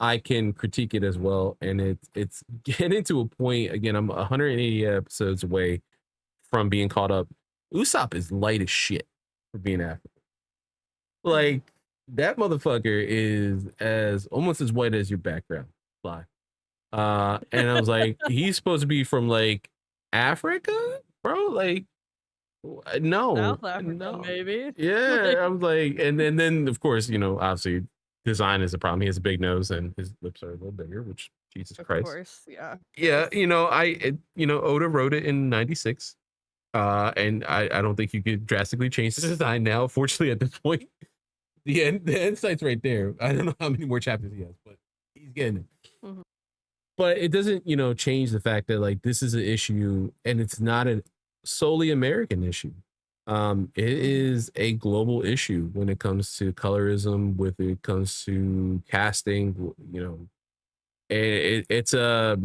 I can critique it as well, and it's getting to a point. Again, I'm 180 episodes away from being caught up. Usopp is light as shit for being African. Like that motherfucker is as almost as white as your background. Fly. And I was like, he's supposed to be from like Africa, bro. Like no, South Africa, no, maybe. yeah. I was like, and then of course, obviously design is a problem. He has a big nose and his lips are a little bigger, which Jesus Christ. Of course, yeah. Yeah, Oda wrote it in '96. And I don't think you could drastically change the design now. Fortunately, at this point, the insight's right there. I don't know how many more chapters he has, but he's getting it. Mm-hmm. But it doesn't, change the fact that like this is an issue, and it's not a solely American issue. It is a global issue when it comes to colorism, when it comes to casting. It's a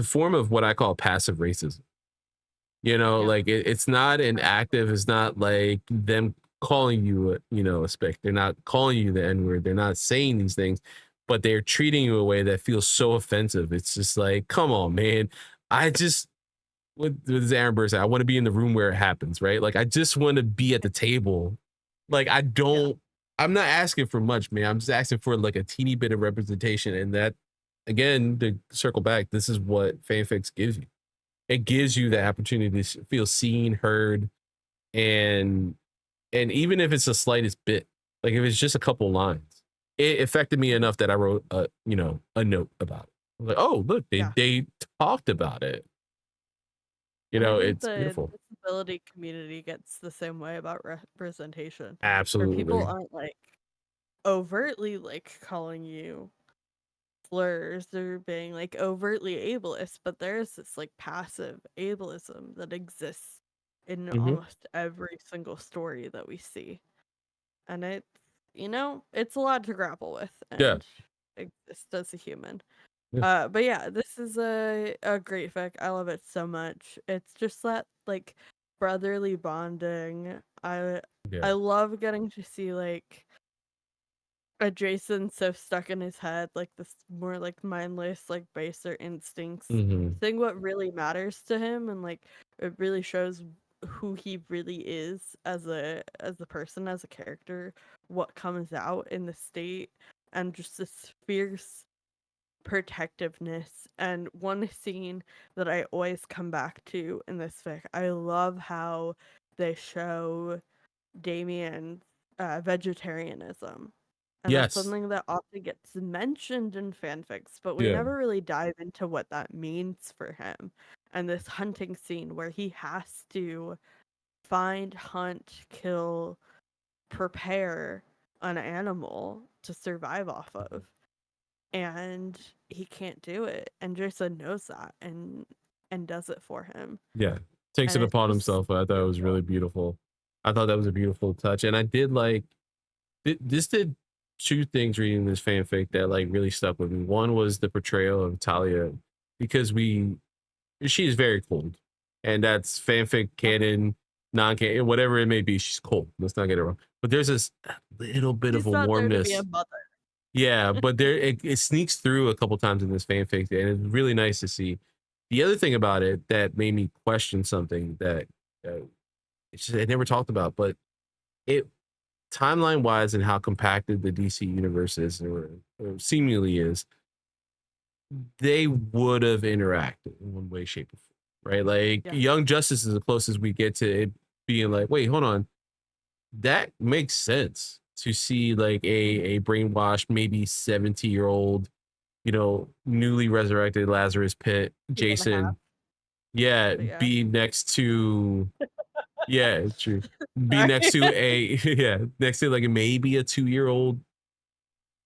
form of what I call passive racism. Like it's not an active. It's not like them calling you, a spec. They're not calling you the N-word. They're not saying these things, but they're treating you a way that feels so offensive. It's just like, come on, man. I just, with Aaron Burr said, I want to be in the room where it happens, right? Like, I just want to be at the table. Like, I'm not asking for much, man. I'm just asking for like a teeny bit of representation. And that, again, to circle back, this is what fanfics gives you. It gives you the opportunity to feel seen, heard, and even if it's the slightest bit, like if it's just a couple lines, it affected me enough that I wrote a note about it. I was like, oh, look, they talked about it. It's beautiful. The disability community gets the same way about representation. Absolutely. Where people aren't like overtly like calling you slurs or being like overtly ableist, but there's this like passive ableism that exists in almost every single story that we see. And it's it's a lot to grapple with and exist as a human. Yeah. But yeah, this is a great fic. I love it so much. It's just that like brotherly bonding. I love getting to see like a Jason so stuck in his head, like this more like mindless, like baser instincts. Seeing what really matters to him, and like it really shows who he really is as a person, as a character, what comes out in the state, and just this fierce protectiveness. And one scene that I always come back to in this fic, I love how they show Damien's vegetarianism. And that's something that often gets mentioned in fanfics, but we never really dive into what that means for him. And this hunting scene where he has to find, hunt, kill, prepare an animal to survive off of. And he can't do it. And Jason knows that and does it for him. Yeah. Takes it upon himself. I thought it was really beautiful. I thought that was a beautiful touch. And I did like this did two things reading this fanfic that like really stuck with me. One was the portrayal of Talia, because she is very cold. And that's fanfic, canon, non-canon, whatever it may be, she's cold. Let's not get it wrong. But there's this little bit of a warmness. There to be a mother. Yeah, but it sneaks through a couple times in this fanfic, and it's really nice to see. The other thing about it that made me question something that I never talked about, but it timeline wise and how compacted the DC universe is, or seemingly is, they would have interacted in one way, shape, or form, right? Like Young Justice is the closest we get to it being like, wait, hold on, that makes sense to see like a brainwashed, maybe 70-year-old, newly resurrected Lazarus Pit Jason, be next to true. Be next to next to like maybe a 2-year-old,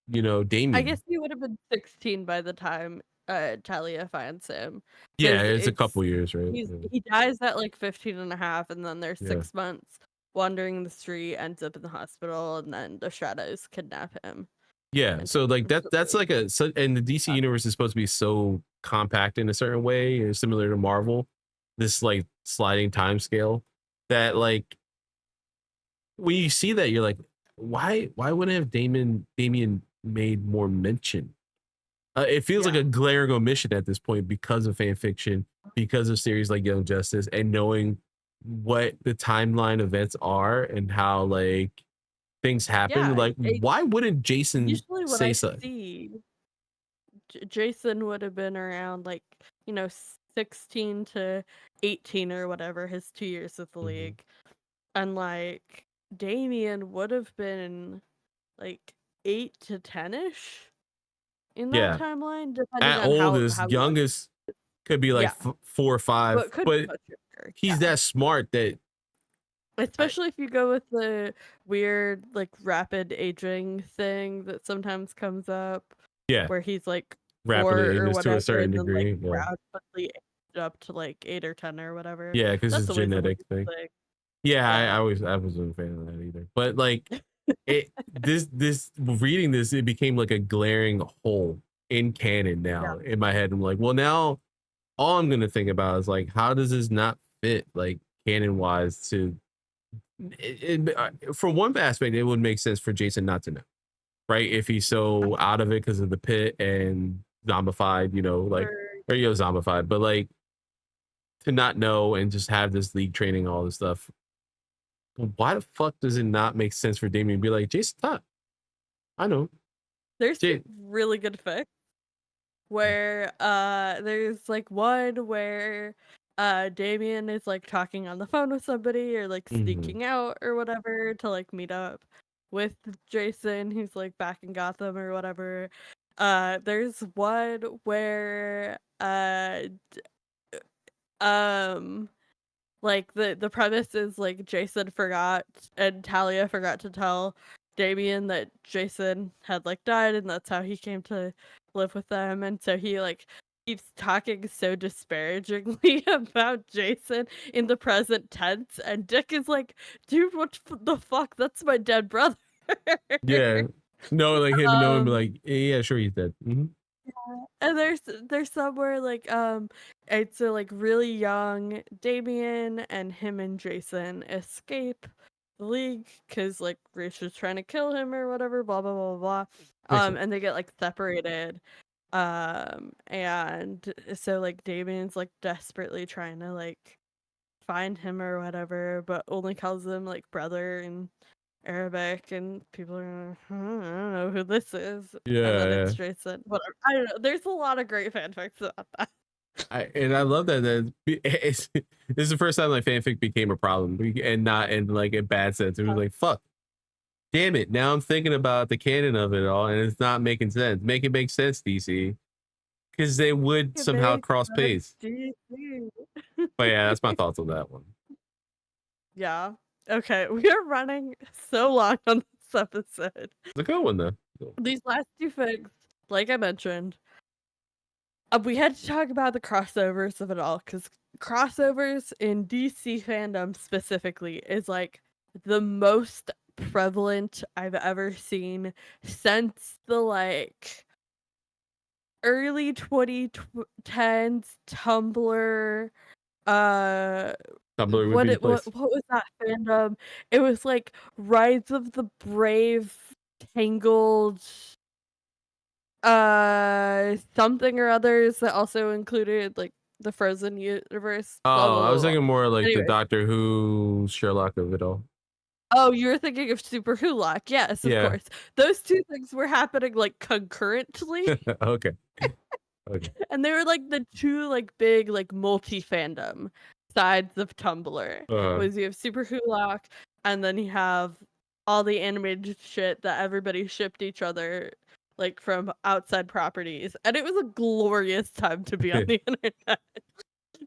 Damien. I guess he would have been 16 by the time Talia finds him. Yeah, it's a couple years, right? He dies at like 15 and a half, and then there's 6 months wandering the street, ends up in the hospital, and then the shadows kidnap him. Yeah, so like that's like and the DC universe is supposed to be so compact in a certain way, or similar to Marvel, this like sliding time scale, that like when you see that you're like, why wouldn't have Damien made more mention? It feels like a glaring omission at this point because of fan fiction, because of series like Young Justice, and knowing what the timeline events are and how like things happen. Like, why wouldn't Jason say so? Jason would have been around like 16 to 18 or whatever, his 2 years with the league, and like Damien would have been like 8 to 10ish in that timeline, depending at on oldest, how youngest could be like 4 or 5, but he's that smart that. Especially if you go with the weird, like, rapid aging thing that sometimes comes up. Yeah. Where he's, like, rapidly 4 or whatever, to a certain and degree. then, like, rapidly aged up to, like, 8 or 10 or whatever. Yeah, because it's a genetic thing. Yeah, I wasn't a fan of that either. But, like, this reading this, it became, like, a glaring hole in canon now in my head. I'm like, well, now all I'm going to think about is, like, how does this not fit, like, canon-wise to... from one aspect, it would make sense for Jason not to know, right? If he's so out of it because of the pit and zombified, zombified, but like to not know and just have this league training, all this stuff. Why the fuck does it not make sense for Damien to be like, Jason, stop? I know. There's a really good fic where there's like one where Damien is like talking on the phone with somebody, or like sneaking out or whatever to like meet up with Jason, who's like back in Gotham or whatever. There's one where like the premise is like Jason forgot, and Talia forgot to tell Damien that Jason had like died, and that's how he came to live with them, and so he like keeps talking so disparagingly about Jason in the present tense, and Dick is like, dude, what the fuck? That's my dead brother. Yeah. No, like him knowing, like, yeah, sure, he's dead. Yeah. And there's somewhere like it's a like really young Damien and him and Jason escape the league because like Rachel's trying to kill him or whatever, blah blah blah blah. And they get like separated. And so like Damien's like desperately trying to like find him or whatever, but only calls him like brother in Arabic, and people are I don't know who this is. Yeah, and then it's Jason. Whatever. I don't know. There's a lot of great fanfics about that. I love that this is the first time like fanfic became a problem, and not in like a bad sense. It was like, fuck, Damn it! Now I'm thinking about the canon of it all, and it's not making sense. Make it make sense, DC, because they would It somehow makes cross sense, paths. DC. But yeah, that's my thoughts on that one. Yeah. Okay, we are running so long on this episode. It's a good one though. These last two figs, like I mentioned, we had to talk about the crossovers of it all, because crossovers in DC fandom specifically is like the most prevalent I've ever seen since the like early 2010s Tumblr. Tumblr would What be the it what place. what was that fandom? It was like Rise of the Brave, Tangled, something or others that also included like the Frozen universe. Blah Oh, blah I blah was blah. thinking more like the Anyway, Doctor Who Sherlock of it all. oh, you were thinking of Super Hulock. Yes, of Yeah. course. Those two things were happening like concurrently. Okay. Okay. And they were like the two like big like multi-fandom sides of Tumblr. Was you have Super Hulock, and then you have all the animated shit that everybody shipped each other like from outside properties. And it was a glorious time to be on the internet.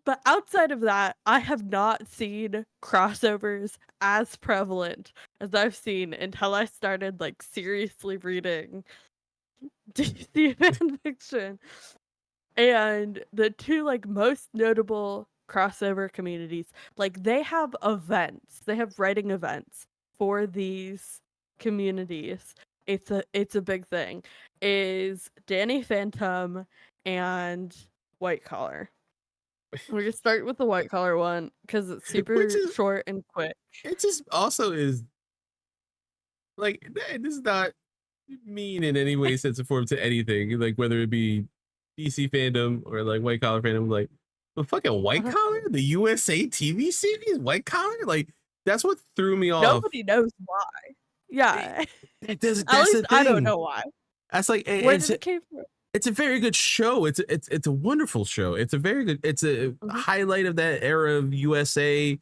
But outside of that, I have not seen crossovers as prevalent as I've seen until I started like seriously reading DC fanfiction. And the two like most notable crossover communities, like they have events. They have writing events for these communities. It's a big thing. Is Danny Phantom and White Collar. We're gonna start with the White Collar one because it's Which super is, short and quick. it just also is like, this is not mean in any way, sense, or form to anything. Like whether it be DC fandom or like white collar fandom, like the fucking white collar, the USA TV series, white collar, like that's what threw me off. Nobody knows why. Yeah. It doesn't. At That's least the I don't thing. know why. That's like Where did it came from? it's a very good show. It's a wonderful show. It's a very good. It's a highlight of that era of USA,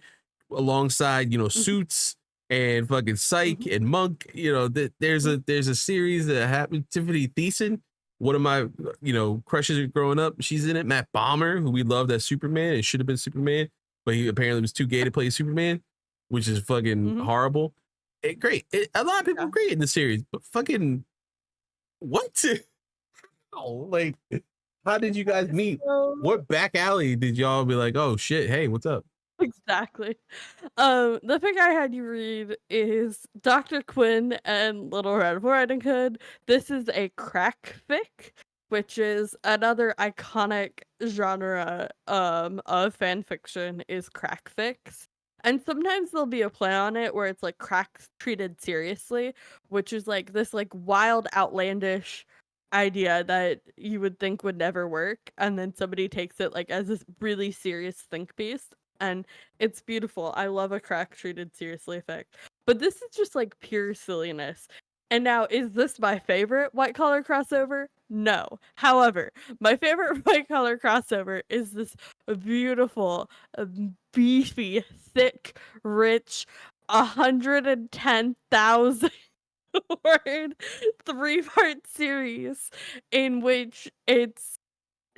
alongside Suits and fucking Psych and Monk. There's a series that happened. Tiffany Thiessen, one of my crushes growing up. She's in it. Matt Bomber, who we loved as Superman and should have been Superman, but he apparently was too gay to play Superman, which is fucking horrible. Great. A lot of people are great in the series, but fucking what? Oh, like, how did you guys meet? What back alley did y'all be like, oh shit, hey, what's up? Exactly. The thing I had you read is Dr. Quinn and Little Red Riding Hood. This is a crack fic, which is another iconic genre of fan fiction is crack fics. And sometimes there'll be a play on it where it's like crack treated seriously, which is like this like wild, outlandish idea that you would think would never work, and then somebody takes it like as this really serious think piece, and it's beautiful. I love a crack treated seriously effect. But this is just like pure silliness. And now, is this my favorite white collar crossover? No. However, my favorite white collar crossover is this beautiful, beefy, thick, rich, 110,000 word 3-part series in which it's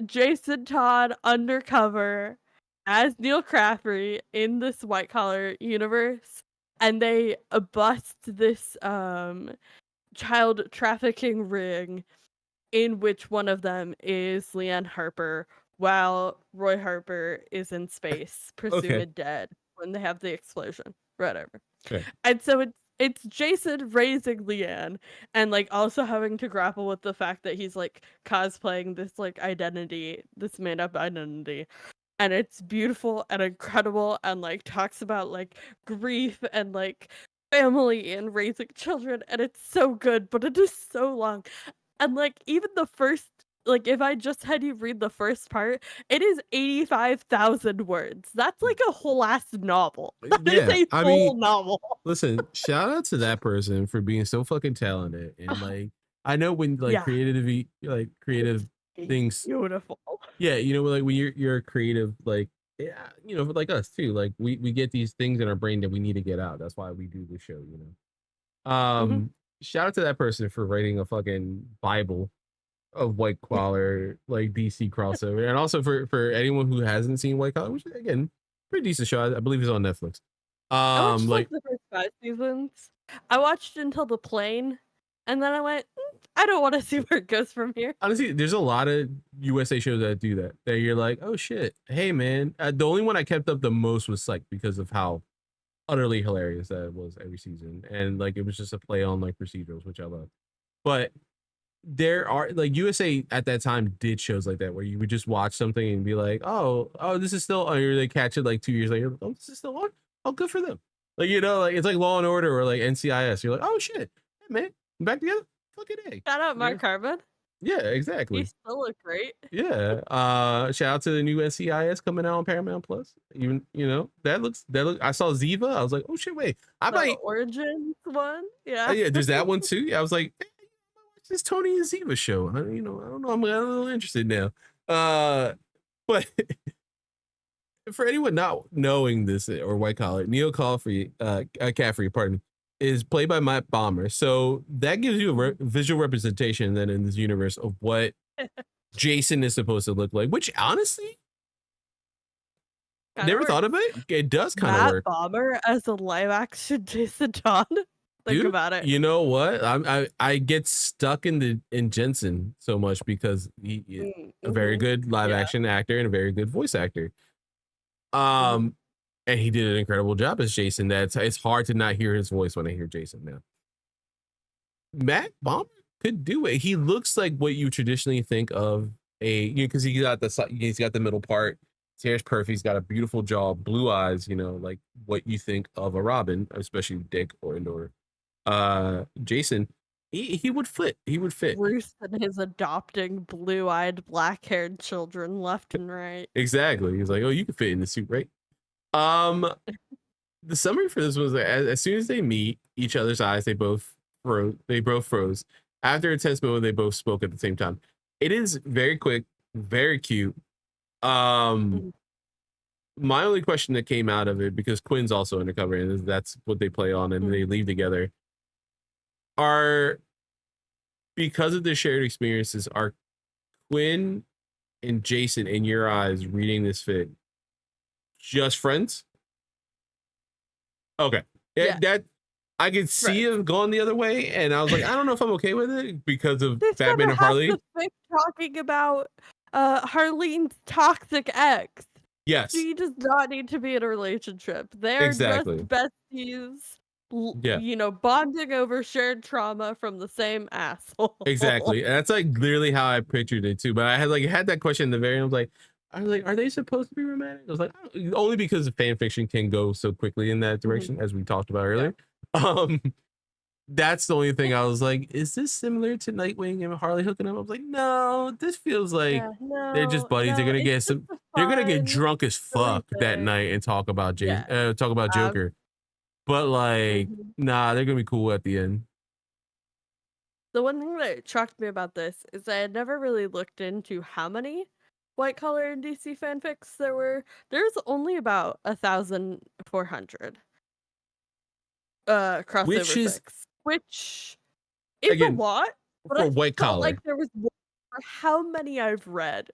Jason Todd undercover as Neil Caffrey in this white collar universe, and they bust this child trafficking ring in which one of them is Leanne Harper while Roy Harper is in space, presumed dead when they have the explosion. Whatever. Okay. And so it's Jason raising Leanne and like also having to grapple with the fact that he's like cosplaying this like identity, this made up identity. And it's beautiful and incredible and like talks about like grief and like family and raising children, and it's so good, but it is so long. And like even the first, like if I just had you read the first part, it is 85,000 words. That's like a whole ass novel. That is a full novel. Listen, shout out to that person for being so fucking talented. And like, I know when like creative things, beautiful. Yeah, like when you're a creative, like like us too. Like we get these things in our brain that we need to get out. That's why we do the show. Shout out to that person for writing a fucking Bible of white collar like DC crossover, and also for anyone who hasn't seen white collar, which again, pretty decent show. I believe it's on Netflix. I watched Like the first 5 seasons. I watched until the plane, and then I went, I don't want to see where it goes from here. Honestly, there's a lot of USA shows that do that. That you're like, oh shit, hey man. The only one I kept up the most was Psych because of how utterly hilarious that it was every season, and like it was just a play on like procedurals, which I love. But there are like USA at that time did shows like that where you would just watch something and be like, oh, this is still on, or they catch it like 2 years later. Oh, this is still on. Oh, good for them. Like, you know, like it's like Law and Order or like NCIS. You're like, oh shit, hey, man, back together. Fucking A. Shout out Mark Harmon. Yeah, exactly. He still look great. Yeah. Shout out to the new NCIS coming out on Paramount Plus. Even, you know, that looks I saw Ziva. I was like, oh shit, wait. I might Origins one. Yeah. Yeah, there's that one too. I was like, hey, this Tony and Ziva show. I don't know. I'm a little interested now. But for anyone not knowing this or white collar, Neo Caffrey, pardon me, is played by Matt Bomber. So that gives you a visual representation then in this universe of what Jason is supposed to look like, which honestly, never thought of it. It does kind of work. Matt Bomber as a live action Jason Dawn. Think about it. You know what? I get stuck in Jensen so much because he's a very good live action actor and a very good voice actor. And he did an incredible job as Jason. It's hard to not hear his voice when I hear Jason now. Matt Bomber could do it. He looks like what you traditionally think of because he's got the middle part. His hair's perfect. He's got a beautiful jaw, blue eyes. You know, like what you think of a Robin, especially Dick or Endor. Jason, he would fit. He would fit. Bruce and his adopting blue-eyed, black-haired children left and right. Exactly. He's like, oh, you can fit in the suit, right? The summary for this was that as soon as they meet each other's eyes, they both froze. After a tense moment, they both spoke at the same time. It is very quick, very cute. My only question that came out of it, because Quinn's also undercover and that's what they play on and they leave together, because of their shared experiences, are Quinn and Jason, in your eyes, reading this fic, just friends? Okay. Yeah. That I could see him going the other way, and I was like, I don't know if I'm okay with it because of Batman and Harley. Talking about Harleen's toxic ex. Yes. She does not need to be in a relationship. They're just besties. Yeah. You know, bonding over shared trauma from the same asshole. Exactly. And that's like literally how I pictured it too. But I had that question in the very end. I was like, are they supposed to be romantic? I was like, only because fan fiction can go so quickly in that direction, as we talked about earlier. Yeah. That's the only thing I was like, is this similar to Nightwing and Harley hooking up? I was like, no, this feels like they're just buddies. They're gonna get they're gonna get drunk as fuck that night and talk about Joker. But like, nah, they're gonna be cool at the end. The one thing that shocked me about this is I had never really looked into how many white collar and DC fanfics there were. There's only about 1,400 crossover fics, which is a lot for white collar. Like there was for how many I've read.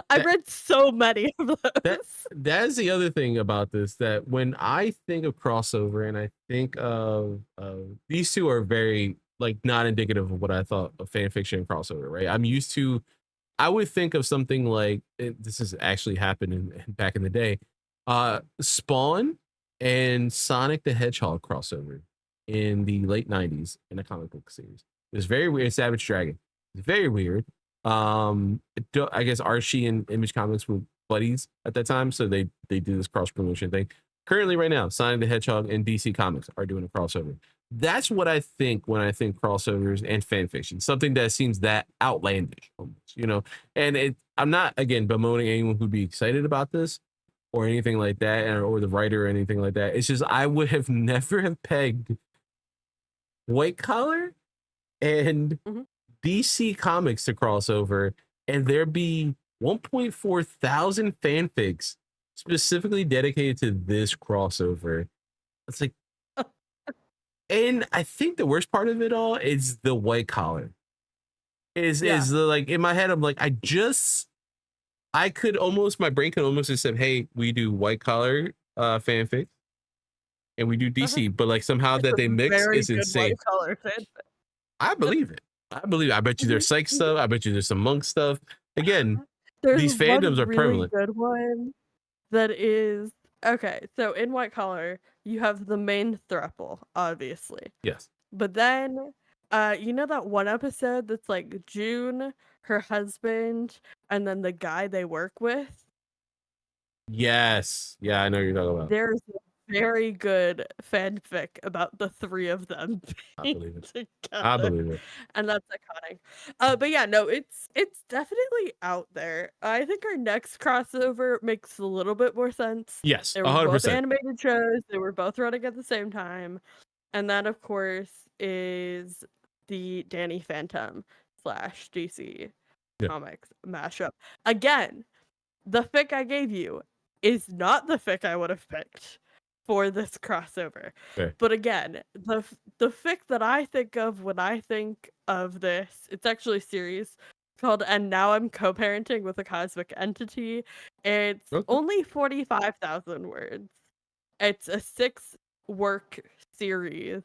I've read so many of those. That is the other thing about this, that when I think of crossover and I think of these two are very like not indicative of what I thought of fan fiction and crossover, right? I would think of something like, this has actually happened back in the day, Spawn and Sonic the Hedgehog crossover in the late 90s in a comic book series. It was very weird. Savage Dragon. It's very weird. I guess Archie and Image Comics were buddies at that time, so they did this cross promotion thing. Currently, right now, Sonic the Hedgehog and DC Comics are doing a crossover. That's what I think when I think crossovers and fan fiction, something that seems that outlandish, almost, you know. And I'm not, again, bemoaning anyone who'd be excited about this or anything like that, or the writer or anything like that. It's just I would have never have pegged white collar and DC Comics to crossover, and there be 1.4 thousand fanfics specifically dedicated to this crossover. It's like, And I think the worst part of it all is the white collar. Is like in my head, I'm like, I could almost, my brain could almost have said, hey, we do white collar fanfic and we do DC, but like somehow that they mix is insane. White collar fanfic. I believe it. I bet you there's psych stuff. I bet you there's some monk stuff. Again, these fandoms are really prevalent. Good one that is okay. So in white collar, you have the main throuple, obviously. Yes. But then, you know that one episode that's like June, her husband, and then the guy they work with? Yes. Yeah, I know what you're talking about. There's a very good fanfic about the three of them being together. I believe it. And that's iconic. But yeah, no, it's definitely out there. I think our next crossover makes a little bit more sense. Yes, They were 100%. both animated shows. They were both running at the same time. And that, of course, is the Danny Phantom / DC Comics mashup. Again, the fic I gave you is not the fic I would have picked for this crossover. Okay. But again, the fic that I think of when I think of this, it's actually a series called And Now I'm Co-Parenting with a Cosmic Entity. It's only 45,000 words. It's a 6-work series.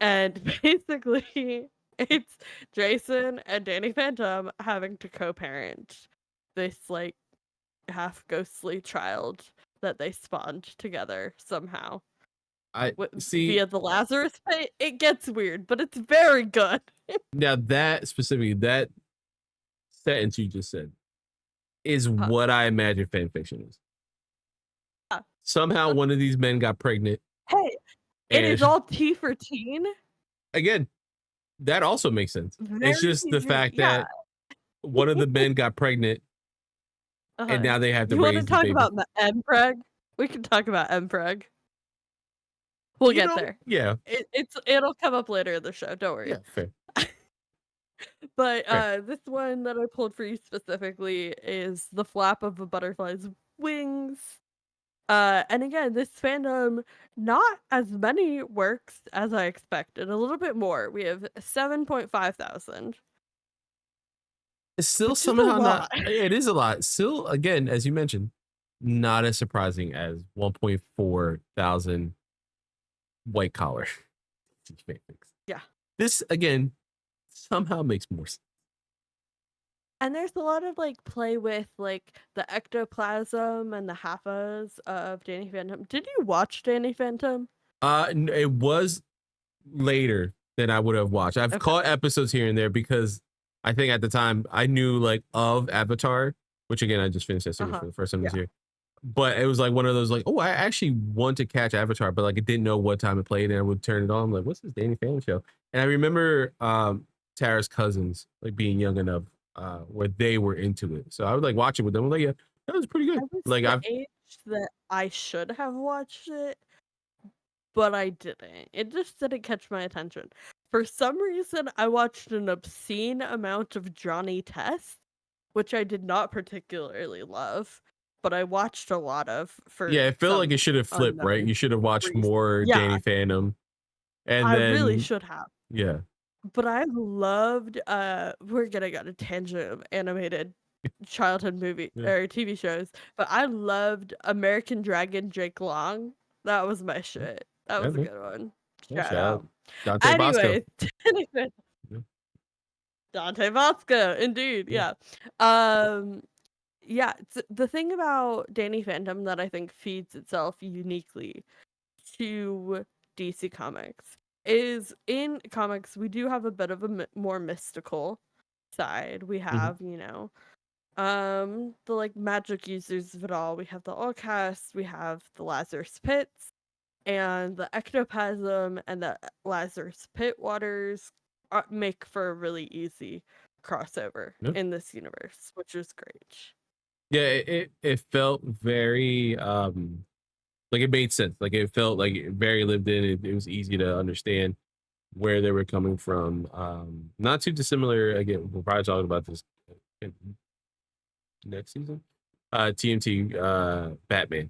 And basically, it's Jason and Danny Phantom having to co-parent this, like, half ghostly child that they spawned together somehow. I see via the Lazarus Pit. It gets weird, but it's very good. Now that specifically, that sentence you just said is what I imagine fan fiction is. Somehow one of these men got pregnant. Hey, it is all T for teen. Again, that also makes sense. It's just the fact that one of the men got pregnant and now they have to raise the baby. You want to talk about MPreg? We can talk about MPreg. We'll get there. Yeah. It'll come up later in the show. Don't worry. Yeah, fair. But this one that I pulled for you specifically is the flap of a butterfly's wings. And again, this fandom, not as many works as I expected. A little bit more. We have 7.5 thousand. It's still somehow not. It is a lot. Still, again, as you mentioned, not as surprising as 1.4 thousand white collar fanfics. Yeah. This again somehow makes more sense. And there's a lot of like play with like the ectoplasm and the halfas of Danny Phantom. Did you watch Danny Phantom? It was later than I would have watched. I've caught episodes here and there because I think at the time I knew like of Avatar, which again I just finished that series for the first time this year. But it was like one of those like, oh, I actually want to catch Avatar, but like I didn't know what time it played, and I would turn it on. I'm like, what's this Danny Phantom show? And I remember Tara's cousins like being young enough where they were into it, so I would like watch it with them. I'm like, yeah, that was pretty good. Like I've age that I should have watched it, but I didn't. It just didn't catch my attention. For some reason, I watched an obscene amount of Johnny Test, which I did not particularly love. But I watched a lot of it felt like it should have flipped, right? You should have watched more Danny Phantom. And I then really should have. Yeah. But I loved we're getting on a tangent of animated childhood movie or TV shows. But I loved American Dragon Jake Long. That was my shit. That was a good one. Shout out. Dante Bosco. Dante Bosco, indeed. Yeah. Yeah, the thing about Danny Phantom that I think feeds itself uniquely to DC Comics is in comics we do have a bit of a more mystical side. We have, the like magic users of it all. We have the Allcast, we have the Lazarus Pits, and the ectoplasm and the Lazarus Pit waters make for a really easy crossover in this universe, which is great. Yeah, it felt very like it made sense. Like it felt like very lived in. It was easy to understand where they were coming from. Not too dissimilar. Again, we'll probably talk about this next season. TMT Batman.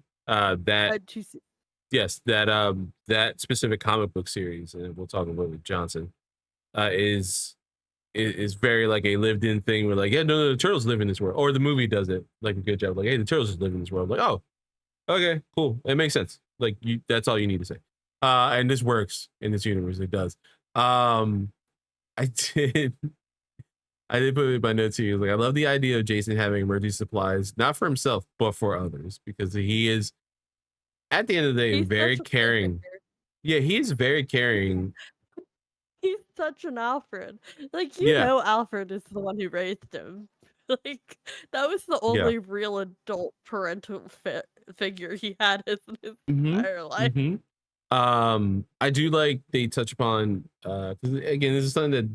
Yes, that specific comic book series, and we'll talk about with Johnson, is very like a lived in thing where like, yeah, no, the turtles live in this world. Or the movie does it like a good job. Like, hey, the turtles live in this world. Like, oh, okay, cool. It makes sense. Like that's all you need to say. And this works in this universe. It does. I did I did put it in my notes here. Like, I love the idea of Jason having emergency supplies, not for himself, but for others, because he is at the end of the day He's very caring. Yeah, he's very caring. He's such an Alfred. Like, Yeah. Alfred is the one who raised him. Like, that was the only real adult parental figure he had in his entire life. I do like they touch upon, 'cause again, this is something that,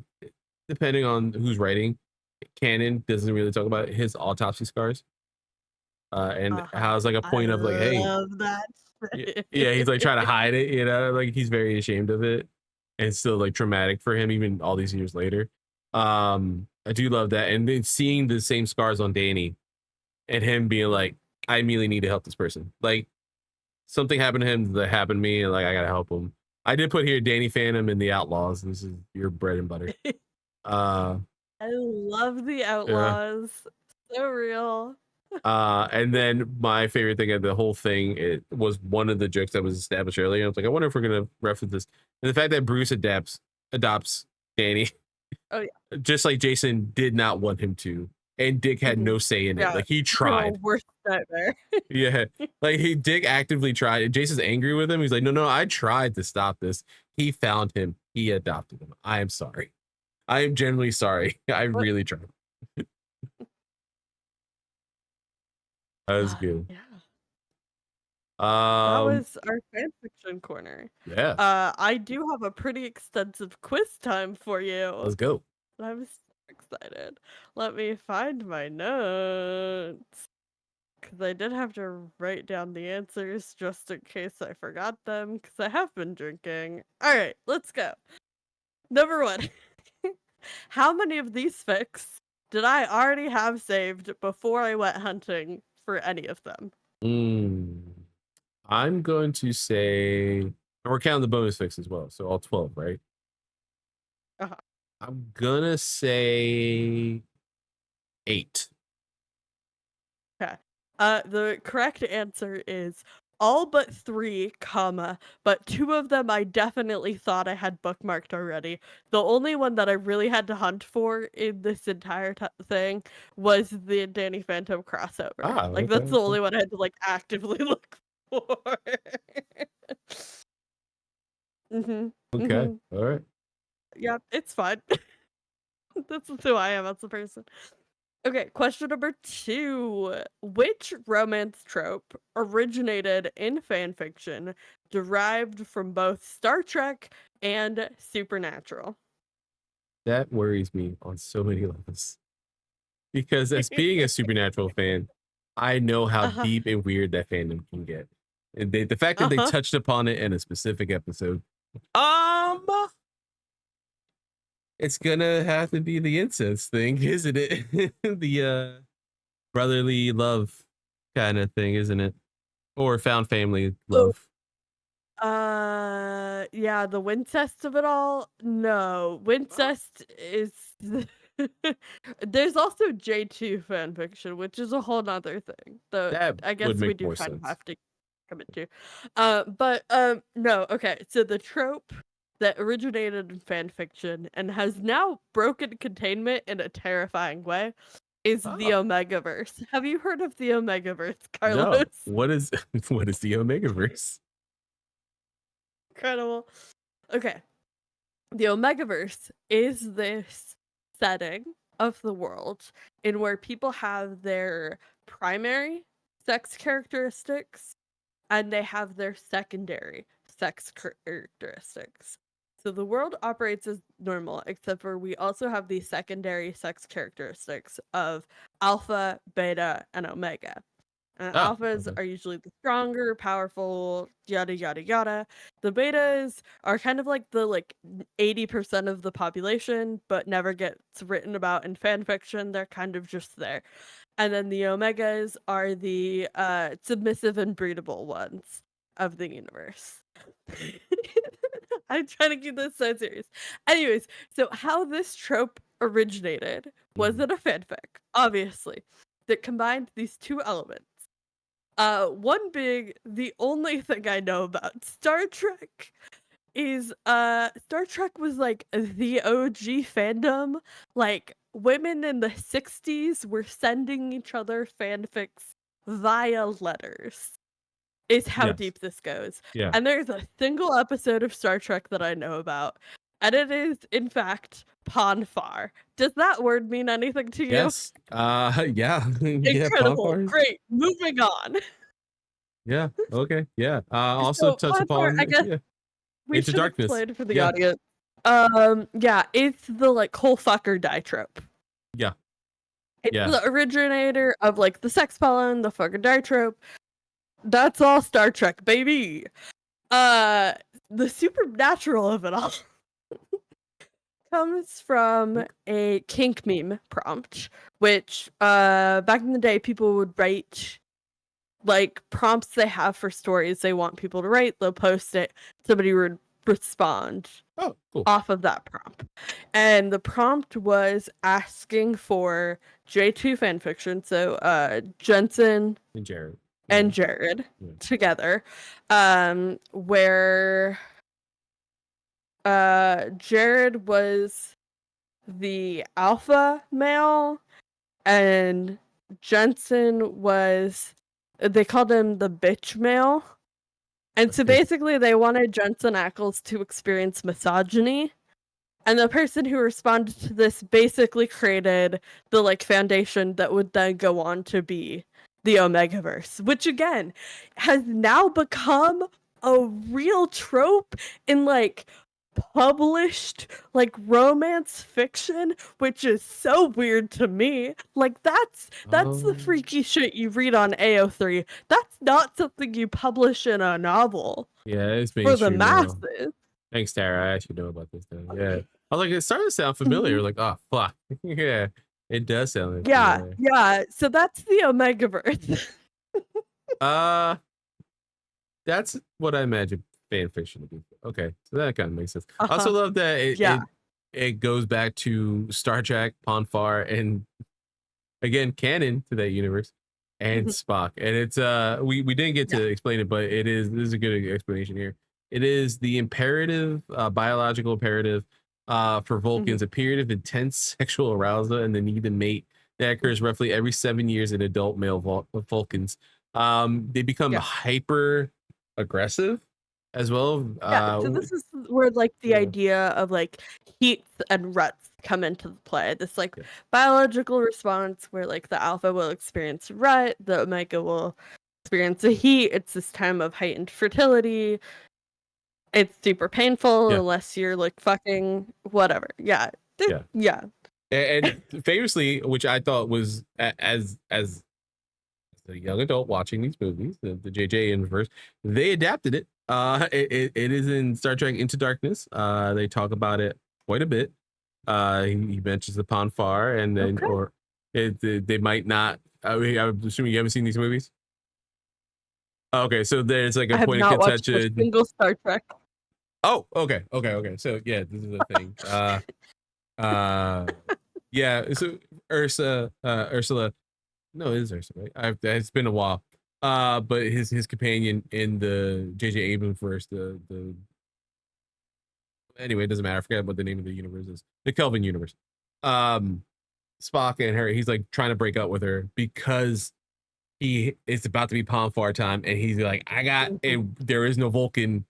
depending on who's writing, canon doesn't really talk about his autopsy scars. And how it's like a point of like, hey, love that. Yeah, he's like trying to hide it, like he's very ashamed of it, and it's still like traumatic for him even all these years later. I do love that, and then seeing the same scars on Danny, and him being like, I immediately need to help this person. Like something happened to him that happened to me, and like I gotta help him. I did put here Danny Phantom and the Outlaws. This is your bread and butter. I love the Outlaws. Yeah. So real. And then my favorite thing of the whole thing, it was one of the jokes that was established earlier. I was like, I wonder if we're gonna reference this. And the fact that Bruce adopts Danny. Oh yeah. Just like Jason did not want him to. And Dick had no say in it. Like he tried. Worst nightmare. Yeah. Like Dick actively tried. And Jason's angry with him. He's like, no, I tried to stop this. He found him. He adopted him. I am sorry. I am genuinely sorry. I really tried. That was good. Yeah. That was our fanfiction corner. Yeah. I do have a pretty extensive quiz time for you. Let's go. I'm so excited. Let me find my notes. Because I did have to write down the answers just in case I forgot them, because I have been drinking. Alright, let's go. Number 1. How many of these fics did I already have saved before I went hunting for any of them? I'm going to say, we're counting the bonus fics as well, so all 12, right? I'm gonna say 8. Okay. The correct answer is all but 3, but 2 of them I definitely thought I had bookmarked already. The only one that I really had to hunt for in this entire thing was the Danny Phantom crossover. Like, that's the only one I had to, like, actively look for. Okay. All right. Yeah, it's fine. That's who I am as a person. Okay, question number 2. Which romance trope originated in fanfiction derived from both Star Trek and Supernatural? That worries me on so many levels. Because as being a Supernatural fan, I know how deep and weird that fandom can get. And the fact that they touched upon it in a specific episode, it's gonna have to be the incest thing, isn't it? The brotherly love kind of thing, isn't it? Or found family love. Yeah, the Wincest of it all? No, Wincest is there's also J2 fanfiction, which is a whole nother thing. Though I guess we do kind of have to come into. No, okay. So the trope that originated in fanfiction and has now broken containment in a terrifying way is the Omegaverse. Have you heard of the Omegaverse, Carlos? No. What is the Omegaverse? Incredible. Okay. The Omegaverse is this setting of the world in where people have their primary sex characteristics and they have their secondary sex characteristics. So the world operates as normal, except for we also have the secondary sex characteristics of alpha, beta, and omega. Alphas are usually the stronger, powerful, yada yada yada. The betas are kind of like the 80% of the population, but never gets written about in fanfiction. They're kind of just there. And then the omegas are the submissive and breedable ones. of the universe. I'm trying to keep this so serious. Anyways, so how this trope originated was in a fanfic, obviously, that combined these two elements. One big, the only thing I know about Star Trek is Star Trek was like the OG fandom. Like women in the 60s were sending each other fanfics via letters. Is how deep this goes. Yeah. And there's a single episode of Star Trek that I know about. And it is, in fact, Ponfar. Does that word mean anything to you? Yes. Yeah. Incredible. Yeah, great. Moving on. Yeah. Okay. Yeah. Also touch Ponfar, upon, I guess we Into should Darkness. explain for the audience. Yeah, it's the like whole fucker die trope. Yeah. It's the originator of like the sex pollen, the fucker die trope. That's all Star Trek, baby. The supernatural of it all comes from a kink meme prompt, which back in the day people would write like prompts they have for stories they want people to write. They'll post it. Somebody would respond off of that prompt. And the prompt was asking for J2 fanfiction, so Jensen and Jared together, where Jared was the alpha male and Jensen was, they called him the bitch male. And so basically they wanted Jensen Ackles to experience misogyny. And the person who responded to this basically created the like foundation that would then go on to be the Omegaverse, which again has now become a real trope in like published like romance fiction, which is so weird to me. Like that's the freaky shit you read on AO3. That's not something you publish in a novel. Yeah, it's for the masses. Now. Thanks, Tara. I actually know about this thing. Yeah. I was like, it started to sound familiar. Like, oh fuck. Yeah. It does sound like yeah. So that's the Omegaverse. That's what I imagine fan fiction to be. Okay, so that kind of makes sense. I also love that it goes back to Star Trek, Ponfar, and again canon to that universe, and Spock. And it's we didn't get to explain it, but this is a good explanation here. It is the imperative, biological imperative for Vulcans, a period of intense sexual arousal and the need to mate that occurs roughly every 7 years in adult male Vulcans. They become hyper aggressive as well. So this is where like the idea of like heats and ruts come into play. This like biological response where like the alpha will experience rut, the omega will experience a heat. It's this time of heightened fertility. It's super painful unless you're like fucking whatever. Yeah. And famously, which I thought was as a young adult watching these movies, the JJ universe, they adapted it. It is in Star Trek Into Darkness. They talk about it quite a bit. He mentions the Ponfar, and then they might not. I'm assuming you haven't seen these movies. Okay, so there's like a point of contention. I have not watched a single Star Trek. Oh, okay. So yeah, this is a thing. Yeah. So Ursula. No, it is Ursula. Right? It's been a while. But his companion in the J.J. Abrams verse, the anyway, it doesn't matter. I forget what the name of the universe is. The Kelvin universe. Spock and her, he's like trying to break up with her because it's about to be Ponfar time, and he's like, there is no Vulcan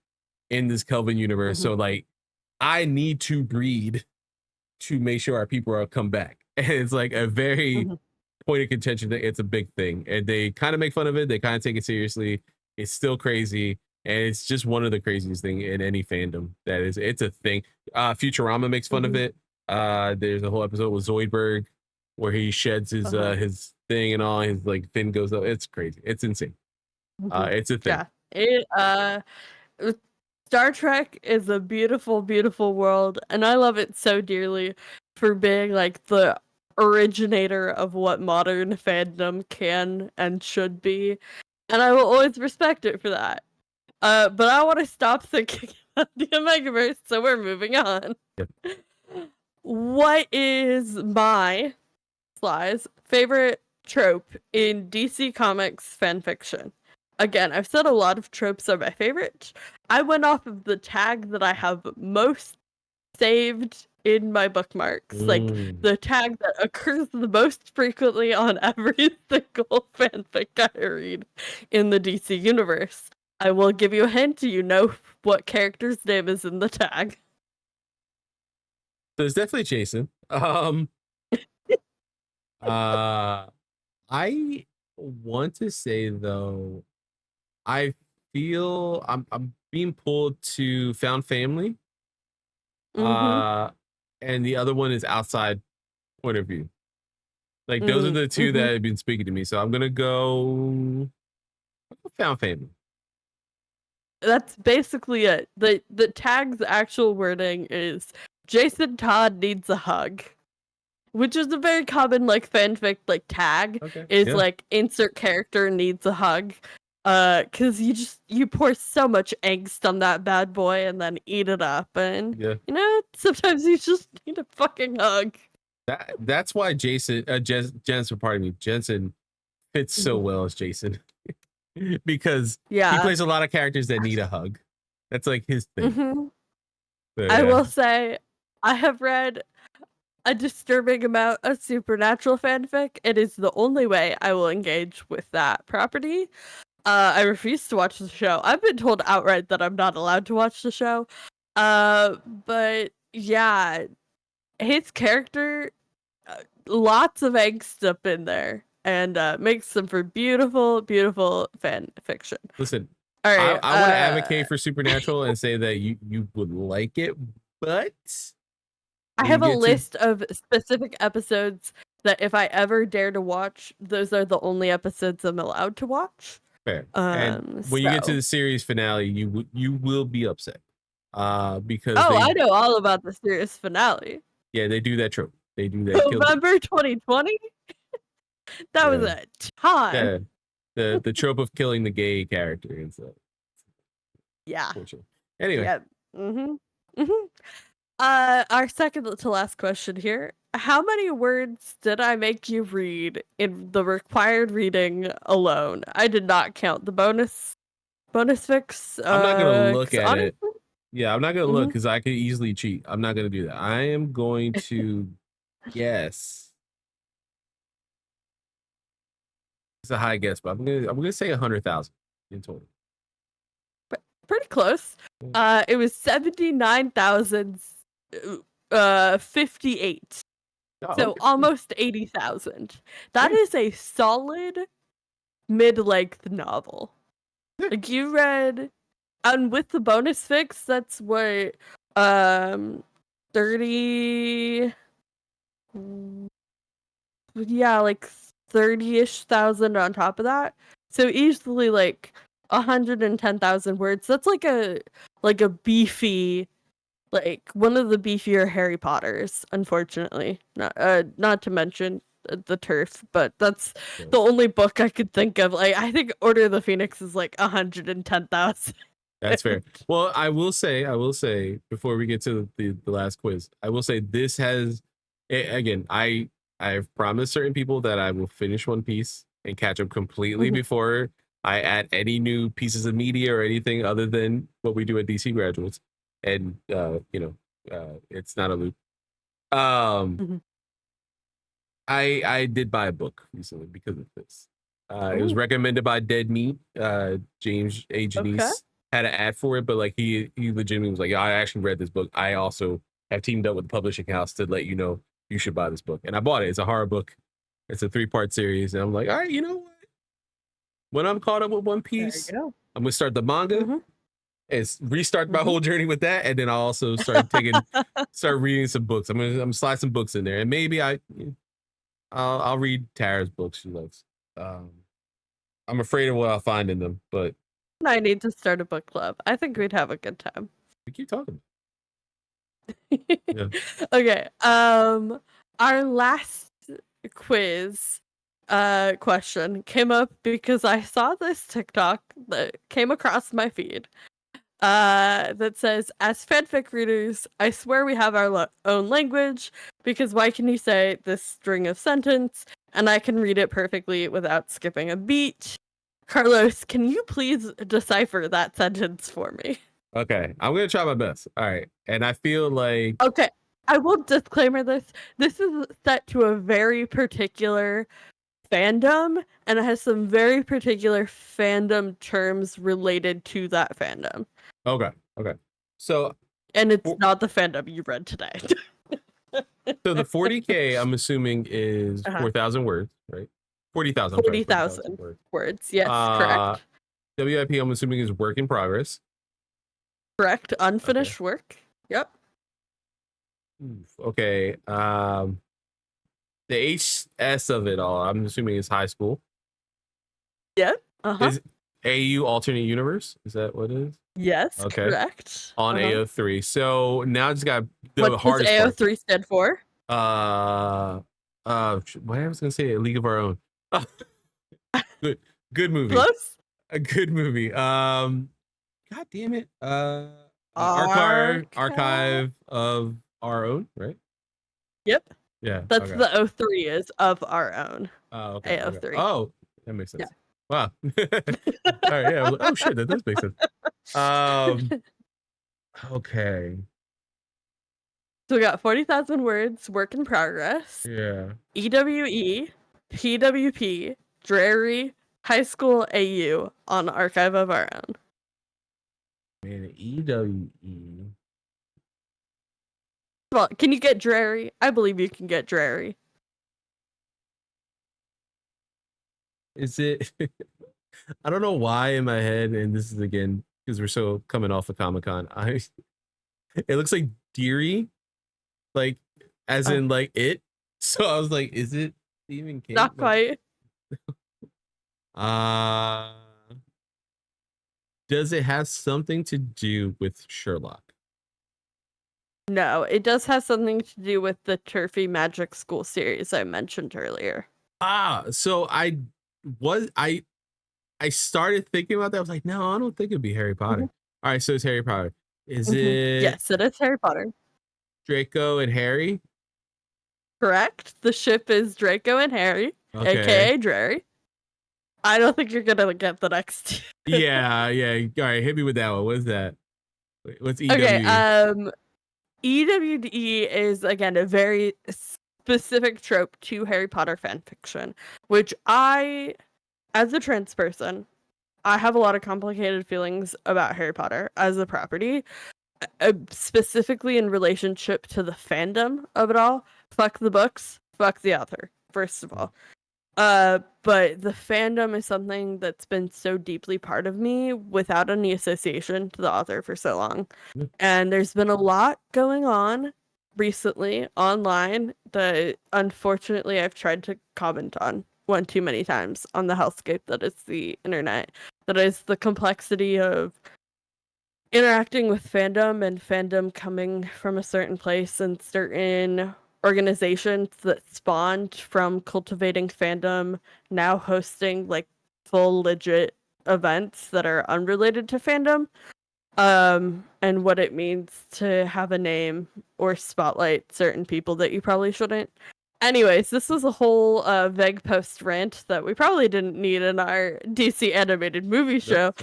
in this Kelvin universe, so like I need to breed to make sure our people are come back. And it's like a very point of contention that it's a big thing, and they kind of make fun of it. They kind of take it seriously. It's still crazy, and it's just one of the craziest thing in any fandom. It's a thing. Futurama makes fun of it. There's a whole episode with Zoidberg where he sheds his thing and all, his like fin goes up. It's crazy. It's insane. It's a thing. Star Trek is a beautiful, beautiful world, and I love it so dearly for being like the originator of what modern fandom can and should be, and I will always respect it for that. But I want to stop thinking about the Omegaverse, so we're moving on. Yep. What is my favorite trope in DC Comics fanfiction? Again, I've said a lot of tropes are my favorite. I went off of the tag that I have most saved in my bookmarks, like the tag that occurs the most frequently on every single fanfic I read in the DC universe. I will give you a hint. You know what character's name is in the tag. So it's definitely Jason. I want to say though, I feel I'm being pulled to Found Family. And the other one is Outside Point of View. Like those are the two that have been speaking to me. So I'm gonna go Found Family. That's basically it. The tag's actual wording is Jason Todd needs a hug. Which is a very common like fanfic like tag. Like insert character needs a hug. Cause you pour so much angst on that bad boy and then eat it up, and you know, sometimes you just need a fucking hug. That's why Jensen fits so well as Jason. Because he plays a lot of characters that need a hug. That's like his thing. I will say I have read a disturbing amount of supernatural fanfic. It is the only way I will engage with that property. I refuse to watch the show. I've been told outright that I'm not allowed to watch the show. But yeah, his character, lots of angst up in there, and makes them for beautiful, beautiful fan fiction. Listen, all right, I want to advocate for Supernatural and say that you would like it, but I have a list of specific episodes that if I ever dare to watch, those are the only episodes I'm allowed to watch. Fair. And when you get to the series finale, you will be upset. Because I know all about the series finale. Yeah, they do that trope. They do that. November 2020. That was a time. Yeah. The trope of killing the gay character and stuff. Yeah. Anyway. Yep. Our second to last question here. How many words did I make you read in the required reading alone? I did not count the bonus fics. I'm not gonna look at it. Yeah, I'm not gonna look because I could easily cheat. I'm not gonna do that. I am going to guess. It's a high guess, but I'm gonna say 100,000 in total. Pretty close. It was 79,058. So almost 80,000. That is a solid mid-length novel. Like you read, and with the bonus fics, that's what 30. Yeah, like 30-ish thousand on top of that. So easily like 110,000 words. That's like a beefy, like one of the beefier Harry Potters, unfortunately. Not to mention the turf, but that's the only book I could think of. Like I think Order of the Phoenix is like 110,000. That's fair. Well, I will say before we get to the last quiz, I will say this has again, I've promised certain people that I will finish One Piece and catch up completely before I add any new pieces of media or anything other than what we do at DC Graduates. And it's not a loop. I did buy a book recently because of this. It was recommended by Dead Meat. James A. Janice had an ad for it, but like he legitimately was like, yeah, I actually read this book. I also have teamed up with the publishing house to let you know you should buy this book. And I bought it. It's a horror book. It's a 3-part series. And I'm like, all right, you know what? When I'm caught up with One Piece, I'm gonna start the manga and restart my whole journey with that. And then I'll also start reading some books. I'm gonna slide some books in there. And maybe I'll read Tara's books she loves. I'm afraid of what I'll find in them, but I need to start a book club. I think we'd have a good time. We keep talking. Okay. Our last quiz question came up because I saw this TikTok that came across my feed that says, as fanfic readers, I swear we have our own language, because why can you say this string of sentence and I can read it perfectly without skipping a beat? Carlos, can you please decipher that sentence for me? Okay, I'm gonna try my best. All right, and I feel like okay, I will disclaimer this. This is set to a very particular fandom, and it has some very particular fandom terms related to that fandom. Okay. So, and it's not the fandom you read today. So the 40K, I'm assuming, is 4,000 words, right? 40,000. 40,000 words. Yes, correct. WIP, I'm assuming, is work in progress. Correct. Unfinished work. Yep. Okay. The HS of it all, I'm assuming, is high school. Yep. Is AU alternate universe? Is that what it is? Yes. Okay. Correct. On AO3. So now I just got the what hardest does AO3 part. Stand for? What I was gonna say, A League of Our Own. Good movie. Close. A good movie. God damn it. Archive of Our Own, right? Yep. Yeah. That's the O3 is of our own. Oh, okay. AO3. Okay. Oh, that makes sense. Yeah. Wow. All right. Yeah. Oh shit, that does make sense. Okay. So we got 40,000 words, work in progress. Yeah. EWE, PWP, Dreary, High School AU on Archive of Our Own. Man, EWE. Well, can you get Dreary? I believe you can get Dreary. Is it? I don't know why in my head, and this is again because we're so coming off of Comic-Con. It looks like Deary, like as in like it. So I was like, is it Stephen King? Not quite. Does it have something to do with Sherlock? No, it does have something to do with the Turfy Magic School series I mentioned earlier. So I started thinking about that. I was like, no, I don't think it'd be Harry Potter. All right, so it's Harry Potter. Is it? Yes, it is Harry Potter. Draco and Harry? Correct. The ship is Draco and Harry, aka Dreary. I don't think you're gonna get the next. yeah. All right, hit me with that one. What is that? What's EWE? Okay, EWE is again a very specific trope to Harry Potter fan fiction, which I, as a trans person, I have a lot of complicated feelings about Harry Potter as a property, specifically in relationship to the fandom of it all. Fuck the books, fuck the author, first of all. But the fandom is something that's been so deeply part of me without any association to the author for so long. And there's been a lot going on recently online that unfortunately I've tried to comment on one too many times on the hellscape that is the internet. That is the complexity of interacting with fandom and fandom coming from a certain place and certain organizations that spawned from cultivating fandom now hosting like full legit events that are unrelated to fandom, and what it means to have a name or spotlight certain people that you probably shouldn't. Anyways, this was a whole vague post rant that we probably didn't need in our DC animated movie show.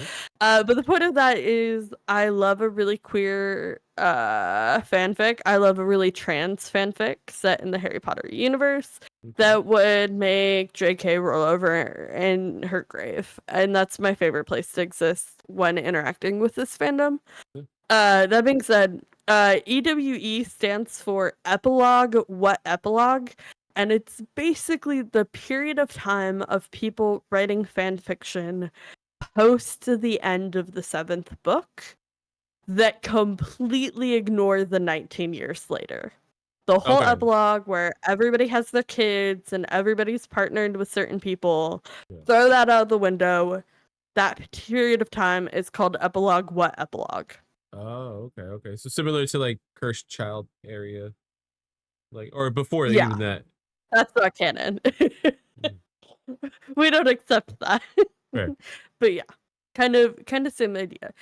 But the point of that is I love a really queer fanfic. I love a really trans fanfic set in the Harry Potter universe that would make JK roll over in her grave. And that's my favorite place to exist when interacting with this fandom. That being said, EWE stands for Epilogue What Epilogue, and it's basically the period of time of people writing fan fiction post the end of the 7th book that completely ignore the 19 years later. The whole epilogue where everybody has their kids and everybody's partnered with certain people, throw that out the window. That period of time is called Epilogue What Epilogue. Oh, okay. So similar to like Cursed Child area, like, or before even that. That's not canon. We don't accept that. Right. But yeah, kind of same idea.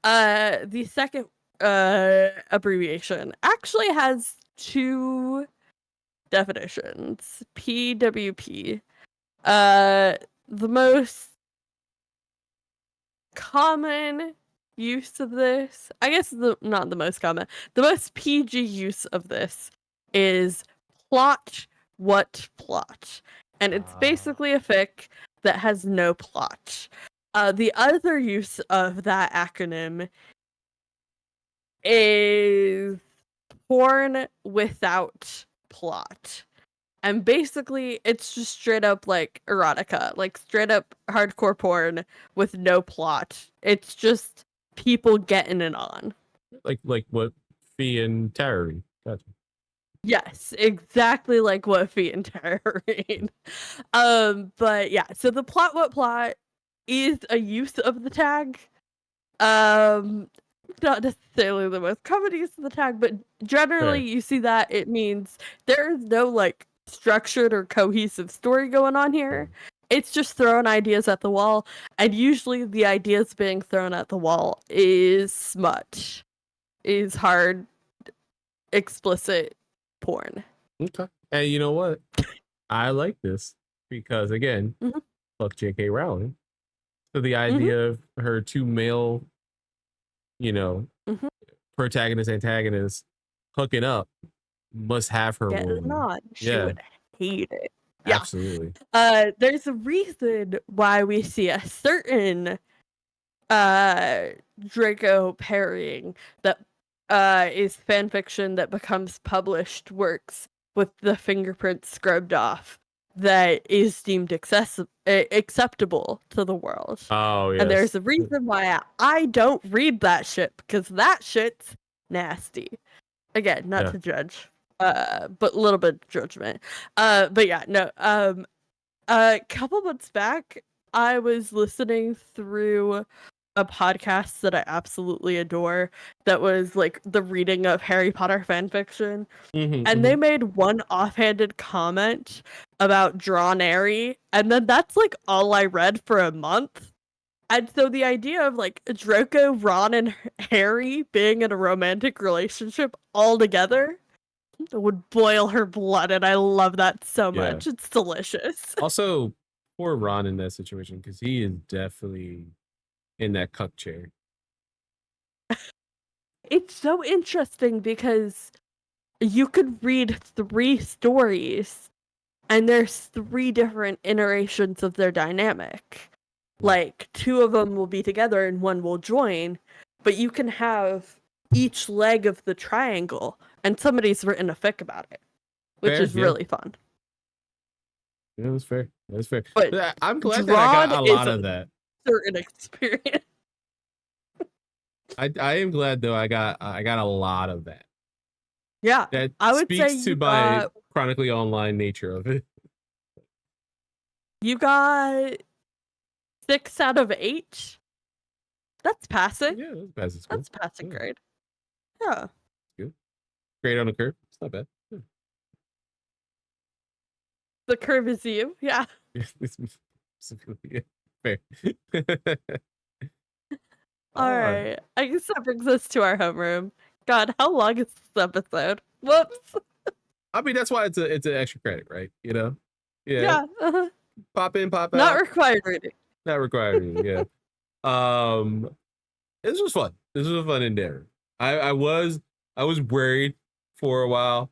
The second abbreviation actually has two definitions. PWP. The most common use of this, I guess not the most common, the most PG use of this is plot what plot. And it's basically a fic that has no plot. The other use of that acronym is porn without plot. And basically, it's just straight up like erotica, like straight up hardcore porn with no plot. It's just people getting it on. Like what Fee and Tara read. Gotcha. Yes, exactly like what Fee and Tara read. But yeah, so the plot what plot is a use of the tag. Not necessarily the most common use of the tag, but generally you see that it means there's no like structured or cohesive story going on here. It's just throwing ideas at the wall, and usually the ideas being thrown at the wall is smut, is hard, explicit porn. Okay. And you know what? I like this because again, fuck J.K. Rowling. So the idea of her two male, protagonist, antagonist hooking up must have her Getting on. She would hate it. Yeah. Absolutely. There's a reason why we see a certain Draco pairing that is fan fiction that becomes published works with the fingerprints scrubbed off that is deemed acceptable to the world. Oh, yes. And there's a reason why I don't read that shit, because that shit's nasty. Again, not to judge, but a little bit of judgment. But yeah, no. A couple months back, I was listening through a podcast that I absolutely adore that was like the reading of Harry Potter fanfiction. And they made one offhanded comment about Drawnary, and then that's like all I read for a month. And so the idea of like Draco, Ron, and Harry being in a romantic relationship all together would boil her blood, and I love that so much. It's delicious. Also, poor Ron in that situation, because he is definitely in that cuck chair. It's so interesting because you could read 3 stories and there's 3 different iterations of their dynamic. Like 2 of them will be together and 1 will join, but you can have each leg of the triangle, and somebody's written a fic about it, which is really fun. Yeah, that's fair. That's fair. But I'm glad that I got a lot of that. Certain experience. I am glad though I got a lot of that. Yeah, that I would speaks say to my chronically online nature of it. You got 6 out of 8. That's passing. Yeah, that's passing grade. Yeah. Good. Grade on a curve. It's not bad. Yeah. The curve is you. Yeah. Fair. All right. I guess that brings us to our homeroom. God, how long is this episode? Whoops. I mean, that's why it's an extra credit, right? Yeah. Yeah. Pop in, pop out. Not required reading. Not required reading. Yeah. This was fun. This was a fun endeavor. I was worried for a while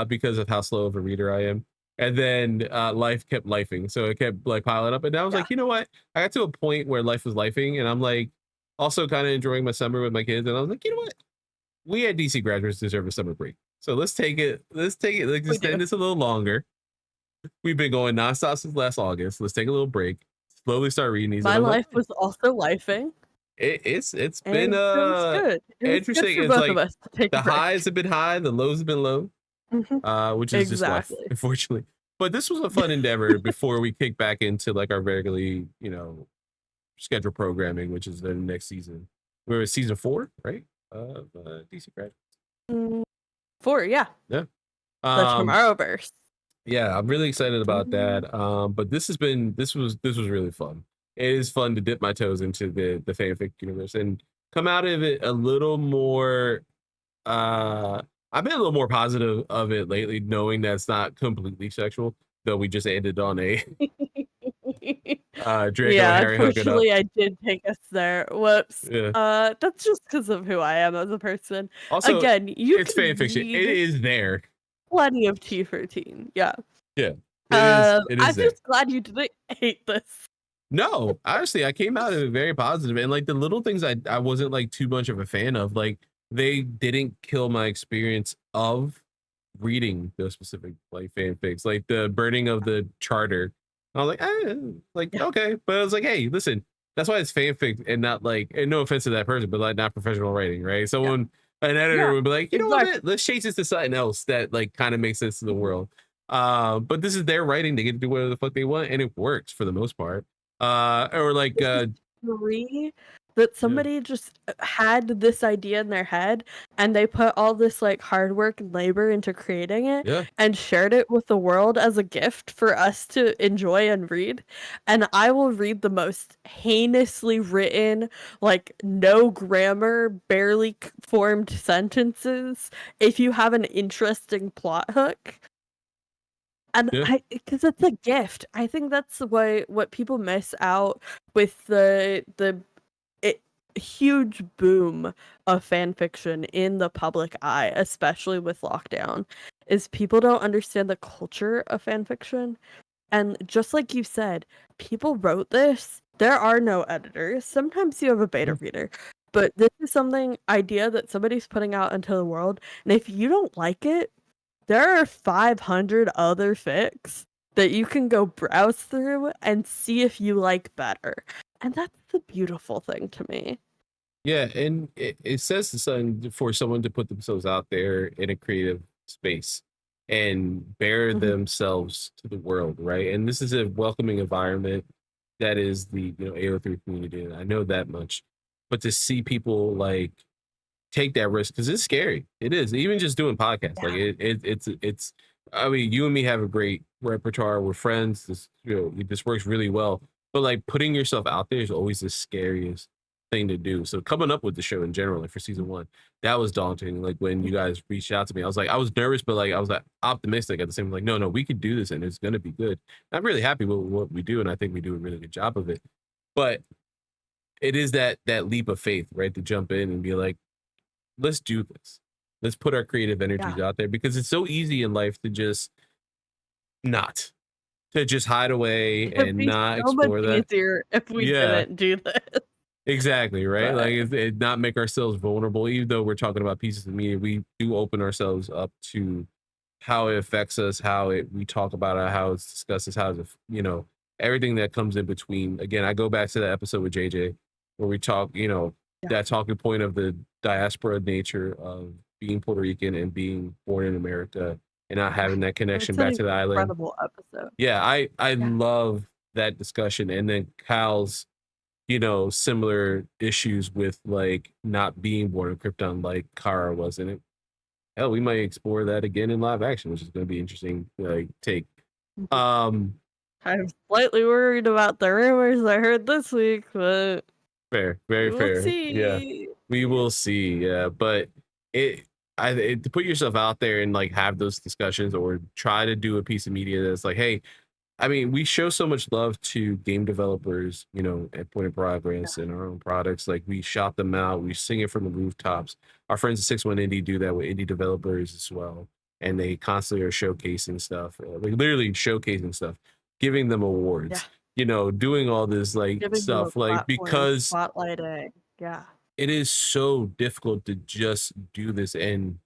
because of how slow of a reader I am. And then life kept lifing. So it kept like piling up. And I was like, you know what? I got to a point where life was lifing. And I'm like also kind of enjoying my summer with my kids. And I was like, you know what? We at DC graduates deserve a summer break. So let's take it. Let's extend this a little longer. We've been going nonstop since last August. Let's take a little break. Slowly start reading these. My life was also lifing. It's been good. Interesting. Good for it's both like of us to take the highs have been high, the lows have been low. Which is just life, unfortunately. But this was a fun endeavor before we kick back into like our regularly, scheduled programming, which is the next season. We're at season 4, right? Of DC Graduates. 4, yeah. Yeah. The Tomorrowverse. Yeah, I'm really excited about that. But this was really fun. It is fun to dip my toes into the fanfic universe and come out of it a little more. I've been a little more positive of it lately, knowing that it's not completely sexual. Though we just ended on a Draco Yeah, and Harry hooking up. unfortunately, I did take us there. Whoops. Yeah. That's just because of who I am as a person. Also, Again, you it's fan can fiction. It read is there. plenty of tea for teen. Yeah. Yeah. It is I'm there. just glad you didn't hate this. No, honestly, I came out of it very positive, and like the little things I wasn't like too much of a fan of, like they didn't kill my experience of reading those specific like fanfics, like the burning of the charter. I was like, Yeah. okay, but I was like, hey, listen, that's why it's fanfic and not like, and no offense to that person, but like not professional writing, right? Someone, an editor would be like, you know what, let's change this to something else that like kind of makes sense to the world. But this is their writing; they get to do whatever the fuck they want, and it works for the most part. Or like Agree that somebody just had this idea in their head and they put all this like hard work and labor into creating it and shared it with the world as a gift for us to enjoy and read. And I will read the most heinously written, like no grammar, barely formed sentences if you have an interesting plot hook. And because it's a gift. I think that's what people miss out with the huge boom of fan fiction in the public eye, especially with lockdown, is people don't understand the culture of fan fiction. And just like you said, people wrote this. There are no editors. Sometimes you have a beta reader, but this is something idea that somebody's putting out into the world. And if you don't like it, there are 500 other fics that you can go browse through and see if you like better. And that's the beautiful thing to me. Yeah, and it says to something for someone to put themselves out there in a creative space and bear themselves to the world, right? And this is a welcoming environment that is the AO3 community, and I know that much. But to see people like take that risk, because it's scary. It is. Even just doing podcasts, like it's I mean, you and me have a great repertoire. We're friends. This works really well. But like putting yourself out there is always the scariest thing to do. So coming up with the show in general, like for season 1, that was daunting. Like when you guys reached out to me, I was nervous, but like I was like optimistic at the same time. Like, no, we could do this and it's gonna be good. I'm really happy with what we do, and I think we do a really good job of it. But it is that leap of faith, right? To jump in and be like, let's do this. Let's put our creative energies out there, because it's so easy in life to just hide away and not explore that. Easier if we didn't do this. Exactly, right? Like it not make ourselves vulnerable. Even though we're talking about pieces of media, we do open ourselves up to how it affects us, we talk about it, how it's discussed, how it's, everything that comes in between. Again, I go back to that episode with JJ where we talk, that talking point of the diaspora nature of being Puerto Rican and being born in America and not having that connection back to the island. Incredible episode. Yeah, I love that discussion. And then Kyle's, similar issues with like not being born in Krypton like Kara was in it. Hell, we might explore that again in live action, which is going to be interesting. Like take. I'm slightly worried about the rumors I heard this week, but fair, very fair. See. Yeah, we will see. Yeah, but to put yourself out there and like have those discussions or try to do a piece of media that's like, hey, I mean, we show so much love to game developers, at Point of Progress and our own products. Like we shout them out, we sing it from the rooftops. Our friends at 61 Indie do that with indie developers as well. And they constantly are showcasing stuff, like literally showcasing stuff, giving them awards, doing all this like stuff, like because spotlighting. It is so difficult to just do this. And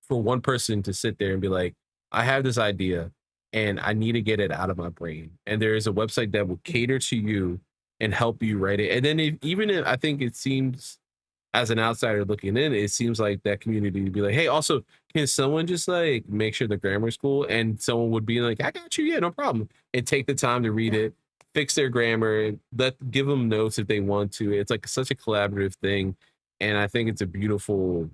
for one person to sit there and be like, I have this idea and I need to get it out of my brain. And there is a website that will cater to you and help you write it. And then even if I think it seems, as an outsider looking in, it seems like that community to be like, hey, also, can someone just like make sure the grammar's cool? And someone would be like, I got you. Yeah, no problem. And take the time to read it, fix their grammar, give them notes if they want to. It's like such a collaborative thing. And I think it's a beautiful,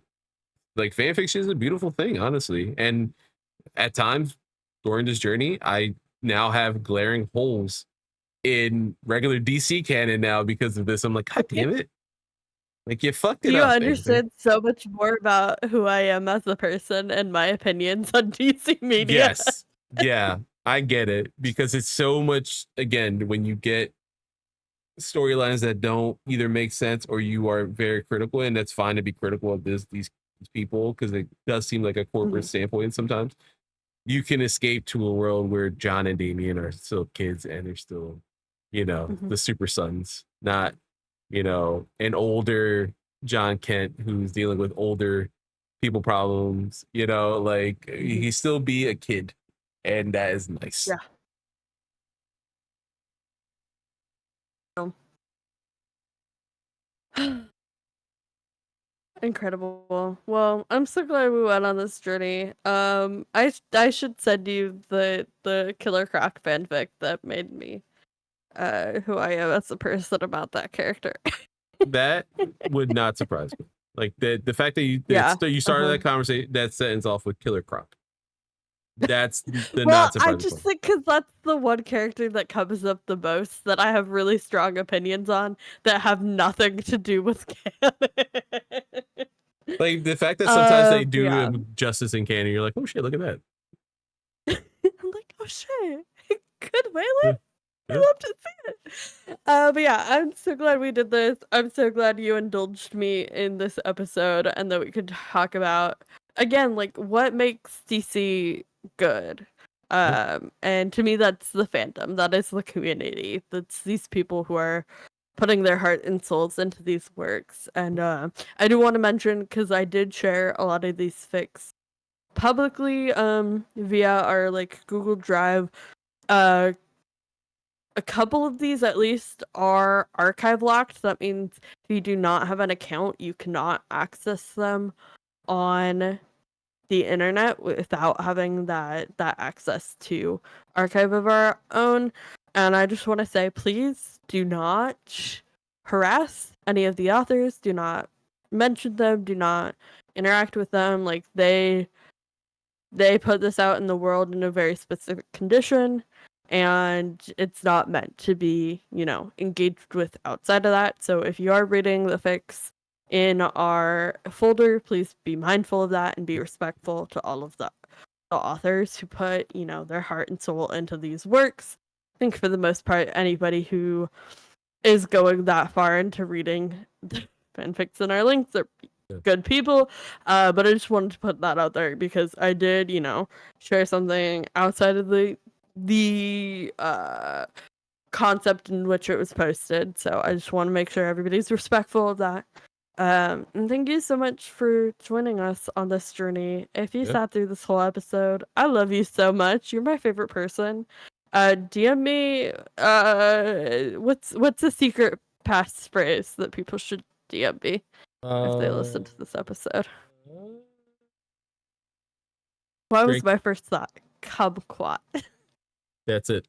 like fan fiction is a beautiful thing, honestly. And at times during this journey, I now have glaring holes in regular DC canon now because of this. I'm like, God damn it. Like, you fucked it you up. understand so much more about who I am as a person and my opinions on DC media. Yes. Yeah, I get it. Because it's so much, again, when you get storylines that don't either make sense or you are very critical, and that's fine to be critical of these people, because it does seem like a corporate standpoint sometimes. You can escape to a world where John and Damian are still kids and they're still, you know, the super sons, not, you know, an older John Kent who's dealing with older people problems, you know, like he still be a kid, and that is nice. Incredible. Well, I'm so glad we went on this journey. I should send you the Killer Croc fanfic that made me who I am as a person about that character. That would not surprise me. Like the fact that you started that conversation, that sentence off with Killer Croc. That's the not surprising. I just think because that's the one character that comes up the most that I have really strong opinions on that have nothing to do with canon. Like the fact that sometimes they do justice in canon, you're like, oh shit, look at that. I'm like, oh shit, good Waylon. I love to see it. But yeah, I'm so glad we did this. I'm so glad you indulged me in this episode and that we could talk about, again, like what makes DC good. And to me, that's the fandom. That is the community. That's these people who are putting their heart and souls into these works. And I do want to mention, because I did share a lot of these fics publicly via our like Google Drive. A couple of these at least are archive locked. That means if you do not have an account, you cannot access them on the internet without having that access to archive of our own. And I just want to say, please do not harass any of the authors. Do not mention them. Do not interact with them. Like they put this out in the world in a very specific condition, and it's not meant to be, you know, engaged with outside of that. So if you are reading the fics in our folder, please be mindful of that and be respectful to all of the authors who put, you know, their heart and soul into these works. I think for the most part, anybody who is going that far into reading the fanfics in our links are good people. But I just wanted to put that out there because I did, you know, share something outside of the concept in which it was posted. So I just want to make sure everybody's respectful of that. And thank you so much for joining us on this journey. If you sat through this whole episode, I love you so much. You're my favorite person. DM me what's a secret passphrase that people should DM me if they listen to this episode. What was my first thought? Kumquat. That's it.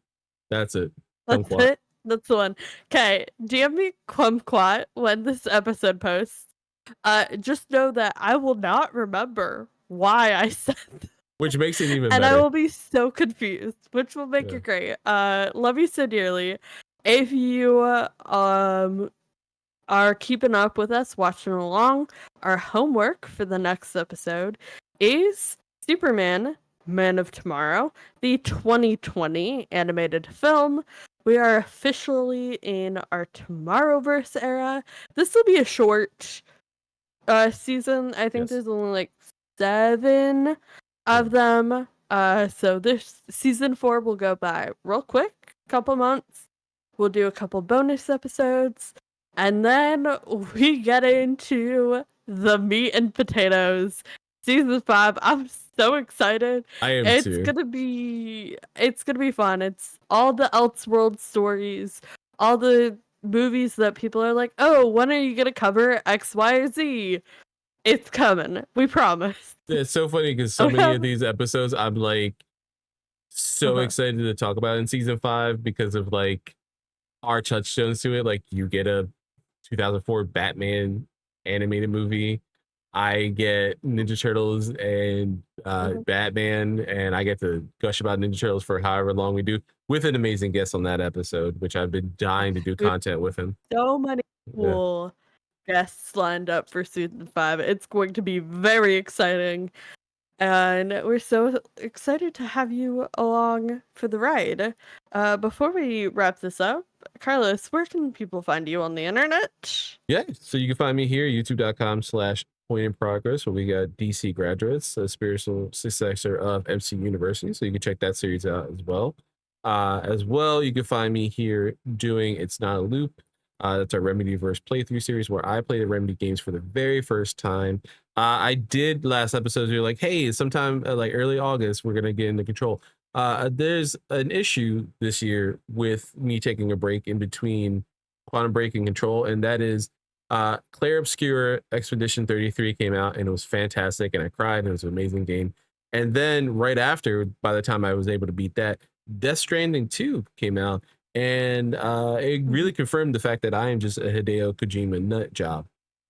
That's it. That's the one. Okay, DM me kumquat when this episode posts. Just know that I will not remember why I said that. Which makes it even better. And I will be so confused, which will make it great. Love you so dearly. If you are keeping up with us, watching along, our homework for the next episode is Superman, Man of Tomorrow, the 2020 animated film. We are officially in our Tomorrowverse era. This will be a short season. I think there's only like 7 of them. So this season 4 will go by real quick, couple months. We'll do a couple bonus episodes. And then we get into the meat and potatoes. Season 5. I'm so excited. I am too. It's gonna be fun. It's all the Elseworld stories, all the movies that people are like, oh, when are you gonna cover X, Y, or Z? It's coming. We promise. It's so funny because so many of these episodes I'm like so excited to talk about in season 5 because of like our touchstones to it. Like you get a 2004 Batman animated movie. I get Ninja Turtles and Batman, and I get to gush about Ninja Turtles for however long we do, with an amazing guest on that episode, which I've been dying to do content with him. So many cool guests lined up for season 5. It's going to be very exciting. And we're so excited to have you along for the ride. Before we wrap this up, Carlos, where can people find you on the internet? Yeah, so you can find me here, youtube.com/point in progress, where we got DC Graduates, a spiritual successor of MC University. So you can check that series out as well. You can find me here doing It's Not a Loop. That's our Remedyverse playthrough series where I play the Remedy games for the very first time. I did last episode, we were like, hey, sometime like early August, we're going to get into Control. There's an issue this year with me taking a break in between Quantum Break and Control, and that is Clair Obscura Expedition 33 came out, and it was fantastic, and I cried, and it was an amazing game. And then right after, by the time I was able to beat that, Death Stranding 2 came out, and it really confirmed the fact that I am just a Hideo Kojima nut job,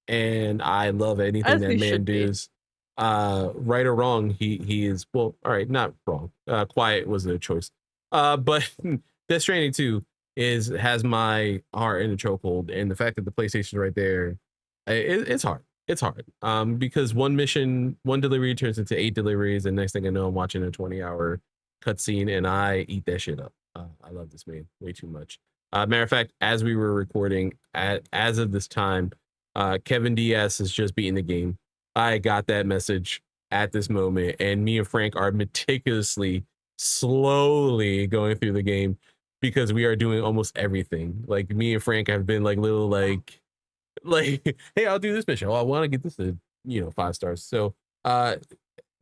and I love anything that man does. Right or wrong, he is, well, all right, not wrong. Quiet was a choice. But Death Stranding 2 has my heart in a chokehold, and the fact that the PlayStation right there, it's hard. It's hard. Because one delivery turns into 8 deliveries, and next thing I know, I'm watching a 20-hour cutscene, and I eat that shit up. I love this man way too much. Matter of fact, as we were recording, as of this time, Kevin Diaz has just beaten the game. I got that message at this moment, and me and Frank are meticulously, slowly going through the game because we are doing almost everything. Like, me and Frank have been like little like hey, I'll do this mission. Oh, I want to get this to 5 stars. So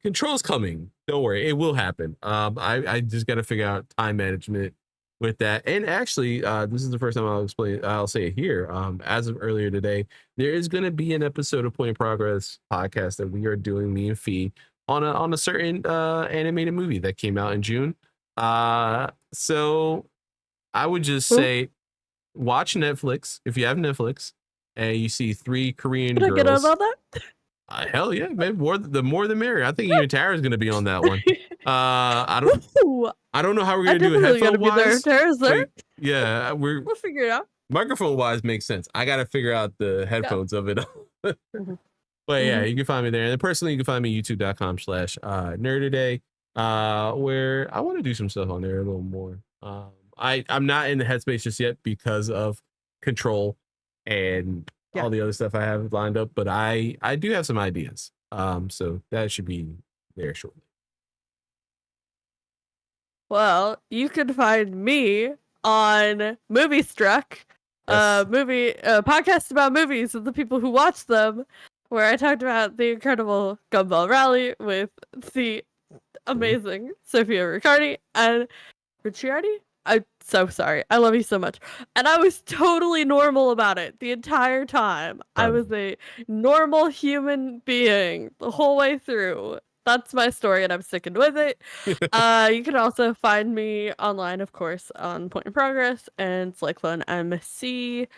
Control's coming. Don't worry, it will happen. I just got to figure out time management with that. And actually, this is the first time I'll say it here. As of earlier today, there is going to be an episode of Point in Progress podcast that we are doing, me and Fee, on a certain animated movie that came out in June. So I would just say, watch Netflix if you have Netflix, and you see 3 Korean girls. Can I get on that? Hell yeah, man! The more the merrier. I think even Tara's gonna be on that one. I don't know how we're gonna do it headphone wise. Tara's there. Yeah, we'll figure it out. Microphone wise makes sense. I gotta figure out the headphones of it. But yeah, you can find me there. And then personally, you can find me youtube.com/nerdaday, where I want to do some stuff on there a little more. I'm not in the headspace just yet because of Control and all the other stuff I have lined up, but I do have some ideas. So that should be there shortly. Well, you can find me on Movie Struck, podcast about movies with the people who watch them, where I talked about the incredible Gumball Rally with the amazing Sophia Ricciardi and Ricciardi. I'm so sorry. I love you so much. And I was totally normal about it the entire time. I was a normal human being the whole way through. That's my story, and I'm sticking with it. You can also find me online, of course, on Point in Progress and Cyclone MC.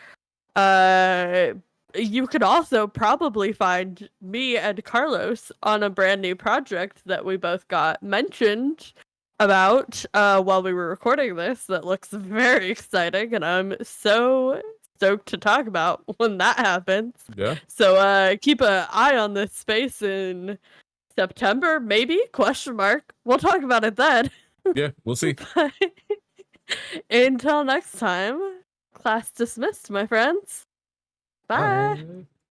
You could also probably find me and Carlos on a brand new project that we both got mentioned about while we were recording this that looks very exciting, and I'm so stoked to talk about when that happens. Yeah. So keep an eye on this space in September, maybe? ? We'll talk about it then. Yeah, we'll see. Until next time, class dismissed, my friends. Bye. Bye.